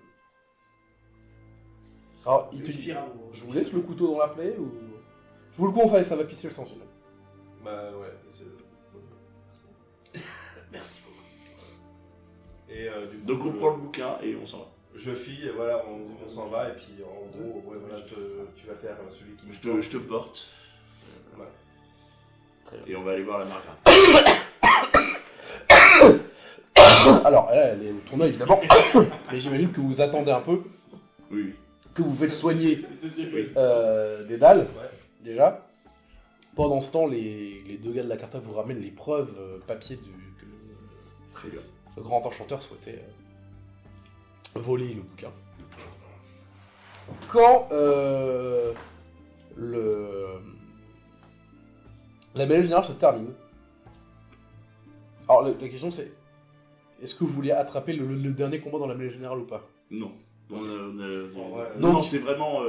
B: Alors, il te dit,
C: Respire à vous.
B: je vous laisse le couteau dans la plaie ou... Je vous le conseille, ça va pisser le sang sinon.
E: Bah ouais, c'est.
A: Merci beaucoup.
E: Et du coup,
A: Donc on prend le bouquin et on s'en va.
E: Je file, et voilà, on s'en va, et puis en gros, ouais, voilà, tu vas faire celui qui
A: Je te porte.
E: Ouais.
A: Et on va aller voir la Margaret.
B: Alors, elle est au tournoi évidemment, mais j'imagine que vous attendez un peu,
A: Oui.
B: que vous faites soigner
A: Oui.
B: des dalles,
E: Ouais.
B: déjà. Pendant ce temps, les deux gars de la Carta vous ramènent les preuves papier que
A: Très bien.
B: le grand enchanteur souhaitait voler le bouquin. Quand la mêlée générale se termine, alors la question c'est, est-ce que vous vouliez attraper le dernier combat dans la mêlée générale ou pas?
A: Non.
E: vrai,
A: Non,
B: donc-
A: c'est vraiment...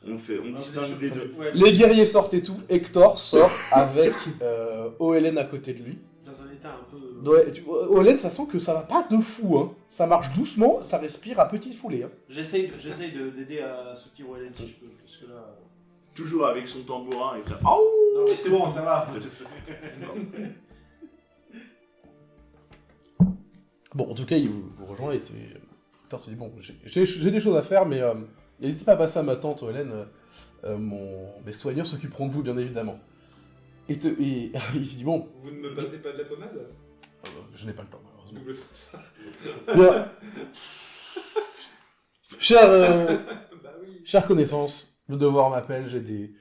A: on distingue les deux.
C: Ouais.
B: Les guerriers sortent et tout, Hector sort avec Oelen à côté de lui.
C: Dans un état un peu...
B: Ouais, Oelen, ça sent que ça va pas de fou, hein. Ça marche doucement, ça respire à petite foulée. Hein.
C: J'essaye d'aider à soutenir Wallen si je peux, parce que là...
A: Toujours avec son tambourin et faire... Oh
C: Non mais c'est bon, ça va.
B: Bon, en tout cas, il vous rejoint et Hector se dit, bon, j'ai des choses à faire, mais n'hésitez pas à passer à ma tante Oelen, mes soigneurs s'occuperont de vous, bien évidemment. Et il se dit, bon,
D: Vous ne me passez pas de la pommade?
B: je n'ai pas le temps, malheureusement.
D: Double fou.
B: Bien.
D: Bah oui.
B: Chère connaissance, le devoir m'appelle, j'ai des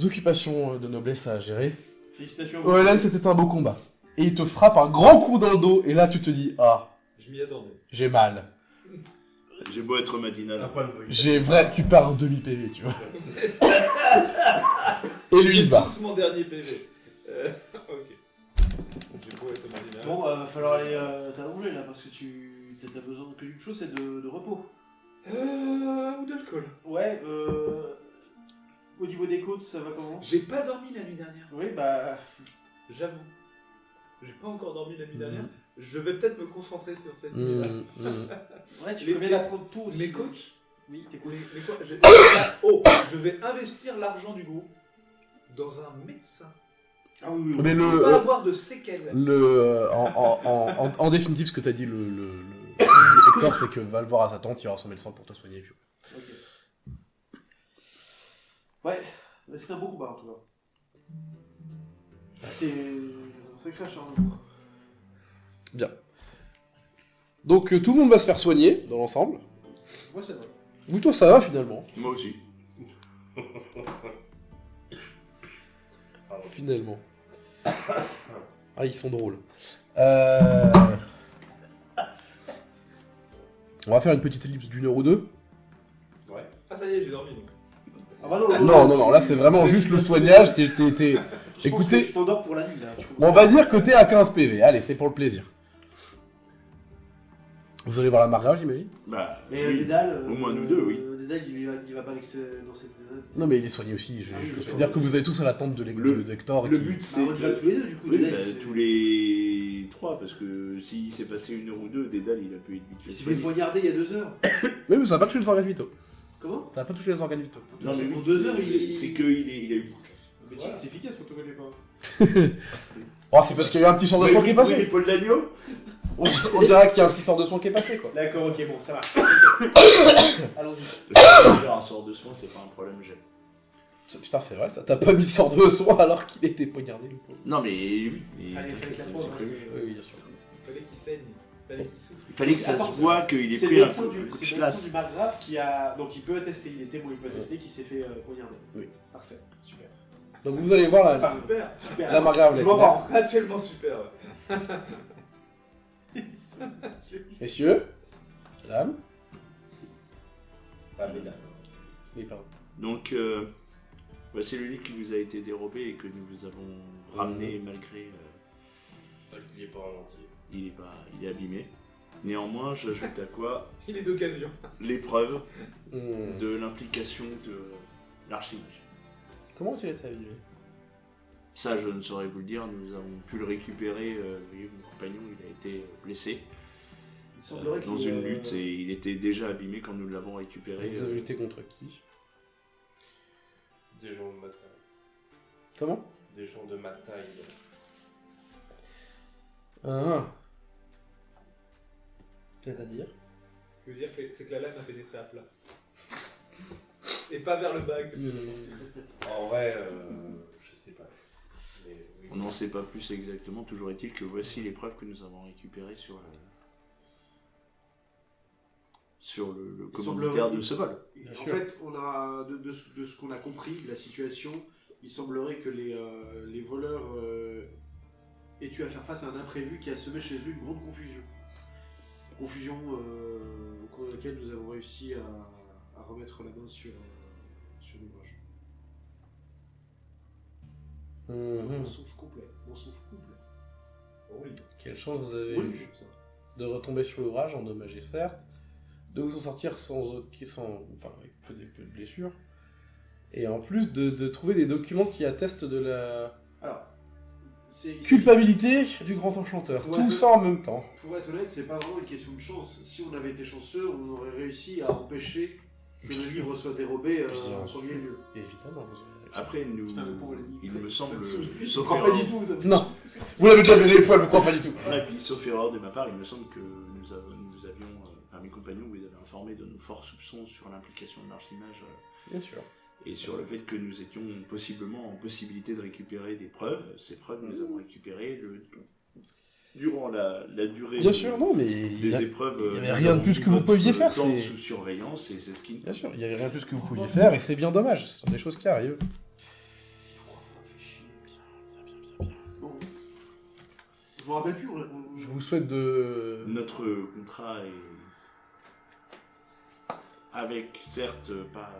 B: occupations de noblesse à gérer.
C: Félicitations.
B: Oelen, c'était un beau combat. Et il te frappe un grand coup dans le dos, et là tu te dis, ah,
D: Je m'y attendais.
B: j'ai mal.
A: J'ai beau être matinal.
E: Un point de vue.
B: Tu perds un demi-PV, tu vois. Et lui il se bat.
D: C'est mon dernier PV. Ok. J'ai beau être marginal.
C: Bon, va falloir aller t'allonger là, parce que t'as besoin que d'une chose, c'est de repos.
D: Ou d'alcool.
C: Ouais, au niveau des côtes, ça va comment?
D: J'ai pas dormi la nuit dernière.
C: Oui, bah...
D: J'avoue. J'ai pas encore dormi la nuit dernière. Je vais peut-être me concentrer sur cette nuit-là.
F: Ouais, tu
D: Les-
F: ferais bien d'apprendre tout aussi.
D: Mais coach,
F: Oui, t'écoutes.
D: mais quoi je vais investir l'argent du groupe dans un médecin.
F: Ah oui, oui.
B: Mais
D: Il ne pas avoir de séquelles.
B: en définitive, ce que t'as dit, le Hector, c'est que va le voir à sa tante, il aura son médecin pour te soigner. Puis...
F: Ok. Ouais, mais c'était un beau combat en tout cas. C'est un sacré acharnement.
B: Bien. Donc tout le monde va se faire soigner dans l'ensemble.
F: Moi ça va.
B: Ou toi ça va finalement.
A: Moi aussi.
B: Finalement. Ah ils sont drôles. On va faire une petite ellipse d'1 heure ou deux.
E: Ouais.
D: Ah ça y est, j'ai dormi donc.
F: Ah bah
B: Non, là c'est vraiment juste le soignage.
F: Je pense
B: Écoutez-
F: que tu t'endors pour la nuit là.
B: Bon, on va dire que t'es à 15 PV. Allez, c'est pour le plaisir. Vous allez voir la margrave, j'imagine.
A: Bah,
F: Mais
A: oui.
F: Dédale.
A: Au moins nous deux, oui.
F: Dédale il va pas avec dans cette zone.
B: Non, mais il est soigné aussi.
F: Ah oui,
B: C'est-à-dire que vous allez tous à la tente d'Hector.
A: Le
B: qui-
A: but
F: Bah,
A: c'est.
F: on y va tous les deux du coup.
A: Oui,
F: Dédale,
A: bah,
F: il
A: tous les 3, parce que s'il s'est passé 1 heure ou 2, Dédale il a pu être vite fait
F: s'est fait
A: soigner.
F: poignarder il y a 2 heures.
B: Mais ça n'a pas touché les organes vitaux.
F: Comment
B: Ça n'a pas touché les organes vitaux.
A: Non, mais
F: Pour
A: oui,
F: 2 heures
A: c'est
F: il.
A: c'est qu'il a eu.
F: Le médecin c'est efficace quand on connaît pas.
B: Oh, c'est parce qu'il y a eu un petit sort de soin qui est passé.
A: l'épaule d'agneau.
B: On dirait qu'il y a un petit sort de soin qui est passé, quoi.
F: D'accord, ok, bon, ça marche. Allons-y.
A: Faire un sort de soin, c'est pas un problème, j'ai.
B: Putain, c'est vrai, ça t'a pas mis le sort de soin alors qu'il était poignardé, le pauvre.
A: Non, mais oui. mais
F: Fallait que la
A: j'ai
F: preuve,
A: prévu.
F: hein,
B: Oui, bien sûr.
D: Il fallait qu'il saigne, il fallait qu'il souffle.
A: Il fallait que ça
F: Attends,
A: se voit qu'il ait
F: C'est
A: pris
F: le
A: un
F: médecin
A: coup
F: du,
A: de
F: c'est le
A: chlasse.
F: médecin du margrave qui a. Donc il peut attester, il est témoin, il peut attester qu'il s'est fait poignarder.
B: Oui.
F: Parfait, super.
B: Donc vous allez voir la,
F: Enfin,
D: Super.
F: super.
B: la margrave.
F: Je
B: là.
F: m'en rends.
D: Actuellement super. Ouais.
B: Messieurs, madame.
E: Ah, mais là.
B: Oui, pardon.
A: Donc, c'est le lit qui vous a été dérobé et que nous vous avons ramené malgré.
E: Il est pas ralenti.
A: Il est abîmé. Néanmoins, j'ajoute à quoi
D: Il est d'occasion.
A: l'épreuve
B: Hmm.
A: de l'implication de l'archimage.
B: Comment tu étais habillé?
A: Ça, je ne saurais vous le dire. Nous avons pu le récupérer. Vous voyez, mon compagnon, il a été blessé
F: Il semblerait
A: dans
F: qu'il,
A: une lutte et il était déjà abîmé quand nous l'avons récupéré.
B: Vous avez lutté contre qui?
E: Des gens de ma taille.
B: Comment?
E: Des gens de ma taille.
B: Ah. C'est-à-dire?
D: Ce que je veux dire, c'est que la lame a pénétré à plat. Et pas vers le bas.
E: En vrai, je sais pas. Mais, oui.
A: On n'en sait pas plus exactement. Toujours est-il que voici l'épreuve que nous avons récupérée sur le commanditaire de ce vol.
F: En fait, on a, de ce qu'on a compris de la situation, il semblerait que les voleurs aient eu à faire face à un imprévu qui a semé chez eux une grande confusion. Confusion au cours de laquelle nous avons réussi à remettre la main sur l'ouvrage. Mensonge complet. Mensonge complet.
D: Oui.
B: Quelle chance vous avez
F: Oui,
B: eu de retomber sur l'ouvrage, endommagé certes, de vous en sortir avec peu de blessures, et en plus de trouver des documents qui attestent de la
F: Alors, c'est
B: culpabilité du grand enchanteur.
F: Ouais,
B: Tout
F: je-
B: ça en même temps.
F: Pour être honnête, c'est pas vraiment une question de chance. Si on avait été chanceux, on aurait réussi à empêcher que le livre soit dérobé
B: Bien
F: en
B: sûr.
F: premier lieu.
B: Évidemment.
A: Après,
F: Putain, le pauvre,
A: il me semble,
F: Je
A: sauf
F: crois pas
A: erreur,
F: du tout. Ça.
B: Non, vous l'avez déjà baisé une fois, je ne crois pas du tout.
A: et puis, sauf erreur de ma part, il me semble que nous avions, mes compagnons, vous avez informé de nos forts soupçons sur l'implication de l'archimage
B: Bien sûr.
A: et sur le fait que nous étions possiblement en possibilité de récupérer des preuves. Ces preuves, nous avons récupérées durant la durée
B: Bien sûr, non, mais il y
A: des
B: a-
A: épreuves.
B: il y avait
A: nous
B: rien de
A: avons
B: plus
A: mis
B: que vous
A: notre
B: pouviez faire,
A: plan
B: c'est-
A: sous surveillance et c'est ce qui.
B: Bien sûr, il n'y avait rien de plus que vous pouviez faire, et c'est bien dommage, ce sont des choses qui arrivent.
F: Bon. Je me rappelle plus.
B: Je vous souhaite de...
A: Notre contrat est avec, certes, pas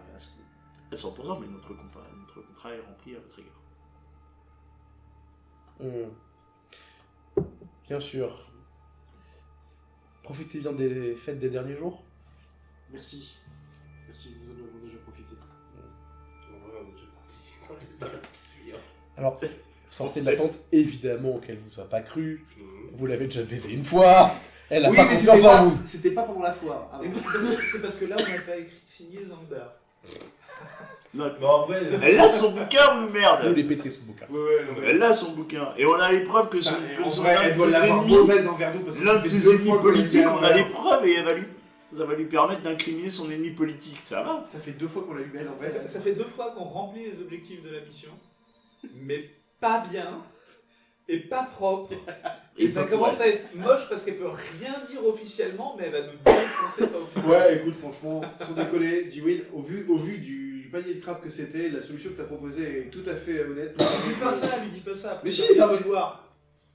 A: à 100%, mais notre contrat est rempli à votre égard.
B: Bien sûr. Profitez bien des fêtes des derniers jours.
F: Merci. Merci, nous en avons déjà profité.
E: En vrai, on est déjà parti dans le suivant.
B: Alors, Sortez de la tente, évidemment qu'elle vous a pas cru. Vous l'avez déjà baisé une fois. Elle a
F: Oui,
B: pas
F: mais
B: confiance en vous.
F: c'était pas pendant la foire. Ah,
D: C'est parce que là, on n'a pas écrit signé Zandar.
A: Non,
E: Mais en vrai,
A: elle a son bouquin, vous
B: Vous
A: merde.
B: les pétez ce bouquin.
A: Elle a son bouquin. Et on a les preuves que son, que son
F: elle
A: l'un de
F: doit
A: ses
F: l'avoir
A: ennemis,
F: mauvaise envers nous parce que
A: l'un de
F: ça fait
A: ses
F: deux
A: ennemis
F: fois qu'on l'a
A: politiques,
F: lu à
A: on a
F: l'envers.
A: les preuves et ça va lui permettre d'incriminer son ennemi politique. Ça va.
F: Ça fait 2 fois qu'on l'a lu à l'envers.
D: Ça fait 2 fois qu'on remplit les objectifs de la mission, mais pas bien et pas propre. Et ça
A: pas
D: commence
A: pour
D: à être moche parce qu'elle peut rien dire officiellement, mais elle va nous défoncer pas officiellement.
F: Ouais, écoute, franchement, sans déconner, Dewey, au vu du panier de crabe que c'était, la solution que tu as proposée est tout à fait honnête.
D: Lui dis pas ça, lui dis pas ça.
F: Mais si,
D: il va
F: non, mais-
D: voir.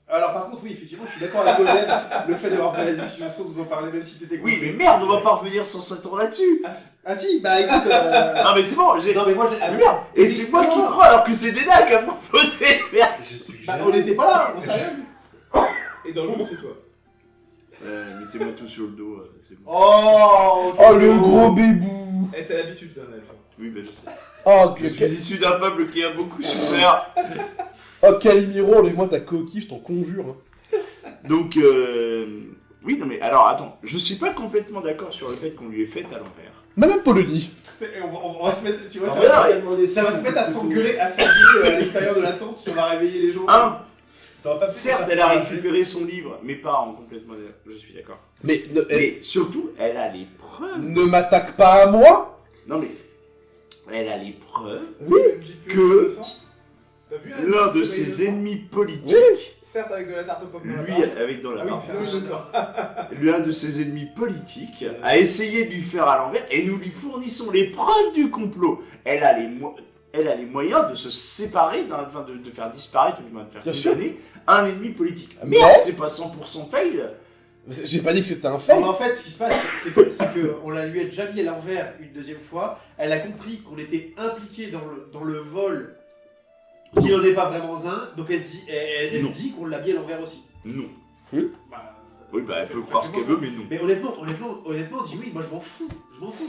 F: Alors, par contre, oui, effectivement, je suis d'accord avec Hélène, le fait d'avoir pris la décision sans nous en parler, même si t'étais
A: Oui,
F: coincé.
A: mais merde, on va pas revenir sans s'attendre là-dessus.
F: Ah si, bah écoute.
A: Non, mais c'est bon, j'ai.
F: Non, mais moi, j'ai.
A: Ah, merde. Et c'est moi qui prends alors que c'est Dena qui a proposé. Merde.
E: je suis
F: Bah,
E: jamais-
F: on n'était pas là, on sait rien.
D: Et dans le monde, c'est toi.
A: Mettez-moi tout sur le dos, c'est bon.
F: Oh,
B: Oh, le gros bébou.
D: Eh, t'as l'habitude d'un elfe.
A: Oui, ben je sais.
B: Oh,
A: Je suis issu d'un peuple qui a beaucoup souffert.
B: Calimiro, enlève-moi ta coquille, je t'en conjure. Hein.
A: Donc, oui, non mais alors attends, je suis pas complètement d'accord sur le fait qu'on lui ait fait à l'envers.
B: Madame Polony.
F: On va se mettre, tu vois,
A: Ah,
F: ça,
A: voilà.
F: ça va se mettre à s'engueuler à l'extérieur de la tente, ça va réveiller les gens.
E: T'aurais pas pu
A: Certes,
E: faire
A: elle a
E: un
A: récupéré son livre, mais pas en complètement. Je suis d'accord.
B: Mais
A: Mais surtout, elle a les preuves.
B: ne m'attaque pas à moi.
A: Non mais, elle a les preuves
B: Oui.
A: que
D: T'as vu
A: l'un de ses ennemis politiques,
D: Certes, avec de la tarte aux pommes dans la
A: lui
D: part.
A: avec dans la
D: Ah oui,
A: barbe,
D: c'est vrai, je sens.
A: l'un de ses ennemis politiques a essayé de lui faire à l'envers et nous lui fournissons les preuves du complot. Elle a les moyens de se séparer, enfin de faire disparaître, ou du moins de faire
B: Bien sûr.
A: condamner un ennemi politique.
B: Mais-
A: Merde, c'est pas 100% fail.
B: J'ai pas dit que c'était un
F: Non,
B: fait.
F: mais en fait, ce qui se passe, c'est que on la lui a déjà mis à l'envers une deuxième fois. Elle a compris qu'on était impliqué dans le vol, qu'il n'en est pas vraiment un. Donc elle se dit, elle
A: Non.
F: se dit qu'on l'a mis à l'envers aussi.
A: Non.
F: Bah,
A: Oui, bah elle peut
F: Fait-
A: croire ce
F: fait
A: qu'elle
F: ça.
A: veut, mais non.
F: mais honnêtement, dis oui, moi je m'en fous,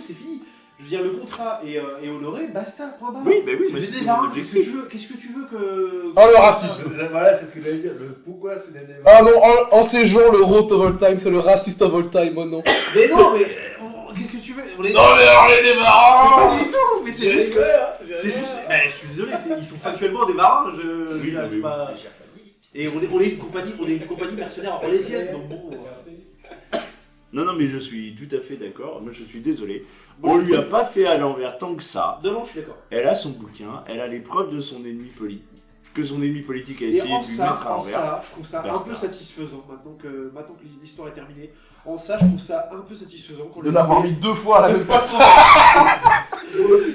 F: c'est fini. Je veux dire, le contrat est honoré, basta, point barre.
A: Oui, bah oui, mais
F: C'est
A: c'était
F: des
A: mon
F: marins,
A: objectif.
F: qu'est-ce que tu veux que.
B: Oh, le racisme.
E: Voilà, c'est ce que j'allais dire. Le pourquoi c'est des
B: Ah non, en ces jours, le road of all time, c'est le raciste of all time, oh non.
F: Mais non, mais qu'est-ce que tu veux on est...
A: Non, mais alors les démarrants.
F: Pas du tout, mais c'est juste que. C'est
D: rien.
F: juste. Ben, je suis désolé, ils sont factuellement des marins,
A: Oui,
F: là, c'est
A: oui,
F: pas. Et on est une compagnie mercenaire orlésienne, donc bon.
A: Non, non, mais je suis tout à fait d'accord. Moi, je suis désolé. On lui a pas fait à l'envers tant que ça.
F: Non, je suis d'accord.
A: Elle a son bouquin, elle a les preuves de son ennemi politique. Que son ennemi politique a
F: Et
A: essayé
F: en
A: de lui mettre à
F: ça,
A: l'envers.
F: je trouve ça un
A: Basta.
F: peu satisfaisant, maintenant que l'histoire est terminée. En ça, je trouve ça un peu satisfaisant. qu'on
B: De
F: lui-
B: l'avoir mis 2 fois à la même façon.
D: Moi aussi.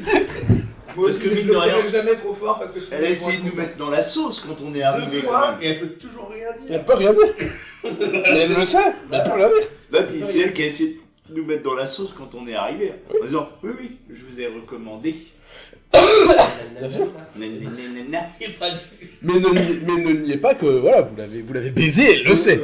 D: Moi
A: Parce
D: aussi,
A: que
D: je
A: mine
D: le
A: de rien,
D: ferai jamais trop fort parce que
A: Elle a essayé de nous mettre dans la sauce quand on est arrivé quand même.
E: et elle peut toujours rien dire.
B: Elle peut rien dire. Mais elle le sait, mais elle peut rien dire.
A: Là, puis c'est elle qui a essayé de nous mettre dans la sauce quand on est arrivé. En disant, oui, oui, je vous ai recommandé.
B: Bien sûr.
A: Nanana.
B: Mais ne niez pas que, voilà, vous l'avez baisé, elle le sait.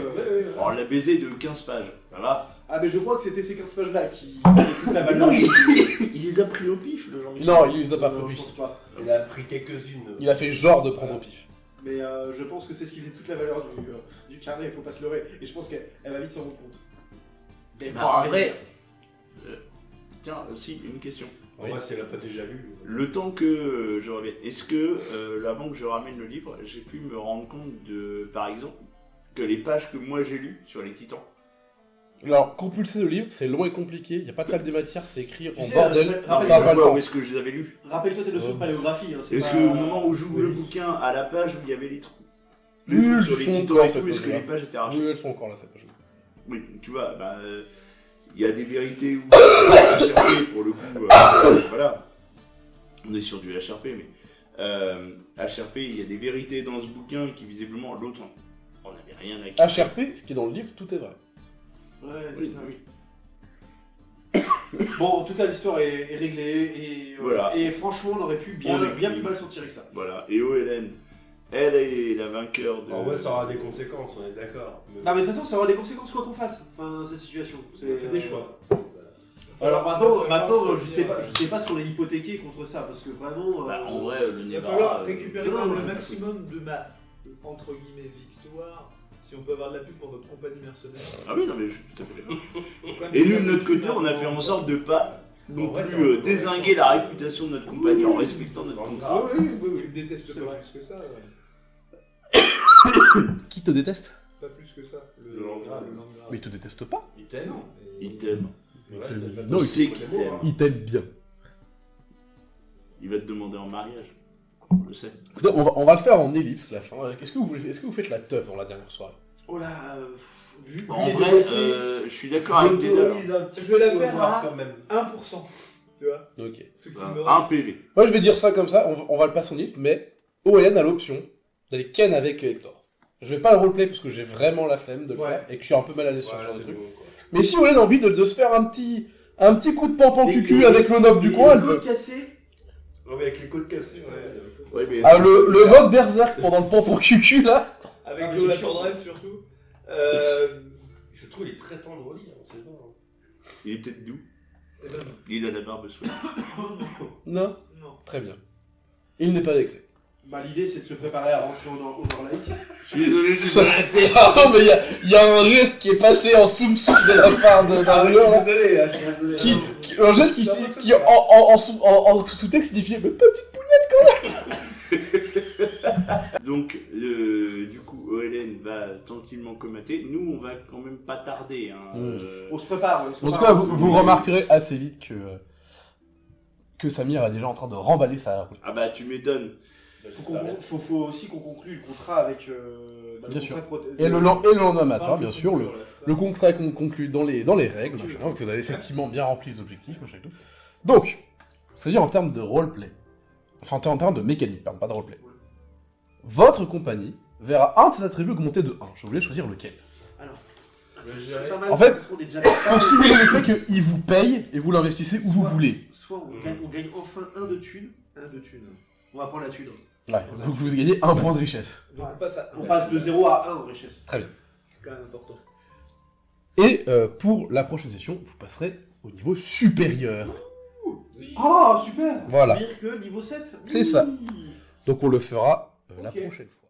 A: On l'a baisé de 15 pages. Ça va.
F: Ah, mais je crois que c'était ces 15 pages-là qui faisaient toute la valeur.
A: Non, il les a pris au pif, le Jean-Michel.
B: Non, il les a pas
F: Non,
B: pris.
F: je pense pas.
E: Il a pris quelques-unes.
B: Il a fait genre de prendre au pif.
F: Mais je pense que c'est ce qui faisait toute la valeur du carnet, il faut pas se leurrer. Et je pense qu'elle va vite s'en rendre compte. Et
A: Bah, en vrai. Tiens, aussi, une question.
E: Pour moi, si elle a pas déjà lu.
A: Le temps que je revienne, est-ce que, avant que je ramène le livre, j'ai pu me rendre compte de, par exemple, que les pages que moi j'ai lues sur les titans.
B: Alors, compulser le livre, c'est long et compliqué, il n'y a pas de table des matières, c'est écrit
F: Tu
B: en
F: sais,
B: bordel,
F: rappelle-
B: t'as pas le
A: Où
B: temps.
A: est-ce que je les avais lus?
F: Rappelle-toi tes notions de paléographie. Hein, c'est
A: Est-ce
F: pas-
A: que au moment où j'ouvre le bouquin, à la page où il y avait les trous,
B: Oui,
A: sur
B: ils
A: les
B: sont
A: titans
B: encore
A: et
B: cette
A: tout, est-ce que
B: page-là.
A: les pages étaient arrachées?
B: Oui, elles sont encore là, cette page.
A: Oui, tu vois, bah, il y a des vérités où HRP pour le coup, voilà, on est sur du HRP, mais HRP, il y a des vérités dans ce bouquin qui visiblement l'autre, on n'avait rien à
B: HRP, ce qui est dans le livre, tout est vrai.
F: Ouais, c'est
A: Oui,
F: ça.
A: oui.
F: Bon, en tout cas, l'histoire est réglée. Et,
A: Voilà.
F: et franchement, on aurait pu bien,
A: On est
F: bien
A: clean.
F: plus mal s'en tirer que ça.
A: Voilà, et OLN, elle est la vainqueur de...
E: En vrai, ça aura des conséquences, on est d'accord. Mais
F: Non, mais de toute façon, ça aura des conséquences quoi qu'on fasse, enfin, cette situation.
E: on fait des choix.
F: Alors maintenant, je sais pas ce qu'on a hypothéqué contre ça, parce que vraiment...
A: Bah, en vrai, le
D: Il va
A: Nevara...
D: falloir récupérer
F: non,
D: le
F: non,
D: maximum de ma, entre guillemets, victoire, si on peut avoir de la pub pour notre compagnie mercenaire.
A: Ah oui, non mais je suis tout à fait d'accord.
D: Faut quand même
A: Et nous,
D: faire
A: de notre
D: des
A: côté,
D: thunes
A: on a
D: avant-
A: fait en sorte de pas non
E: En vrai,
A: plus
E: t'as-
A: dézinguer la réputation de notre compagnie en respectant notre contrat.
D: Oui, je déteste
F: C'est
D: pas
F: vrai.
D: plus que ça.
B: Qui te déteste?
D: Pas plus que ça.
E: Le Landgraf.
B: Mais il te déteste pas.
E: Il t'aime.
A: Il t'aime.
E: Ouais,
B: t'aime.
E: t'as pas
B: Non,
A: On
B: il-
A: sait qu'il t'aime.
B: Il t'aime bien.
A: Il va te demander en mariage. Je sais.
B: Écoutez, on va le faire en ellipse, la fin. Est-ce que vous faites la teuf dans la dernière soirée?
F: Oh là, vu
A: En
F: les
A: vrai,
F: déplacés,
A: je suis d'accord avec Dédale.
D: Je vais la faire
E: voir
D: à
E: quand même.
D: 1%. Tu vois,
B: Ok.
D: ce qui me
A: Un
D: reste.
A: PV.
B: Moi, je vais dire ça comme ça, on va le passer en ellipse, mais Owen a l'option d'aller ken avec Hector. Je vais pas le roleplay parce que j'ai vraiment la flemme de le
D: Ouais.
B: faire et que je suis un peu mal à l'aise sur ce
E: Ouais,
B: genre de
E: c'est
B: truc.
E: bon, quoi.
B: Mais si Owen a envie de se faire un petit coup de pampan
F: Les-
B: cucu
F: les-
B: avec le noble du
F: les
B: coin, elle
F: côtes
B: peut.
F: cassées,
E: Ouais, mais avec les côtes cassées, ouais.
A: Ouais, mais...
B: Ah, le mode berserk pendant le pampan cucu là.
D: Avec
F: Ah, mais
D: Joe la
F: c'est chiant.
D: tendresse surtout.
E: Il se trouve, il est très tendre au lit, on sait pas.
A: Il est peut-être doux.
D: Eh ben,
A: Il a la barbe soignée.
B: Non.
D: non.
B: Très bien. Il n'est pas vexé.
F: bah, l'idée c'est de se préparer à rentrer au Norlaïs.
A: Je suis désolé, j'ai
B: Ça-
A: pas la tête.
B: Attends, mais il y a un geste qui est passé en soum-soum de la part d'un rouleur là.
A: Désolé, je suis désolé.
B: Un geste qui en sous-texte signifiait mais petite
A: Donc, du coup, Oelen va tranquillement comater. Nous, on va quand même pas tarder. Hein.
B: Mm.
F: On se prépare.
B: En tout cas, vous remarquerez assez vite que Samir est déjà en train de remballer sa roue.
A: Ah bah, tu m'étonnes.
F: Faut aussi qu'on conclue le contrat avec...
B: Bien
F: le
B: sûr.
F: contrat de
B: Et le lendemain matin,
F: Enfin,
B: bien sûr, le contrat est conclu dans les règles, machin, vous avez effectivement bien rempli les objectifs, machin et tout. Donc, c'est-à-dire en termes de roleplay, enfin en termes de mécanique, pardon, pas de roleplay, votre compagnie verra un de ses attributs augmenter de 1. Je voulais choisir lequel.
F: C'est pas mal,
B: En fait,
F: parce qu'on est déjà
B: Pour simuler le fait qu'il vous paye et vous l'investissez où vous voulez.
F: Soit on gagne enfin un de thunes. On va prendre la thune.
B: Ouais, donc vous gagnez un point de richesse.
D: Donc on passe à
F: On passe de 0 à 1 en richesse.
D: C'est quand même important.
B: Et pour la prochaine session, vous passerez au niveau supérieur.
F: Ah, super.
B: Voilà.
F: C'est-à-dire que niveau 7
B: C'est ça. Donc on le fera la
F: Ok.
B: prochaine fois.